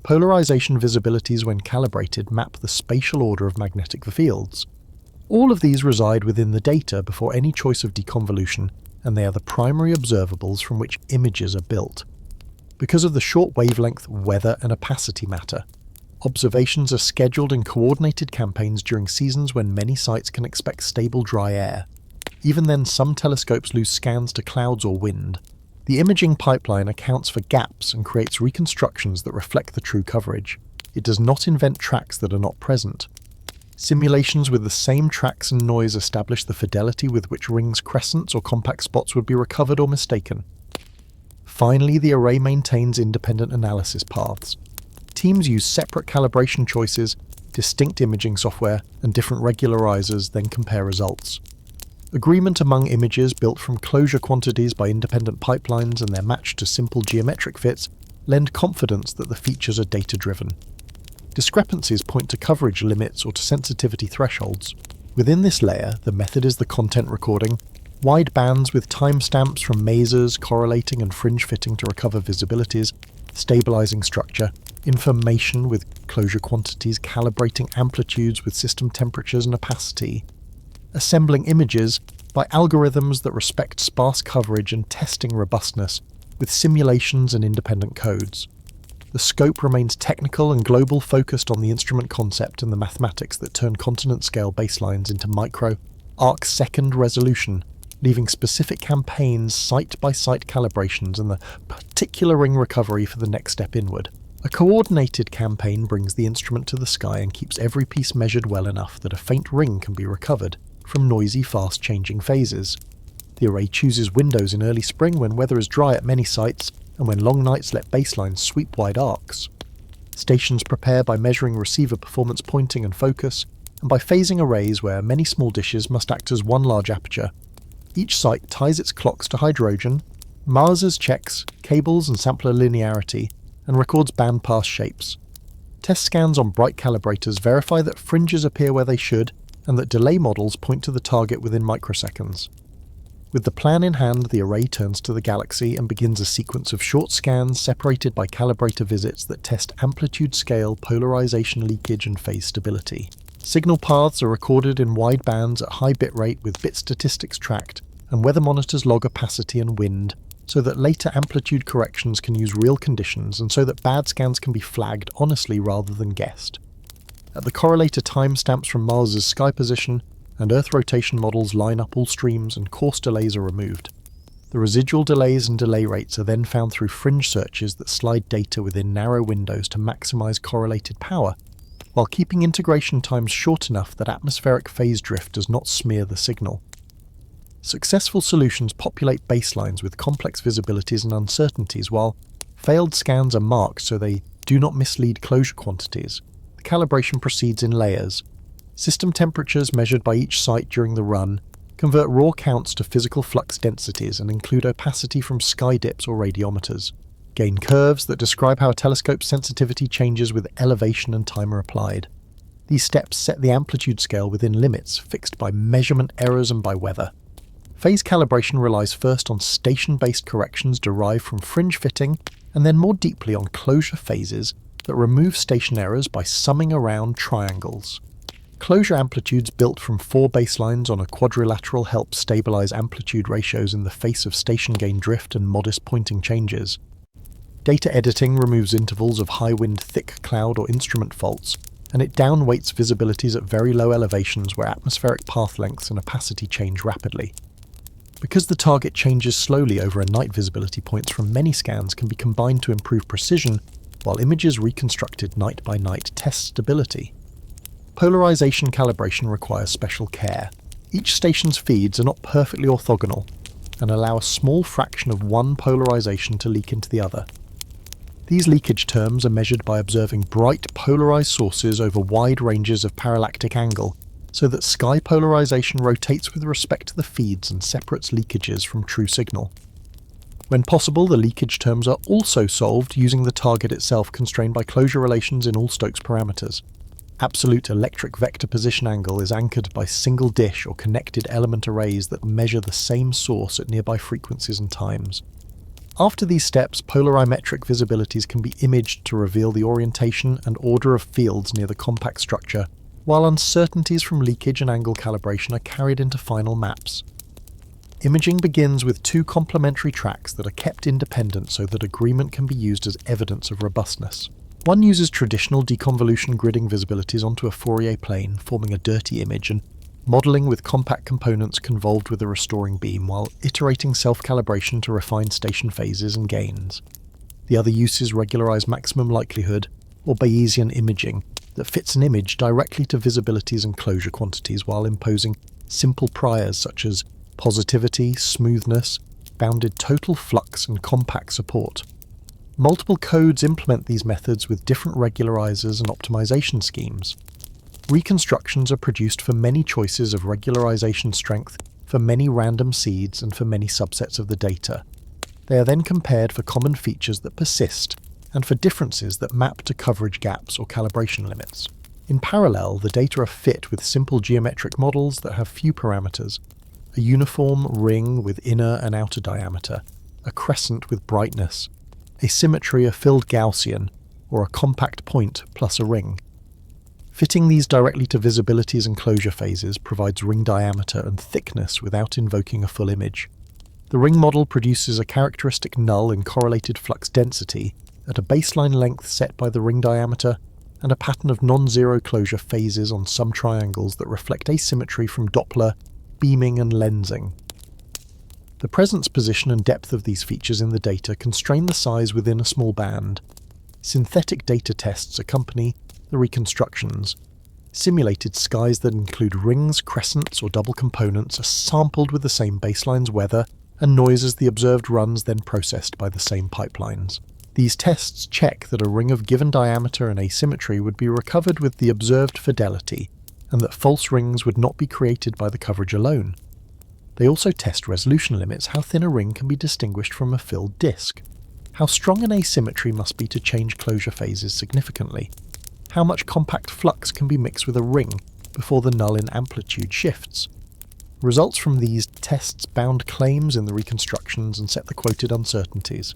Polarization visibilities when calibrated map the spatial order of magnetic fields. All of these reside within the data before any choice of deconvolution, and they are the primary observables from which images are built. Because of the short wavelength, weather and opacity matter, observations are scheduled in coordinated campaigns during seasons when many sites can expect stable dry air. Even then, some telescopes lose scans to clouds or wind. The imaging pipeline accounts for gaps and creates reconstructions that reflect the true coverage. It does not invent tracks that are not present. Simulations with the same tracks and noise establish the fidelity with which rings, crescents, or compact spots would be recovered or mistaken. Finally, the array maintains independent analysis paths. Teams use separate calibration choices, distinct imaging software, and different regularizers, then compare results. Agreement among images built from closure quantities by independent pipelines and their match to simple geometric fits lend confidence that the features are data-driven. Discrepancies point to coverage limits or to sensitivity thresholds. Within this layer, the method is the content recording, wide bands with timestamps from masers, correlating and fringe fitting to recover visibilities, stabilizing structure, information with closure quantities, calibrating amplitudes with system temperatures and opacity, assembling images by algorithms that respect sparse coverage and testing robustness with simulations and independent codes. The scope remains technical and global, focused on the instrument concept and the mathematics that turn continent-scale baselines into micro, arc-second resolution, leaving specific campaigns, site-by-site calibrations, and the particular ring recovery for the next step inward. A coordinated campaign brings the instrument to the sky and keeps every piece measured well enough that a faint ring can be recovered from noisy, fast-changing phases. The array chooses windows in early spring when weather is dry at many sites, and when long nights let baselines sweep wide arcs. Stations prepare by measuring receiver performance, pointing and focus, and by phasing arrays where many small dishes must act as one large aperture. Each site ties its clocks to hydrogen, masers checks, cables and sampler linearity, and records bandpass shapes. Test scans on bright calibrators verify that fringes appear where they should, and that delay models point to the target within microseconds. With the plan in hand, the array turns to the galaxy and begins a sequence of short scans separated by calibrator visits that test amplitude scale, polarization leakage, and phase stability. Signal paths are recorded in wide bands at high bit rate with bit statistics tracked, and weather monitors log opacity and wind, so that later amplitude corrections can use real conditions and so that bad scans can be flagged honestly rather than guessed. At the correlator timestamps from Mars's sky position and Earth rotation models line up all streams and course delays are removed. The residual delays and delay rates are then found through fringe searches that slide data within narrow windows to maximize correlated power, while keeping integration times short enough that atmospheric phase drift does not smear the signal. Successful solutions populate baselines with complex visibilities and uncertainties, while failed scans are marked so they do not mislead closure quantities. The calibration proceeds in layers. System temperatures measured by each site during the run convert raw counts to physical flux densities and include opacity from sky dips or radiometers. Gain curves that describe how a telescope's sensitivity changes with elevation and timer applied. These steps set the amplitude scale within limits fixed by measurement errors and by weather. Phase calibration relies first on station-based corrections derived from fringe fitting, and then more deeply on closure phases that remove station errors by summing around triangles. Closure amplitudes built from 4 baselines on a quadrilateral help stabilize amplitude ratios in the face of station gain drift and modest pointing changes. Data editing removes intervals of high wind, thick cloud or instrument faults, and it downweights visibilities at very low elevations where atmospheric path lengths and opacity change rapidly. Because the target changes slowly over a night, visibility points from many scans can be combined to improve precision, while images reconstructed night by night test stability. Polarization calibration requires special care. Each station's feeds are not perfectly orthogonal, and allow a small fraction of one polarization to leak into the other. These leakage terms are measured by observing bright polarized sources over wide ranges of parallactic angle, so that sky polarization rotates with respect to the feeds and separates leakages from true signal. When possible, the leakage terms are also solved using the target itself constrained by closure relations in all Stokes parameters. Absolute electric vector position angle is anchored by single dish or connected element arrays that measure the same source at nearby frequencies and times. After these steps, polarimetric visibilities can be imaged to reveal the orientation and order of fields near the compact structure, while uncertainties from leakage and angle calibration are carried into final maps. Imaging begins with two complementary tracks that are kept independent so that agreement can be used as evidence of robustness. One uses traditional deconvolution gridding visibilities onto a Fourier plane, forming a dirty image, and modelling with compact components convolved with a restoring beam, while iterating self-calibration to refine station phases and gains. The other uses regularise maximum likelihood, or Bayesian imaging, that fits an image directly to visibilities and closure quantities while imposing simple priors such as positivity, smoothness, bounded total flux, and compact support. Multiple codes implement these methods with different regularizers and optimization schemes. Reconstructions are produced for many choices of regularization strength, for many random seeds, and for many subsets of the data. They are then compared for common features that persist, and for differences that map to coverage gaps or calibration limits. In parallel, the data are fit with simple geometric models that have few parameters: a uniform ring with inner and outer diameter, a crescent with brightness, a symmetry of filled Gaussian, or a compact point plus a ring. Fitting these directly to visibilities and closure phases provides ring diameter and thickness without invoking a full image. The ring model produces a characteristic null in correlated flux density at a baseline length set by the ring diameter and a pattern of non-zero closure phases on some triangles that reflect asymmetry from Doppler, beaming and lensing. The presence, position and depth of these features in the data constrain the size within a small band. Synthetic data tests accompany the reconstructions. Simulated skies that include rings, crescents or double components are sampled with the same baseline's weather and noise as the observed runs, then processed by the same pipelines. These tests check that a ring of given diameter and asymmetry would be recovered with the observed fidelity, and that false rings would not be created by the coverage alone. They also test resolution limits, how thin a ring can be distinguished from a filled disk, how strong an asymmetry must be to change closure phases significantly, how much compact flux can be mixed with a ring before the null in amplitude shifts. Results from these tests bound claims in the reconstructions and set the quoted uncertainties.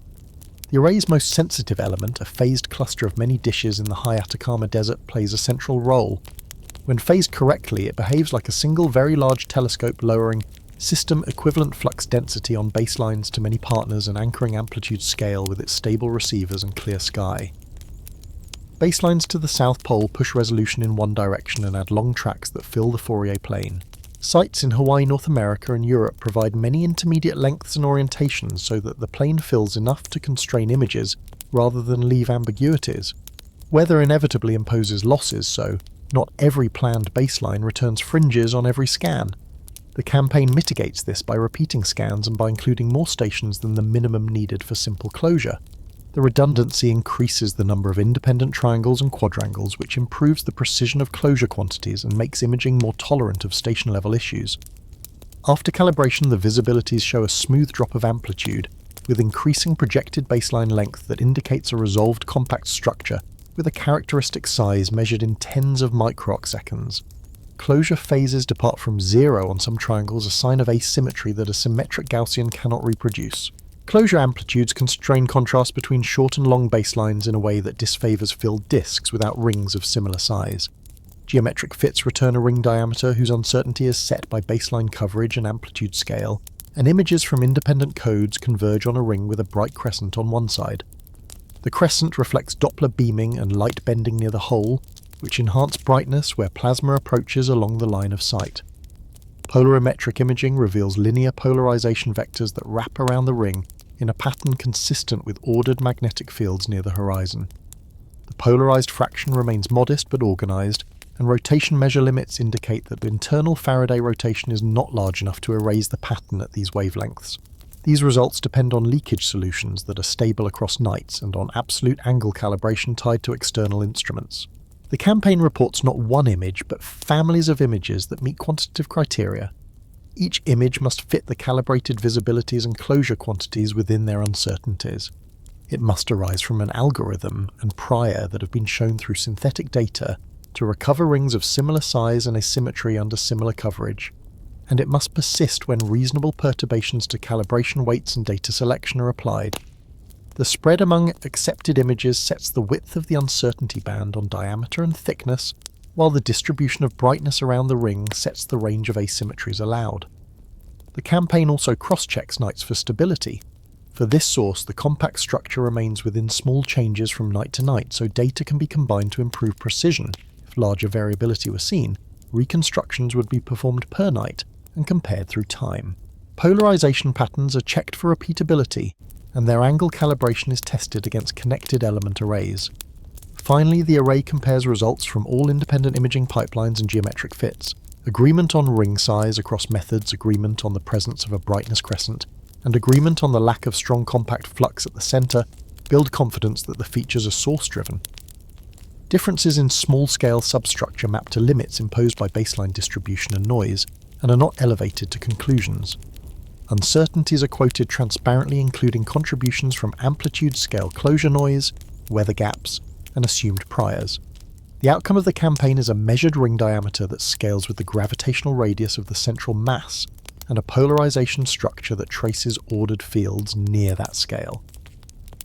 The array's most sensitive element, a phased cluster of many dishes in the high Atacama Desert, plays a central role. When phased correctly, it behaves like a single very large telescope, lowering system equivalent flux density on baselines to many partners and anchoring amplitude scale with its stable receivers and clear sky. Baselines to the South Pole push resolution in one direction and add long tracks that fill the Fourier plane. Sites in Hawaii, North America and Europe provide many intermediate lengths and orientations so that the plane fills enough to constrain images rather than leave ambiguities. Weather inevitably imposes losses, so not every planned baseline returns fringes on every scan. The campaign mitigates this by repeating scans and by including more stations than the minimum needed for simple closure. The redundancy increases the number of independent triangles and quadrangles, which improves the precision of closure quantities and makes imaging more tolerant of station-level issues. After calibration, the visibilities show a smooth drop of amplitude, with increasing projected baseline length that indicates a resolved compact structure with a characteristic size measured in tens of microarcseconds. Closure phases depart from zero on some triangles, a sign of asymmetry that a symmetric Gaussian cannot reproduce. Closure amplitudes constrain contrast between short and long baselines in a way that disfavors filled disks without rings of similar size. Geometric fits return a ring diameter whose uncertainty is set by baseline coverage and amplitude scale, and images from independent codes converge on a ring with a bright crescent on one side. The crescent reflects Doppler beaming and light bending near the hole, which enhance brightness where plasma approaches along the line of sight. Polarimetric imaging reveals linear polarization vectors that wrap around the ring in a pattern consistent with ordered magnetic fields near the horizon. The polarized fraction remains modest but organized, and rotation measure limits indicate that internal Faraday rotation is not large enough to erase the pattern at these wavelengths. These results depend on leakage solutions that are stable across nights and on absolute angle calibration tied to external instruments. The campaign reports not one image, but families of images that meet quantitative criteria. Each image must fit the calibrated visibilities and closure quantities within their uncertainties. It must arise from an algorithm and prior that have been shown through synthetic data to recover rings of similar size and asymmetry under similar coverage, and it must persist when reasonable perturbations to calibration weights and data selection are applied. The spread among accepted images sets the width of the uncertainty band on diameter and thickness, while the distribution of brightness around the ring sets the range of asymmetries allowed. The campaign also cross-checks nights for stability. For this source, the compact structure remains within small changes from night to night, so data can be combined to improve precision. If larger variability were seen, reconstructions would be performed per night and compared through time. Polarization patterns are checked for repeatability, and their angle calibration is tested against connected element arrays. Finally, the array compares results from all independent imaging pipelines and geometric fits, agreement on ring size across methods, agreement on the presence of a brightness crescent, and agreement on the lack of strong compact flux at the center build confidence that the features are source-driven. Differences in small-scale substructure map to limits imposed by baseline distribution and noise, and are not elevated to conclusions. Uncertainties are quoted transparently, including contributions from amplitude-scale closure noise, weather gaps, and assumed priors. The outcome of the campaign is a measured ring diameter that scales with the gravitational radius of the central mass, and a polarization structure that traces ordered fields near that scale.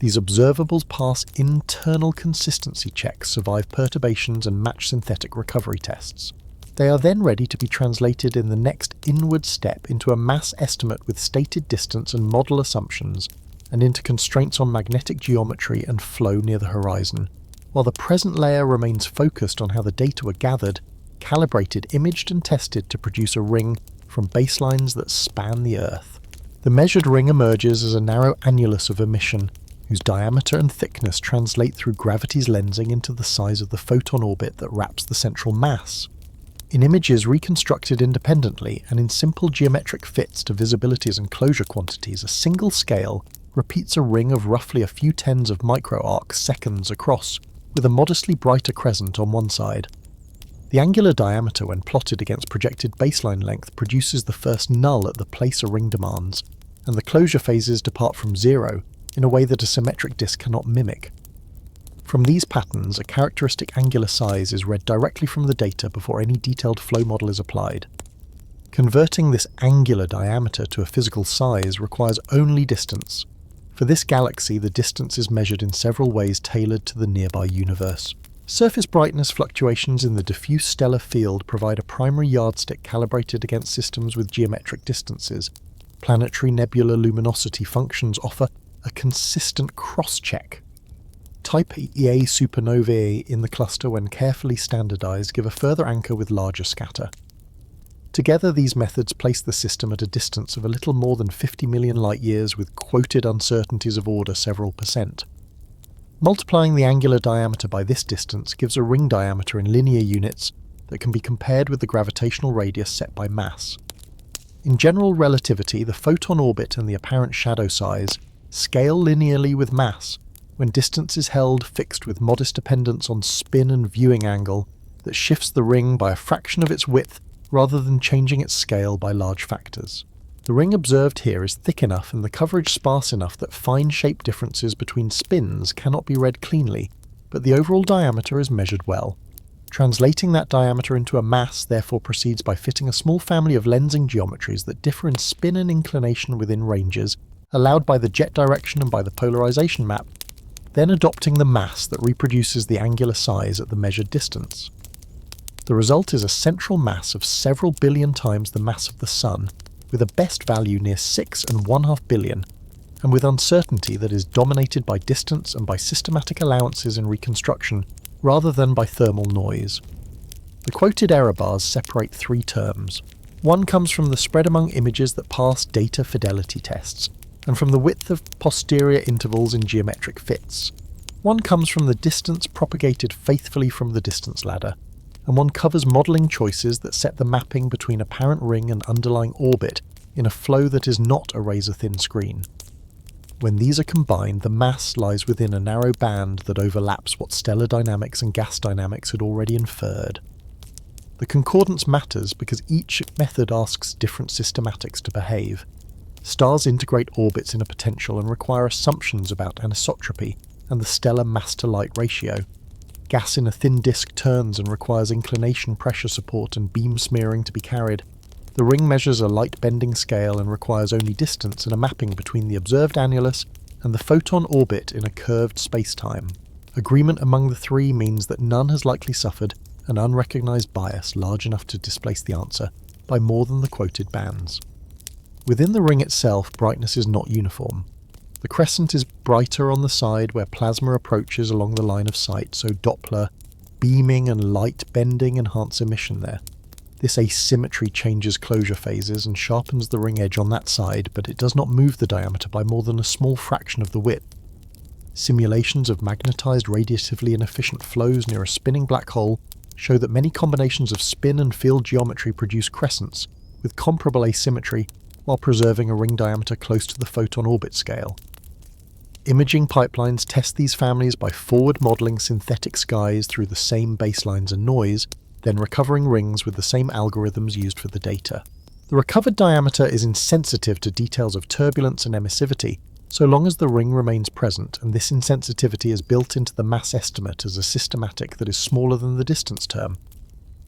These observables pass internal consistency checks, survive perturbations, and match synthetic recovery tests. They are then ready to be translated in the next inward step into a mass estimate with stated distance and model assumptions, and into constraints on magnetic geometry and flow near the horizon, while the present layer remains focused on how the data were gathered, calibrated, imaged and tested to produce a ring from baselines that span the Earth. The measured ring emerges as a narrow annulus of emission, whose diameter and thickness translate through gravity's lensing into the size of the photon orbit that wraps the central mass. In images reconstructed independently and in simple geometric fits to visibilities and closure quantities, a single scale repeats a ring of roughly a few tens of microarc seconds across, with a modestly brighter crescent on one side. The angular diameter, when plotted against projected baseline length, produces the first null at the place a ring demands, and the closure phases depart from zero in a way that a symmetric disk cannot mimic. From these patterns, a characteristic angular size is read directly from the data before any detailed flow model is applied. Converting this angular diameter to a physical size requires only distance. For this galaxy, the distance is measured in several ways tailored to the nearby universe. Surface brightness fluctuations in the diffuse stellar field provide a primary yardstick calibrated against systems with geometric distances. Planetary nebular luminosity functions offer a consistent cross-check. Type Ia supernovae in the cluster, when carefully standardized, give a further anchor with larger scatter. Together, these methods place the system at a distance of a little more than 50 million light-years with quoted uncertainties of order several percent. Multiplying the angular diameter by this distance gives a ring diameter in linear units that can be compared with the gravitational radius set by mass. In general relativity, the photon orbit and the apparent shadow size scale linearly with mass, when distance is held fixed with modest dependence on spin and viewing angle that shifts the ring by a fraction of its width rather than changing its scale by large factors. The ring observed here is thick enough and the coverage sparse enough that fine shape differences between spins cannot be read cleanly, but the overall diameter is measured well. Translating that diameter into a mass therefore proceeds by fitting a small family of lensing geometries that differ in spin and inclination within ranges allowed by the jet direction and by the polarization map, then adopting the mass that reproduces the angular size at the measured distance. The result is a central mass of several billion times the mass of the Sun, with a best value near 6.5 billion, and with uncertainty that is dominated by distance and by systematic allowances in reconstruction, rather than by thermal noise. The quoted error bars separate three terms. One comes from the spread among images that pass data fidelity tests, and from the width of posterior intervals in geometric fits. One comes from the distance propagated faithfully from the distance ladder, and one covers modelling choices that set the mapping between apparent ring and underlying orbit in a flow that is not a razor-thin screen. When these are combined, the mass lies within a narrow band that overlaps what stellar dynamics and gas dynamics had already inferred. The concordance matters because each method asks different systematics to behave. Stars integrate orbits in a potential and require assumptions about anisotropy and the stellar mass-to-light ratio. Gas in a thin disk turns and requires inclination pressure support and beam smearing to be carried. The ring measures a light-bending scale and requires only distance and a mapping between the observed annulus and the photon orbit in a curved space-time. Agreement among the three means that none has likely suffered an unrecognized bias large enough to displace the answer by more than the quoted bands. Within the ring itself, brightness is not uniform. The crescent is brighter on the side where plasma approaches along the line of sight, so Doppler, beaming and light bending enhance emission there. This asymmetry changes closure phases and sharpens the ring edge on that side, but it does not move the diameter by more than a small fraction of the width. Simulations of magnetized radiatively inefficient flows near a spinning black hole show that many combinations of spin and field geometry produce crescents with comparable asymmetry while preserving a ring diameter close to the photon orbit scale. Imaging pipelines test these families by forward modelling synthetic skies through the same baselines and noise, then recovering rings with the same algorithms used for the data. The recovered diameter is insensitive to details of turbulence and emissivity, so long as the ring remains present, and this insensitivity is built into the mass estimate as a systematic that is smaller than the distance term.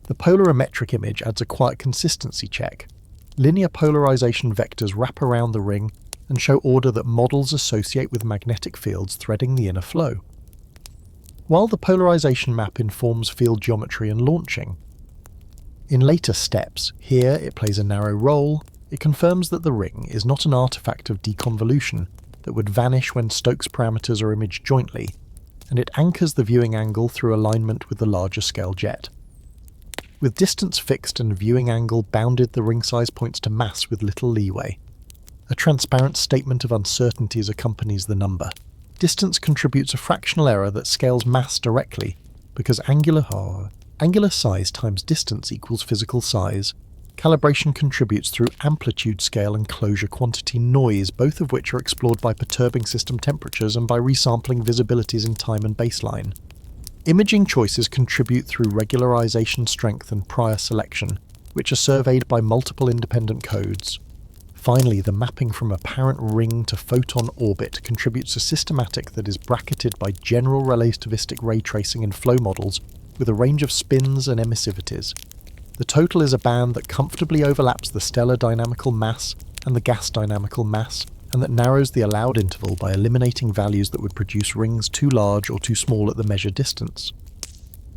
The polarimetric image adds a quiet consistency check. Linear polarization vectors wrap around the ring and show order that models associate with magnetic fields threading the inner flow. While the polarization map informs field geometry and launching, in later steps, here it plays a narrow role. It confirms that the ring is not an artifact of deconvolution that would vanish when Stokes parameters are imaged jointly, and it anchors the viewing angle through alignment with the larger scale jet. With distance fixed and viewing angle bounded, the ring size points to mass with little leeway. A transparent statement of uncertainties accompanies the number. Distance contributes a fractional error that scales mass directly, because angular size times distance equals physical size. Calibration contributes through amplitude scale and closure quantity noise, both of which are explored by perturbing system temperatures and by resampling visibilities in time and baseline. Imaging choices contribute through regularization strength and prior selection, which are surveyed by multiple independent codes. Finally, the mapping from apparent ring to photon orbit contributes a systematic that is bracketed by general relativistic ray tracing in flow models with a range of spins and emissivities. The total is a band that comfortably overlaps the stellar dynamical mass and the gas dynamical mass, and that narrows the allowed interval by eliminating values that would produce rings too large or too small at the measured distance.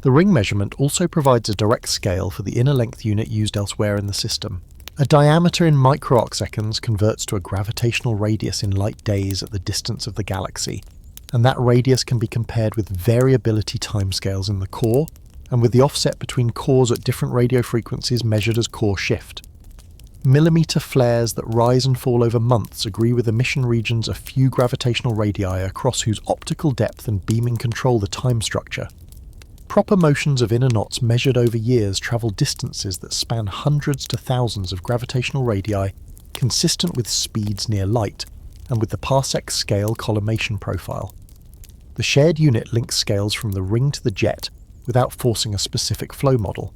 The ring measurement also provides a direct scale for the inner length unit used elsewhere in the system. A diameter in micro-arcseconds converts to a gravitational radius in light days at the distance of the galaxy, and that radius can be compared with variability timescales in the core, and with the offset between cores at different radio frequencies measured as core shift. Millimeter flares that rise and fall over months agree with emission regions a few gravitational radii across whose optical depth and beaming control the time structure. Proper motions of inner knots measured over years travel distances that span hundreds to thousands of gravitational radii, consistent with speeds near light, and with the parsec scale collimation profile. The shared unit links scales from the ring to the jet without forcing a specific flow model.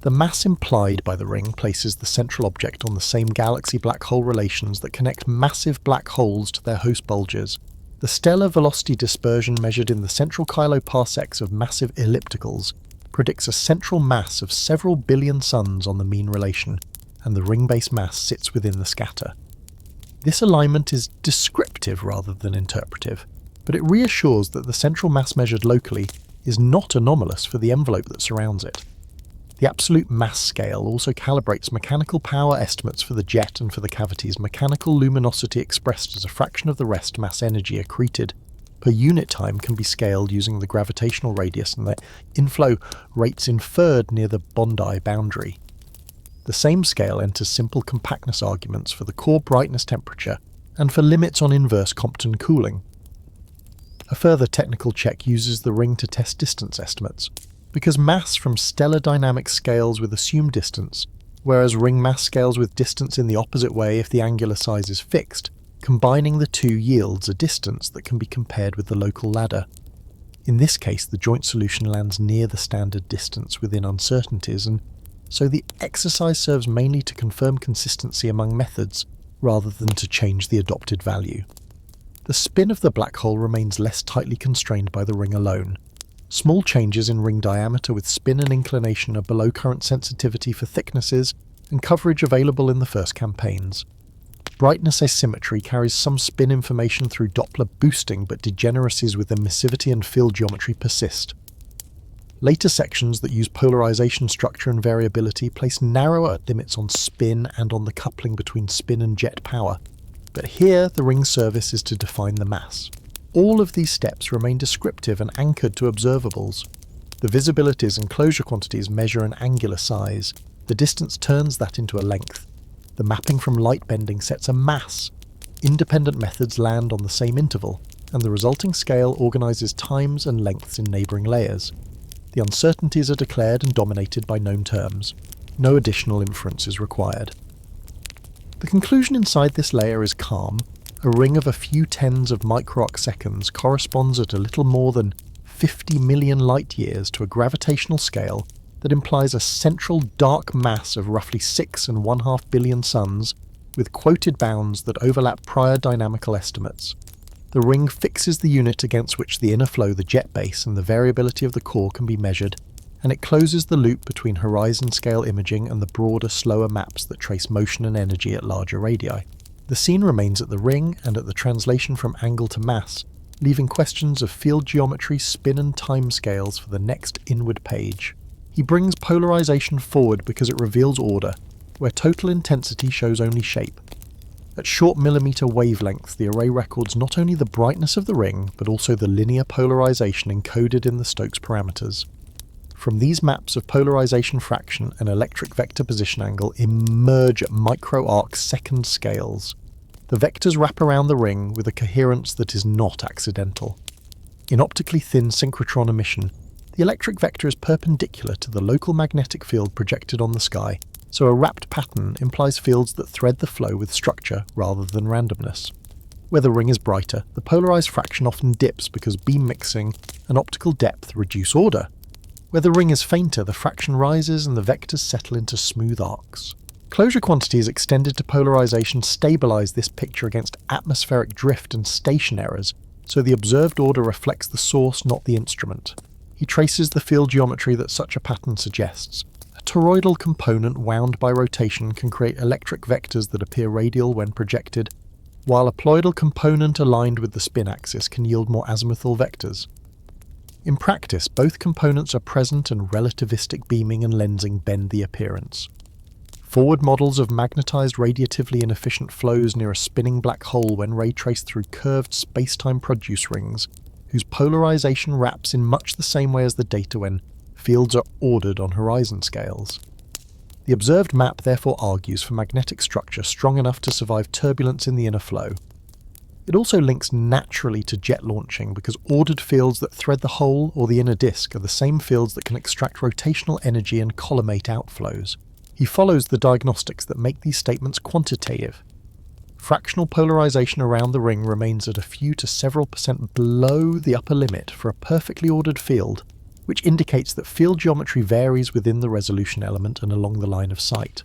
The mass implied by the ring places the central object on the same galaxy black hole relations that connect massive black holes to their host bulges. The stellar velocity dispersion measured in the central kiloparsecs of massive ellipticals predicts a central mass of several billion suns on the mean relation, and the ring-based mass sits within the scatter. This alignment is descriptive rather than interpretive, but it reassures that the central mass measured locally is not anomalous for the envelope that surrounds it. The absolute mass scale also calibrates mechanical power estimates for the jet and for the cavity's mechanical luminosity expressed as a fraction of the rest mass energy accreted per unit time can be scaled using the gravitational radius and the inflow rates inferred near the Bondi boundary. The same scale enters simple compactness arguments for the core brightness temperature and for limits on inverse Compton cooling. A further technical check uses the ring to test distance estimates, because mass from stellar dynamics scales with assumed distance, whereas ring mass scales with distance in the opposite way if the angular size is fixed. Combining the two yields a distance that can be compared with the local ladder. In this case, the joint solution lands near the standard distance within uncertainties, and so the exercise serves mainly to confirm consistency among methods, rather than to change the adopted value. The spin of the black hole remains less tightly constrained by the ring alone, Small changes in ring diameter with spin and inclination are below current sensitivity for thicknesses and coverage available in the first campaigns. Brightness asymmetry carries some spin information through Doppler boosting, but degeneracies with emissivity and field geometry persist. Later sections that use polarization structure and variability place narrower limits on spin and on the coupling between spin and jet power, but here the ring's service is to define the mass. All of these steps remain descriptive and anchored to observables. The visibilities and closure quantities measure an angular size. The distance turns that into a length. The mapping from light bending sets a mass. Independent methods land on the same interval, and the resulting scale organizes times and lengths in neighboring layers. The uncertainties are declared and dominated by known terms. No additional inference is required. The conclusion inside this layer is calm. A ring of a few tens of micro-arc seconds corresponds at a little more than 50 million light-years to a gravitational scale that implies a central dark mass of roughly 6.5 billion suns, with quoted bounds that overlap prior dynamical estimates. The ring fixes the unit against which the inner flow, the jet base, and the variability of the core can be measured, and it closes the loop between horizon-scale imaging and the broader, slower maps that trace motion and energy at larger radii. The scene remains at the ring and at the translation from angle to mass, leaving questions of field geometry, spin and time scales for the next inward page. He brings polarization forward because it reveals order, where total intensity shows only shape. At short millimeter wavelengths, the array records not only the brightness of the ring, but also the linear polarization encoded in the Stokes parameters. From these maps of polarization fraction and electric vector position angle emerge at micro-arc second scales. The vectors wrap around the ring with a coherence that is not accidental. In optically thin synchrotron emission, the electric vector is perpendicular to the local magnetic field projected on the sky, so a wrapped pattern implies fields that thread the flow with structure rather than randomness. Where the ring is brighter, the polarized fraction often dips because beam mixing and optical depth reduce order. Where the ring is fainter, the fraction rises and the vectors settle into smooth arcs. Closure quantities extended to polarization stabilize this picture against atmospheric drift and station errors, so the observed order reflects the source, not the instrument. He traces the field geometry that such a pattern suggests. A toroidal component wound by rotation can create electric vectors that appear radial when projected, while a ploidal component aligned with the spin axis can yield more azimuthal vectors. In practice, both components are present and relativistic beaming and lensing bend the appearance. Forward models of magnetized radiatively inefficient flows near a spinning black hole when ray traced through curved space-time produce rings, whose polarization wraps in much the same way as the data when fields are ordered on horizon scales. The observed map therefore argues for magnetic structure strong enough to survive turbulence in the inner flow. It also links naturally to jet launching because ordered fields that thread the hole or the inner disk are the same fields that can extract rotational energy and collimate outflows. He follows the diagnostics that make these statements quantitative. Fractional polarization around the ring remains at a few to several % below the upper limit for a perfectly ordered field, which indicates that field geometry varies within the resolution element and along the line of sight.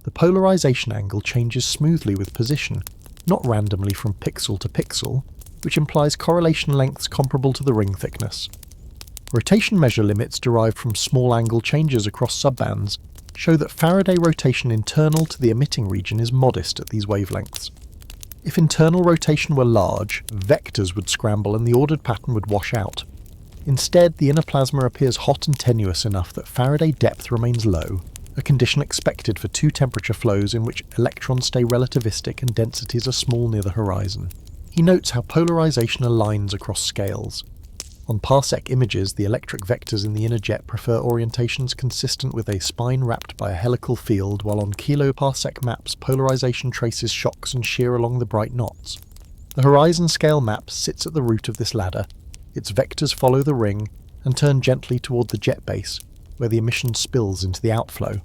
The polarization angle changes smoothly with position, not randomly from pixel to pixel, which implies correlation lengths comparable to the ring thickness. Rotation measure limits derived from small angle changes across subbands show that Faraday rotation internal to the emitting region is modest at these wavelengths. If internal rotation were large, vectors would scramble and the ordered pattern would wash out. Instead, the inner plasma appears hot and tenuous enough that Faraday depth remains low, a condition expected for two temperature flows in which electrons stay relativistic and densities are small near the horizon. He notes how polarization aligns across scales. On parsec images, the electric vectors in the inner jet prefer orientations consistent with a spine wrapped by a helical field, while on kiloparsec maps, polarization traces shocks and shear along the bright knots. The horizon scale map sits at the root of this ladder. Its vectors follow the ring and turn gently toward the jet base, where the emission spills into the outflow.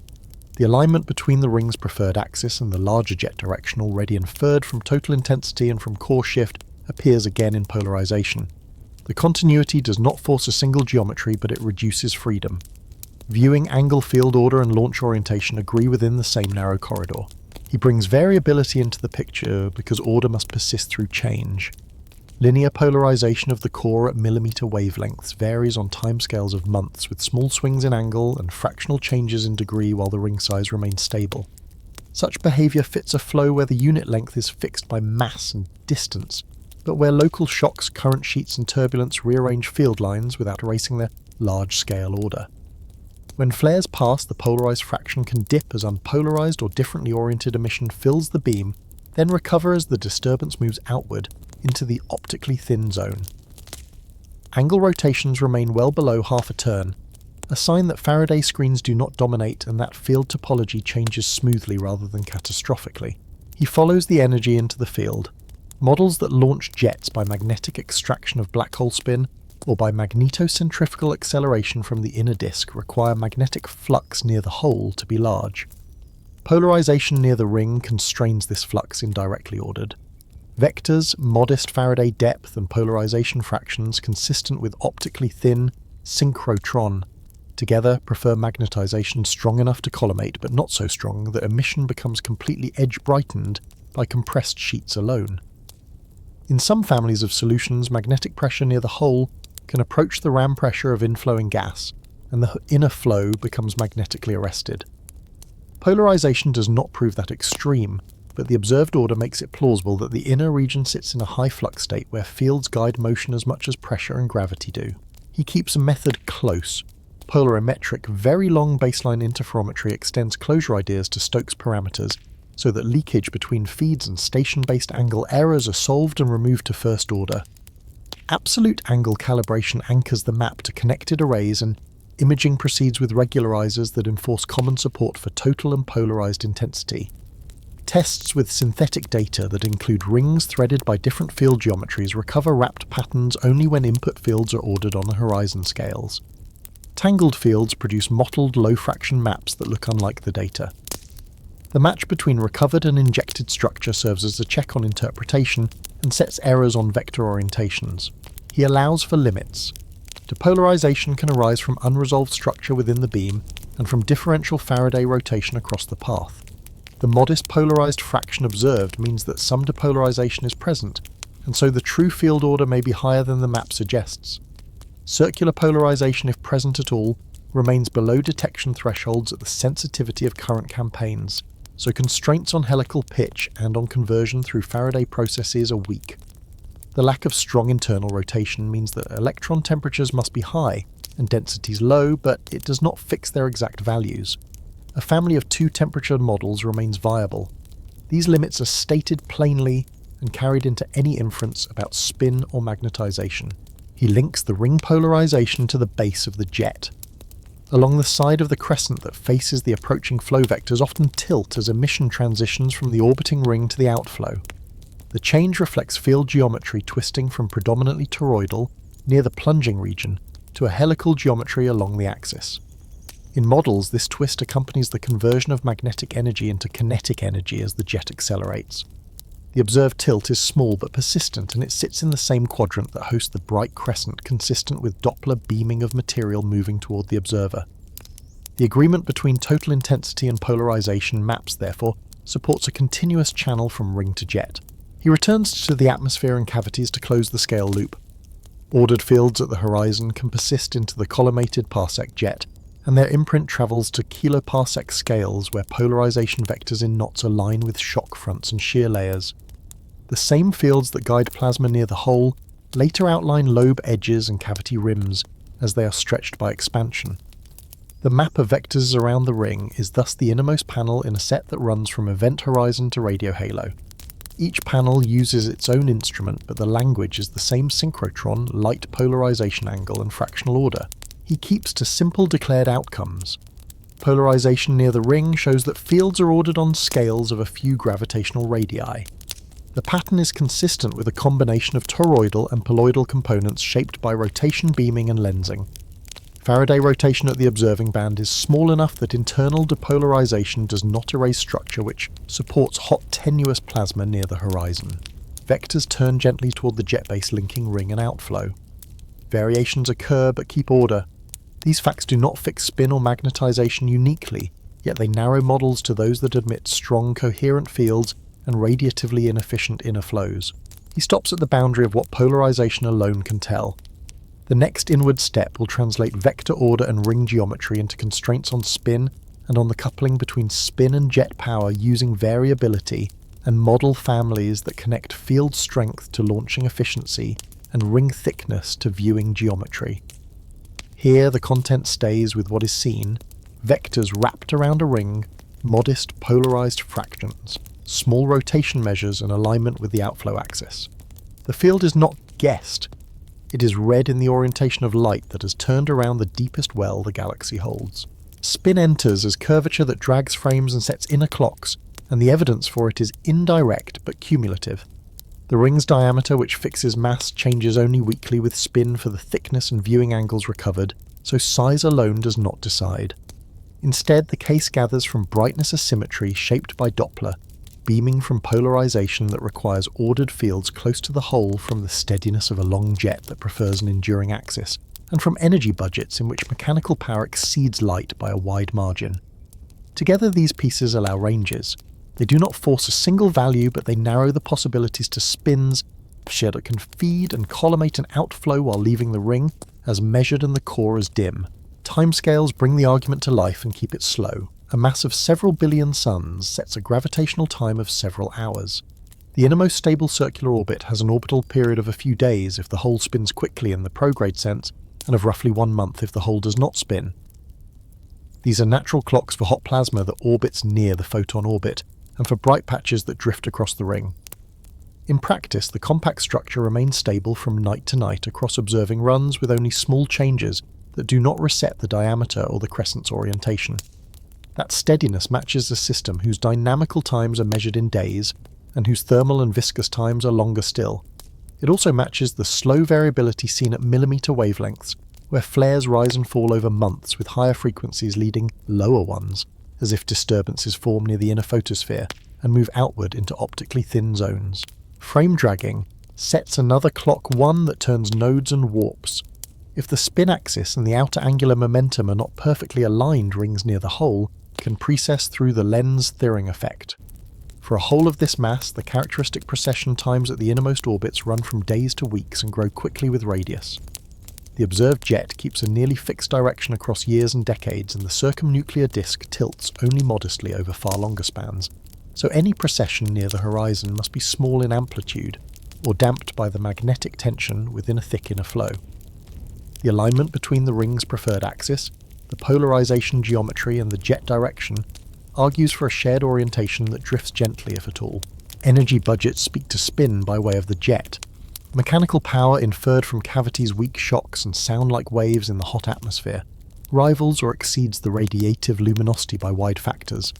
The alignment between the ring's preferred axis and the larger jet direction, already inferred from total intensity and from core shift, appears again in polarization. The continuity does not force a single geometry, but it reduces freedom. Viewing angle, field order and launch orientation agree within the same narrow corridor. He brings variability into the picture because order must persist through change. Linear polarization of the core at millimeter wavelengths varies on timescales of months, with small swings in angle and fractional changes in degree while the ring size remains stable. Such behavior fits a flow where the unit length is fixed by mass and distance, but where local shocks, current sheets and turbulence rearrange field lines without erasing their large-scale order. When flares pass, the polarized fraction can dip as unpolarized or differently oriented emission fills the beam, then recover as the disturbance moves outward into the optically thin zone. Angle rotations remain well below half a turn, a sign that Faraday screens do not dominate and that field topology changes smoothly rather than catastrophically. He follows the energy into the field. Models that launch jets by magnetic extraction of black hole spin or by magnetocentrifugal acceleration from the inner disk require magnetic flux near the hole to be large. Polarization near the ring constrains this flux indirectly ordered. Vectors, modest Faraday depth and polarization fractions consistent with optically thin synchrotron together prefer magnetization strong enough to collimate but not so strong that emission becomes completely edge-brightened by compressed sheets alone. In some families of solutions, magnetic pressure near the hole can approach the ram pressure of inflowing gas, and the inner flow becomes magnetically arrested. Polarization does not prove that extreme, but the observed order makes it plausible that the inner region sits in a high flux state where fields guide motion as much as pressure and gravity do. He keeps a method close. Polarimetric, very long baseline interferometry extends closure ideas to Stokes parameters, so that leakage between feeds and station-based angle errors are solved and removed to first order. Absolute angle calibration anchors the map to connected arrays, and imaging proceeds with regularizers that enforce common support for total and polarized intensity. Tests with synthetic data that include rings threaded by different field geometries recover wrapped patterns only when input fields are ordered on the horizon scales. Tangled fields produce mottled low-fraction maps that look unlike the data. The match between recovered and injected structure serves as a check on interpretation and sets errors on vector orientations. He allows for limits. Depolarization can arise from unresolved structure within the beam and from differential Faraday rotation across the path. The modest polarized fraction observed means that some depolarization is present, and so the true field order may be higher than the map suggests. Circular polarization, if present at all, remains below detection thresholds at the sensitivity of current campaigns, so constraints on helical pitch and on conversion through Faraday processes are weak. The lack of strong internal rotation means that electron temperatures must be high and densities low, but it does not fix their exact values. A family of two temperature models remains viable. These limits are stated plainly and carried into any inference about spin or magnetization. He links the ring polarization to the base of the jet. Along the side of the crescent that faces the approaching flow vectors often tilt as emission transitions from the orbiting ring to the outflow. The change reflects field geometry twisting from predominantly toroidal, near the plunging region, to a helical geometry along the axis. In models, this twist accompanies the conversion of magnetic energy into kinetic energy as the jet accelerates. The observed tilt is small but persistent, and it sits in the same quadrant that hosts the bright crescent consistent with Doppler beaming of material moving toward the observer. The agreement between total intensity and polarization maps, therefore, supports a continuous channel from ring to jet. He returns to the atmosphere and cavities to close the scale loop. Ordered fields at the horizon can persist into the collimated parsec jet, and their imprint travels to kiloparsec scales where polarization vectors in knots align with shock fronts and shear layers. The same fields that guide plasma near the hole later outline lobe edges and cavity rims as they are stretched by expansion. The map of vectors around the ring is thus the innermost panel in a set that runs from event horizon to radio halo. Each panel uses its own instrument, but the language is the same synchrotron, light polarization angle and fractional order. He keeps to simple declared outcomes. Polarization near the ring shows that fields are ordered on scales of a few gravitational radii. The pattern is consistent with a combination of toroidal and poloidal components shaped by rotation beaming and lensing. Faraday rotation at the observing band is small enough that internal depolarization does not erase structure, which supports hot tenuous plasma near the horizon. Vectors turn gently toward the jet base linking ring and outflow. Variations occur but keep order. These facts do not fix spin or magnetization uniquely, yet they narrow models to those that admit strong coherent fields and radiatively inefficient inner flows. He stops at the boundary of what polarization alone can tell. The next inward step will translate vector order and ring geometry into constraints on spin and on the coupling between spin and jet power using variability, and model families that connect field strength to launching efficiency and ring thickness to viewing geometry. Here the content stays with what is seen, vectors wrapped around a ring, modest polarized fractions, small rotation measures and alignment with the outflow axis. The field is not guessed. It is read in the orientation of light that has turned around the deepest well the galaxy holds. Spin enters as curvature that drags frames and sets inner clocks, and the evidence for it is indirect but cumulative. The ring's diameter, which fixes mass, changes only weakly with spin for the thickness and viewing angles recovered, so size alone does not decide. Instead, the case gathers from brightness asymmetry shaped by Doppler, beaming from polarization that requires ordered fields close to the hole from the steadiness of a long jet that prefers an enduring axis, and from energy budgets in which mechanical power exceeds light by a wide margin. Together these pieces allow ranges. They do not force a single value, but they narrow the possibilities to spins that can feed and collimate an outflow while leaving the ring as measured and the core as dim. Timescales bring the argument to life and keep it slow. A mass of several billion suns sets a gravitational time of several hours. The innermost stable circular orbit has an orbital period of a few days if the hole spins quickly in the prograde sense, and of roughly 1 month if the hole does not spin. These are natural clocks for hot plasma that orbits near the photon orbit, and for bright patches that drift across the ring. In practice, the compact structure remains stable from night to night across observing runs with only small changes that do not reset the diameter or the crescent's orientation. That steadiness matches a system whose dynamical times are measured in days, and whose thermal and viscous times are longer still. It also matches the slow variability seen at millimeter wavelengths, where flares rise and fall over months with higher frequencies leading lower ones, as if disturbances form near the inner photosphere and move outward into optically thin zones. Frame dragging sets another clock, one that turns nodes and warps. If the spin axis and the outer angular momentum are not perfectly aligned, rings near the hole can precess through the lens-thirring effect. For a hole of this mass, the characteristic precession times at the innermost orbits run from days to weeks and grow quickly with radius. The observed jet keeps a nearly fixed direction across years and decades, and the circumnuclear disk tilts only modestly over far longer spans, so any precession near the horizon must be small in amplitude, or damped by the magnetic tension within a thick inner flow. The alignment between the ring's preferred axis, the polarization geometry and the jet direction argues for a shared orientation that drifts gently if at all. Energy budgets speak to spin by way of the jet. Mechanical power inferred from cavities weak shocks and sound like waves in the hot atmosphere rivals or exceeds the radiative luminosity by wide factors.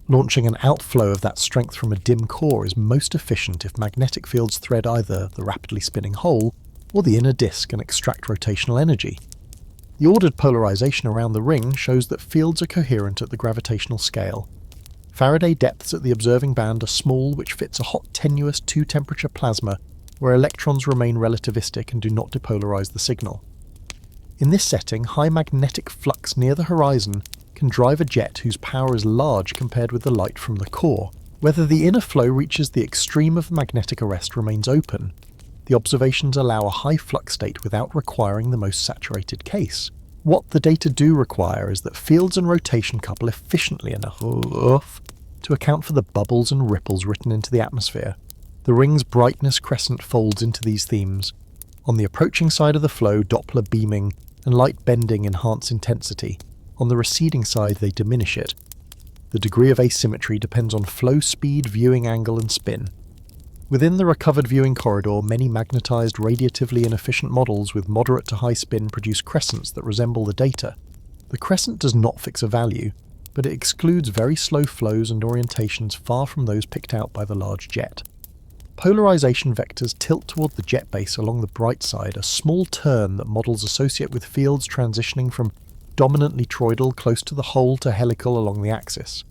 Launching an outflow of that strength from a dim core is most efficient if magnetic fields thread either the rapidly spinning hole or the inner disk and extract rotational energy. The ordered polarization around the ring shows that fields are coherent at the gravitational scale. Faraday depths at the observing band are small, which fits a hot tenuous 2-temperature plasma where electrons remain relativistic and do not depolarize the signal. In this setting, high magnetic flux near the horizon can drive a jet whose power is large compared with the light from the core. Whether the inner flow reaches the extreme of magnetic arrest remains open. The observations allow a high flux state without requiring the most saturated case. What the data do require is that fields and rotation couple efficiently enough to account for the bubbles and ripples written into the atmosphere. The ring's brightness crescent folds into these themes. On the approaching side of the flow, Doppler beaming and light bending enhance intensity. On the receding side, they diminish it. The degree of asymmetry depends on flow speed, viewing angle, and spin. Within the recovered viewing corridor, many magnetized, radiatively inefficient models with moderate to high spin produce crescents that resemble the data. The crescent does not fix a value, but it excludes very slow flows and orientations far from those picked out by the large jet. Polarization vectors tilt toward the jet base along the bright side, a small turn that models associate with fields transitioning from dominantly toroidal close to the hole to helical along the axis.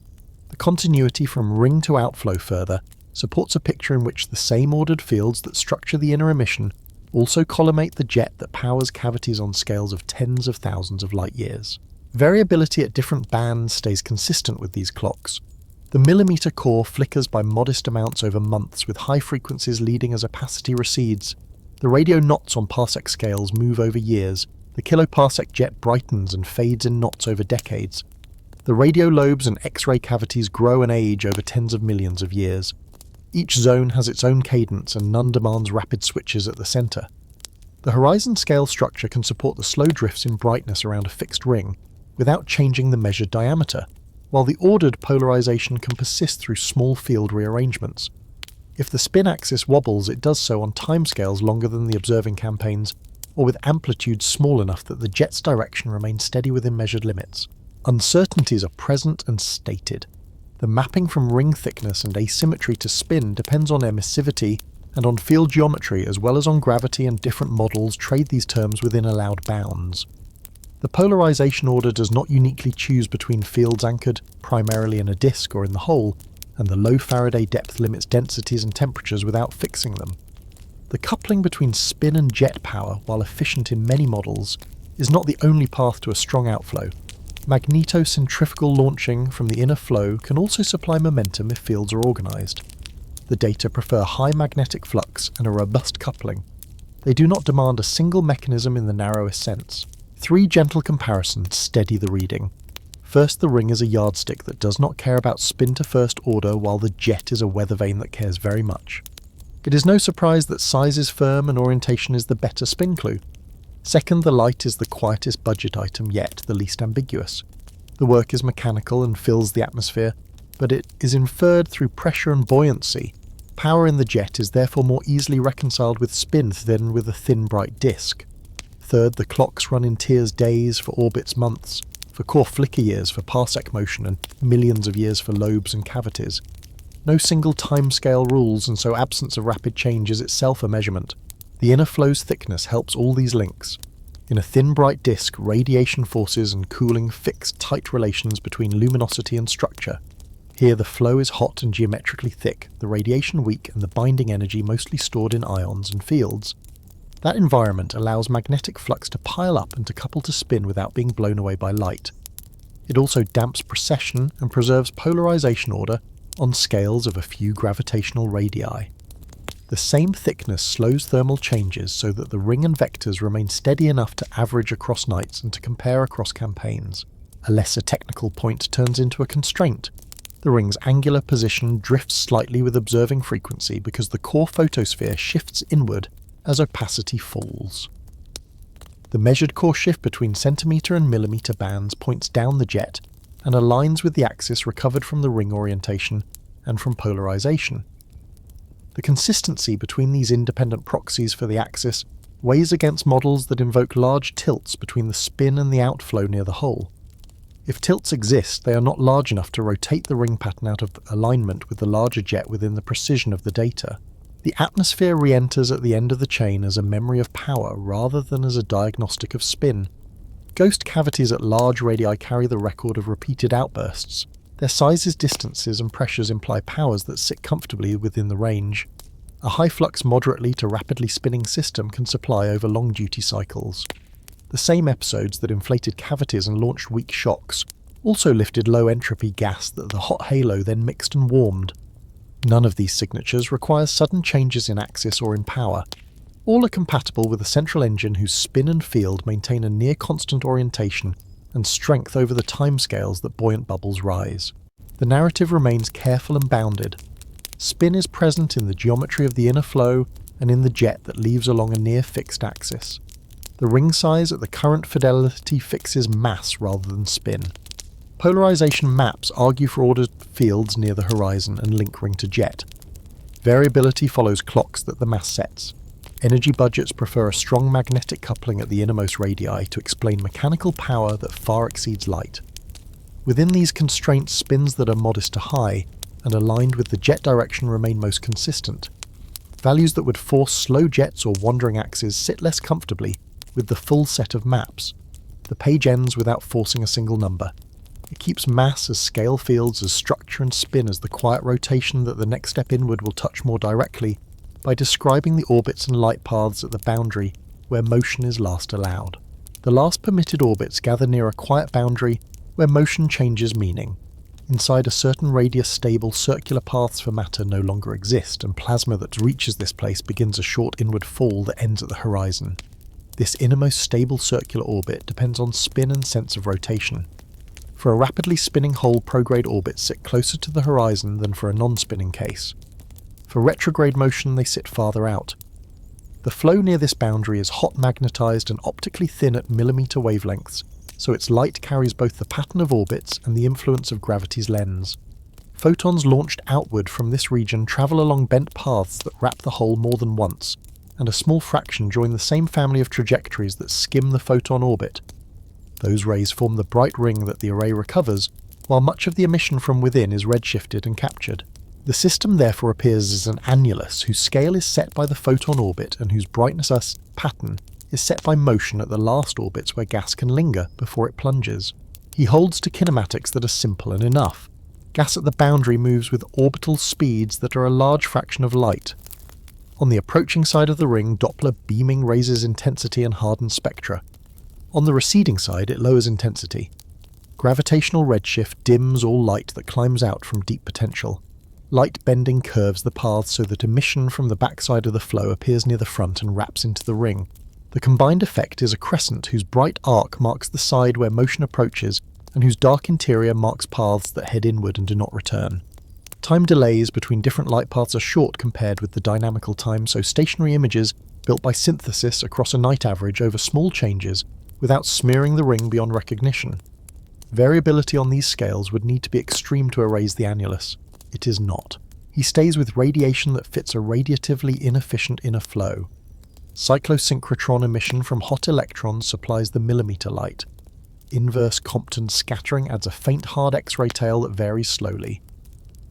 The continuity from ring to outflow further supports a picture in which the same ordered fields that structure the inner emission also collimate the jet that powers cavities on scales of tens of thousands of light years. Variability at different bands stays consistent with these clocks. The millimetre core flickers by modest amounts over months, with high frequencies leading as opacity recedes. The radio knots on parsec scales move over years. The kiloparsec jet brightens and fades in knots over decades. The radio lobes and X-ray cavities grow and age over tens of millions of years. Each zone has its own cadence and none demands rapid switches at the centre. The horizon scale structure can support the slow drifts in brightness around a fixed ring without changing the measured diameter, while the ordered polarization can persist through small field rearrangements. If the spin axis wobbles, it does so on timescales longer than the observing campaigns, or with amplitudes small enough that the jet's direction remains steady within measured limits. Uncertainties are present and stated. The mapping from ring thickness and asymmetry to spin depends on emissivity and on field geometry, as well as on gravity, and different models trade these terms within allowed bounds. The polarization order does not uniquely choose between fields anchored primarily in a disk or in the hole, and the low Faraday depth limits densities and temperatures without fixing them. The coupling between spin and jet power, while efficient in many models, is not the only path to a strong outflow. Magnetocentrifugal launching from the inner flow can also supply momentum if fields are organised. The data prefer high magnetic flux and a robust coupling. They do not demand a single mechanism in the narrowest sense. 3 gentle comparisons steady the reading. First, the ring is a yardstick that does not care about spin to first order, while the jet is a weather vane that cares very much. It is no surprise that size is firm and orientation is the better spin clue. Second, the light is the quietest budget item, yet the least ambiguous. The work is mechanical and fills the atmosphere, but it is inferred through pressure and buoyancy. Power in the jet is therefore more easily reconciled with spin than with a thin bright disk. Third, the clocks run in tiers days for orbits months, for core flicker years for parsec motion, and millions of years for lobes and cavities. No single timescale rules, and so absence of rapid change is itself a measurement. The inner flow's thickness helps all these links. In a thin bright disk, radiation forces and cooling fix tight relations between luminosity and structure. Here the flow is hot and geometrically thick, the radiation weak, and the binding energy mostly stored in ions and fields. That environment allows magnetic flux to pile up and to couple to spin without being blown away by light. It also damps precession and preserves polarization order on scales of a few gravitational radii. The same thickness slows thermal changes so that the ring and vectors remain steady enough to average across nights and to compare across campaigns. A lesser technical point turns into a constraint. The ring's angular position drifts slightly with observing frequency because the core photosphere shifts inward as opacity falls. The measured core shift between centimetre and millimetre bands points down the jet and aligns with the axis recovered from the ring orientation and from polarization. The consistency between these independent proxies for the axis weighs against models that invoke large tilts between the spin and the outflow near the hole. If tilts exist, they are not large enough to rotate the ring pattern out of alignment with the larger jet within the precision of the data. The atmosphere re-enters at the end of the chain as a memory of power rather than as a diagnostic of spin. Ghost cavities at large radii carry the record of repeated outbursts. Their sizes, distances, and pressures imply powers that sit comfortably within the range. A high-flux moderately to rapidly spinning system can supply over long duty cycles. The same episodes that inflated cavities and launched weak shocks also lifted low-entropy gas that the hot halo then mixed and warmed. None of these signatures requires sudden changes in axis or in power. All are compatible with a central engine whose spin and field maintain a near-constant orientation and strength over the timescales that buoyant bubbles rise. The narrative remains careful and bounded. Spin is present in the geometry of the inner flow and in the jet that leaves along a near-fixed axis. The ring size at the current fidelity fixes mass rather than spin. Polarization maps argue for ordered fields near the horizon and link ring to jet. Variability follows clocks that the mass sets. Energy budgets prefer a strong magnetic coupling at the innermost radii to explain mechanical power that far exceeds light. Within these constraints, spins that are modest to high and aligned with the jet direction remain most consistent. Values that would force slow jets or wandering axes sit less comfortably with the full set of maps. The page ends without forcing a single number. It keeps mass as scale fields as structure and spin as the quiet rotation that the next step inward will touch more directly, by describing the orbits and light paths at the boundary where motion is last allowed. The last permitted orbits gather near a quiet boundary where motion changes meaning. Inside a certain radius stable, circular paths for matter no longer exist, and plasma that reaches this place begins a short inward fall that ends at the horizon. This innermost stable circular orbit depends on spin and sense of rotation. For a rapidly spinning whole, prograde orbits sit closer to the horizon than for a non-spinning case. For retrograde motion, they sit farther out. The flow near this boundary is hot magnetized and optically thin at millimeter wavelengths, so its light carries both the pattern of orbits and the influence of gravity's lens. Photons launched outward from this region travel along bent paths that wrap the hole more than once, and a small fraction join the same family of trajectories that skim the photon orbit. Those rays form the bright ring that the array recovers, while much of the emission from within is redshifted and captured. The system therefore appears as an annulus whose scale is set by the photon orbit and whose brightness pattern is set by motion at the last orbits where gas can linger before it plunges. He holds to kinematics that are simple and enough. Gas at the boundary moves with orbital speeds that are a large fraction of light. On the approaching side of the ring, Doppler beaming raises intensity and hardens spectra. On the receding side, it lowers intensity. Gravitational redshift dims all light that climbs out from deep potential. Light bending curves the path so that emission from the backside of the flow appears near the front and wraps into the ring. The combined effect is a crescent whose bright arc marks the side where motion approaches and whose dark interior marks paths that head inward and do not return. Time delays between different light paths are short compared with the dynamical time, so stationary images built by synthesis across a night average over small changes without smearing the ring beyond recognition. Variability on these scales would need to be extreme to erase the annulus. It is not. He stays with radiation that fits a radiatively inefficient inner flow. Cyclosynchrotron emission from hot electrons supplies the millimeter light. Inverse Compton scattering adds a faint hard X-ray tail that varies slowly.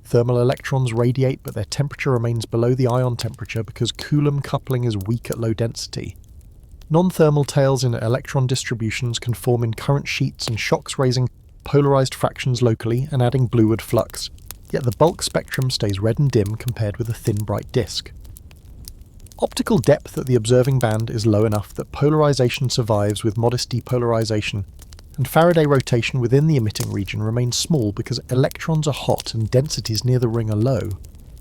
Thermal electrons radiate, but their temperature remains below the ion temperature because Coulomb coupling is weak at low density. Non-thermal tails in electron distributions can form in current sheets and shocks, raising polarized fractions locally and adding blueward flux, yet the bulk spectrum stays red and dim compared with a thin bright disk. Optical depth at the observing band is low enough that polarization survives with modest depolarization, and Faraday rotation within the emitting region remains small because electrons are hot and densities near the ring are low.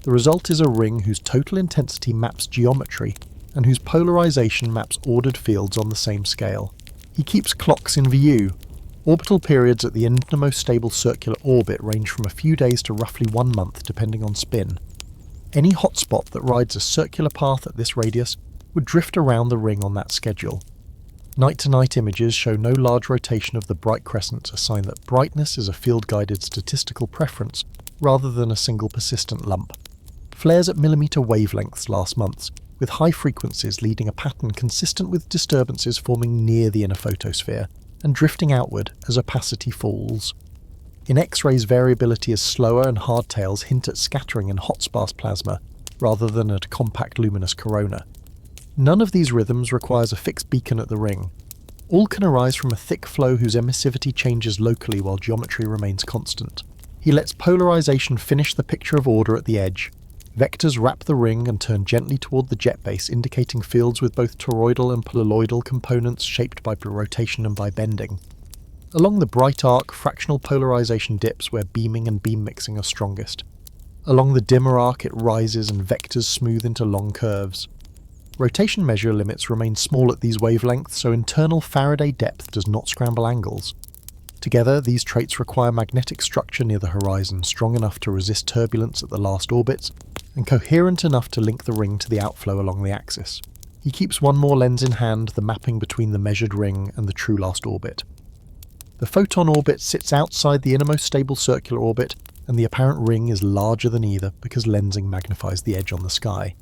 The result is a ring whose total intensity maps geometry, and whose polarization maps ordered fields on the same scale. He keeps clocks in view. Orbital periods at the innermost stable circular orbit range from a few days to roughly 1 month depending on spin. Any hotspot that rides a circular path at this radius would drift around the ring on that schedule. Night-to-night images show no large rotation of the bright crescent, a sign that brightness is a field-guided statistical preference rather than a single persistent lump. Flares at millimeter wavelengths last months, with high frequencies leading a pattern consistent with disturbances forming near the inner photosphere and drifting outward as opacity falls. In X-rays, variability is slower and hardtails hint at scattering in hot-sparse plasma rather than at a compact luminous corona. None of these rhythms requires a fixed beacon at the ring. All can arise from a thick flow whose emissivity changes locally while geometry remains constant. He lets polarization finish the picture of order at the edge. Vectors wrap the ring and turn gently toward the jet base, indicating fields with both toroidal and polyloidal components shaped by rotation and by bending. Along the bright arc, fractional polarization dips where beaming and beam mixing are strongest. Along the dimmer arc, it rises and vectors smooth into long curves. Rotation measure limits remain small at these wavelengths, so internal Faraday depth does not scramble angles. Together, these traits require magnetic structure near the horizon strong enough to resist turbulence at the last orbits, and coherent enough to link the ring to the outflow along the axis. He keeps one more lens in hand, the mapping between the measured ring and the true last orbit. The photon orbit sits outside the innermost stable circular orbit, and the apparent ring is larger than either because lensing magnifies the edge on the sky.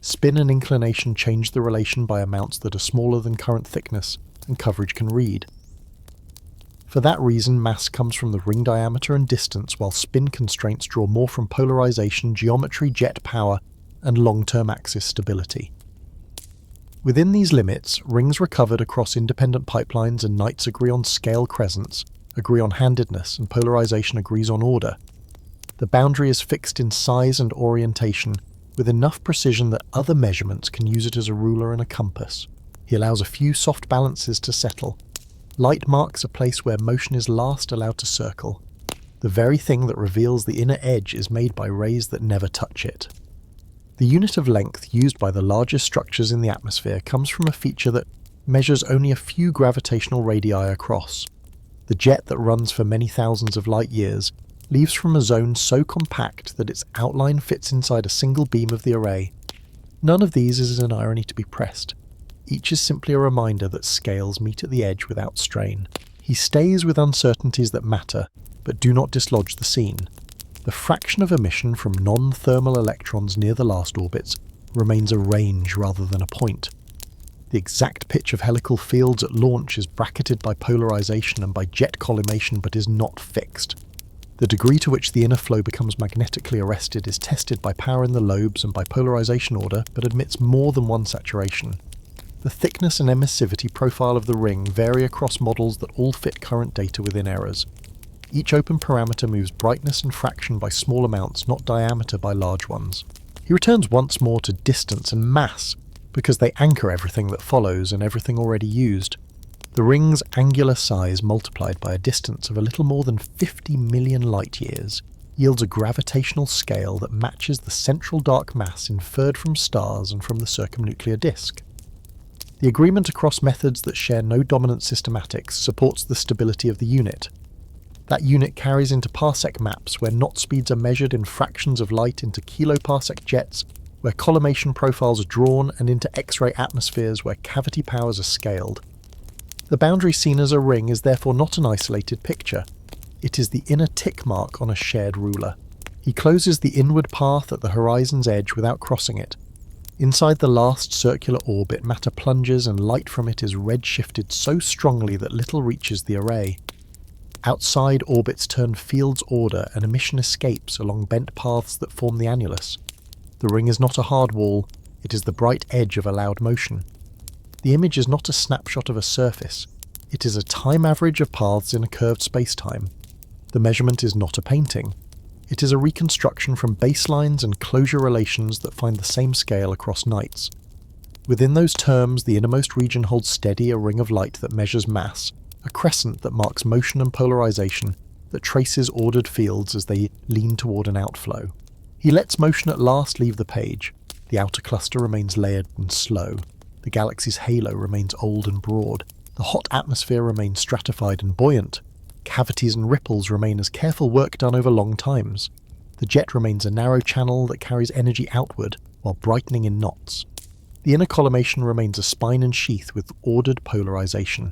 Spin and inclination change the relation by amounts that are smaller than current thickness, and coverage can read. For that reason, mass comes from the ring diameter and distance, while spin constraints draw more from polarization, geometry, jet power, and long-term axis stability. Within these limits, rings recovered across independent pipelines and nights agree on scale crescents, agree on handedness, and polarization agrees on order. The boundary is fixed in size and orientation, with enough precision that other measurements can use it as a ruler and a compass. He allows a few soft balances to settle. Light marks a place where motion is last allowed to circle. The very thing that reveals the inner edge is made by rays that never touch it. The unit of length used by the largest structures in the atmosphere comes from a feature that measures only a few gravitational radii across. The jet that runs for many thousands of light years leaves from a zone so compact that its outline fits inside a single beam of the array. None of these is an irony to be pressed. Each is simply a reminder that scales meet at the edge without strain. He stays with uncertainties that matter, but do not dislodge the scene. The fraction of emission from non-thermal electrons near the last orbits remains a range rather than a point. The exact pitch of helical fields at launch is bracketed by polarization and by jet collimation but is not fixed. The degree to which the inner flow becomes magnetically arrested is tested by power in the lobes and by polarization order, but admits more than one saturation. The thickness and emissivity profile of the ring vary across models that all fit current data within errors. Each open parameter moves brightness and fraction by small amounts, not diameter by large ones. He returns once more to distance and mass, because they anchor everything that follows and everything already used. The ring's angular size multiplied by a distance of a little more than 50 million light-years yields a gravitational scale that matches the central dark mass inferred from stars and from the circumnuclear disk. The agreement across methods that share no dominant systematics supports the stability of the unit. That unit carries into parsec maps where knot speeds are measured in fractions of light into kiloparsec jets, where collimation profiles are drawn, and into X-ray atmospheres where cavity powers are scaled. The boundary seen as a ring is therefore not an isolated picture. It is the inner tick mark on a shared ruler. He closes the inward path at the horizon's edge without crossing it. Inside the last circular orbit, matter plunges and light from it is redshifted so strongly that little reaches the array. Outside, orbits turn fields order and emission escapes along bent paths that form the annulus. The ring is not a hard wall, it is the bright edge of allowed motion. The image is not a snapshot of a surface, it is a time average of paths in a curved spacetime. The measurement is not a painting. It is a reconstruction from baselines and closure relations that find the same scale across nights. Within those terms, the innermost region holds steady a ring of light that measures mass, a crescent that marks motion and polarization, that traces ordered fields as they lean toward an outflow. He lets motion at last leave the page. The outer cluster remains layered and slow. The galaxy's halo remains old and broad. The hot atmosphere remains stratified and buoyant. Cavities and ripples remain as careful work done over long times. The jet remains a narrow channel that carries energy outward, while brightening in knots. The inner collimation remains a spine and sheath with ordered polarization.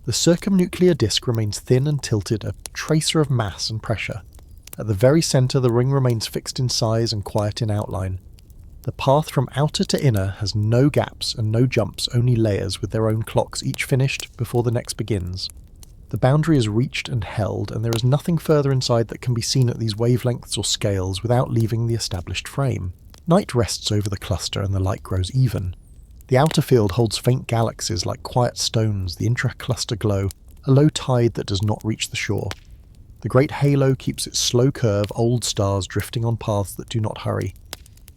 The circumnuclear disk remains thin and tilted, a tracer of mass and pressure. At the very centre, the ring remains fixed in size and quiet in outline. The path from outer to inner has no gaps and no jumps, only layers with their own clocks, each finished before the next begins. The boundary is reached and held, and there is nothing further inside that can be seen at these wavelengths or scales without leaving the established frame. Night rests over the cluster and the light grows even. The outer field holds faint galaxies like quiet stones, the intra-cluster glow, a low tide that does not reach the shore. The great halo keeps its slow curve, old stars drifting on paths that do not hurry.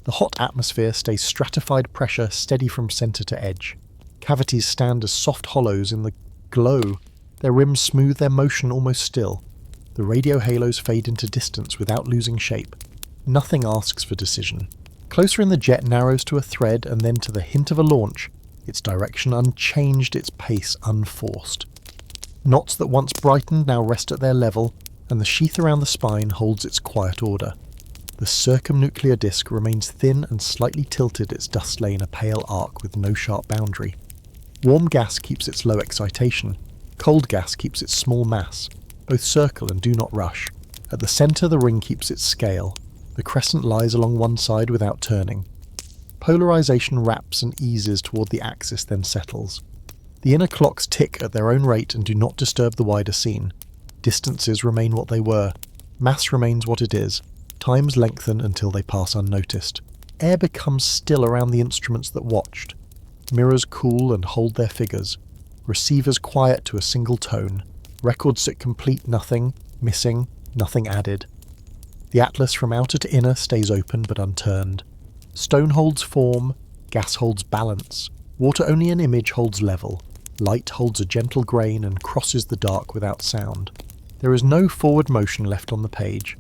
The hot atmosphere stays stratified pressure steady from centre to edge. Cavities stand as soft hollows in the glow, their rims smooth their motion almost still. The radio halos fade into distance without losing shape. Nothing asks for decision. Closer in, the jet narrows to a thread and then to the hint of a launch, its direction unchanged, its pace unforced. Knots that once brightened now rest at their level, and the sheath around the spine holds its quiet order. The circumnuclear disk remains thin and slightly tilted, its dust lane a pale arc with no sharp boundary. Warm gas keeps its low excitation. Cold gas keeps its small mass. Both circle and do not rush. At the centre, the ring keeps its scale. The crescent lies along one side without turning. Polarization wraps and eases toward the axis, then settles. The inner clocks tick at their own rate and do not disturb the wider scene. Distances remain what they were. Mass remains what it is. Times lengthen until they pass unnoticed. Air becomes still around the instruments that watched. Mirrors cool and hold their figures. Receivers quiet to a single tone. Records sit complete, nothing missing, nothing added. The atlas from outer to inner stays open but unturned. Stone holds form, gas holds balance. Water only an image holds level. Light holds a gentle grain and crosses the dark without sound. There is no forward motion left on the page.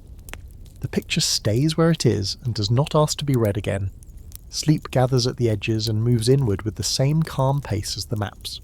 The picture stays where it is and does not ask to be read again. Sleep gathers at the edges and moves inward with the same calm pace as the maps.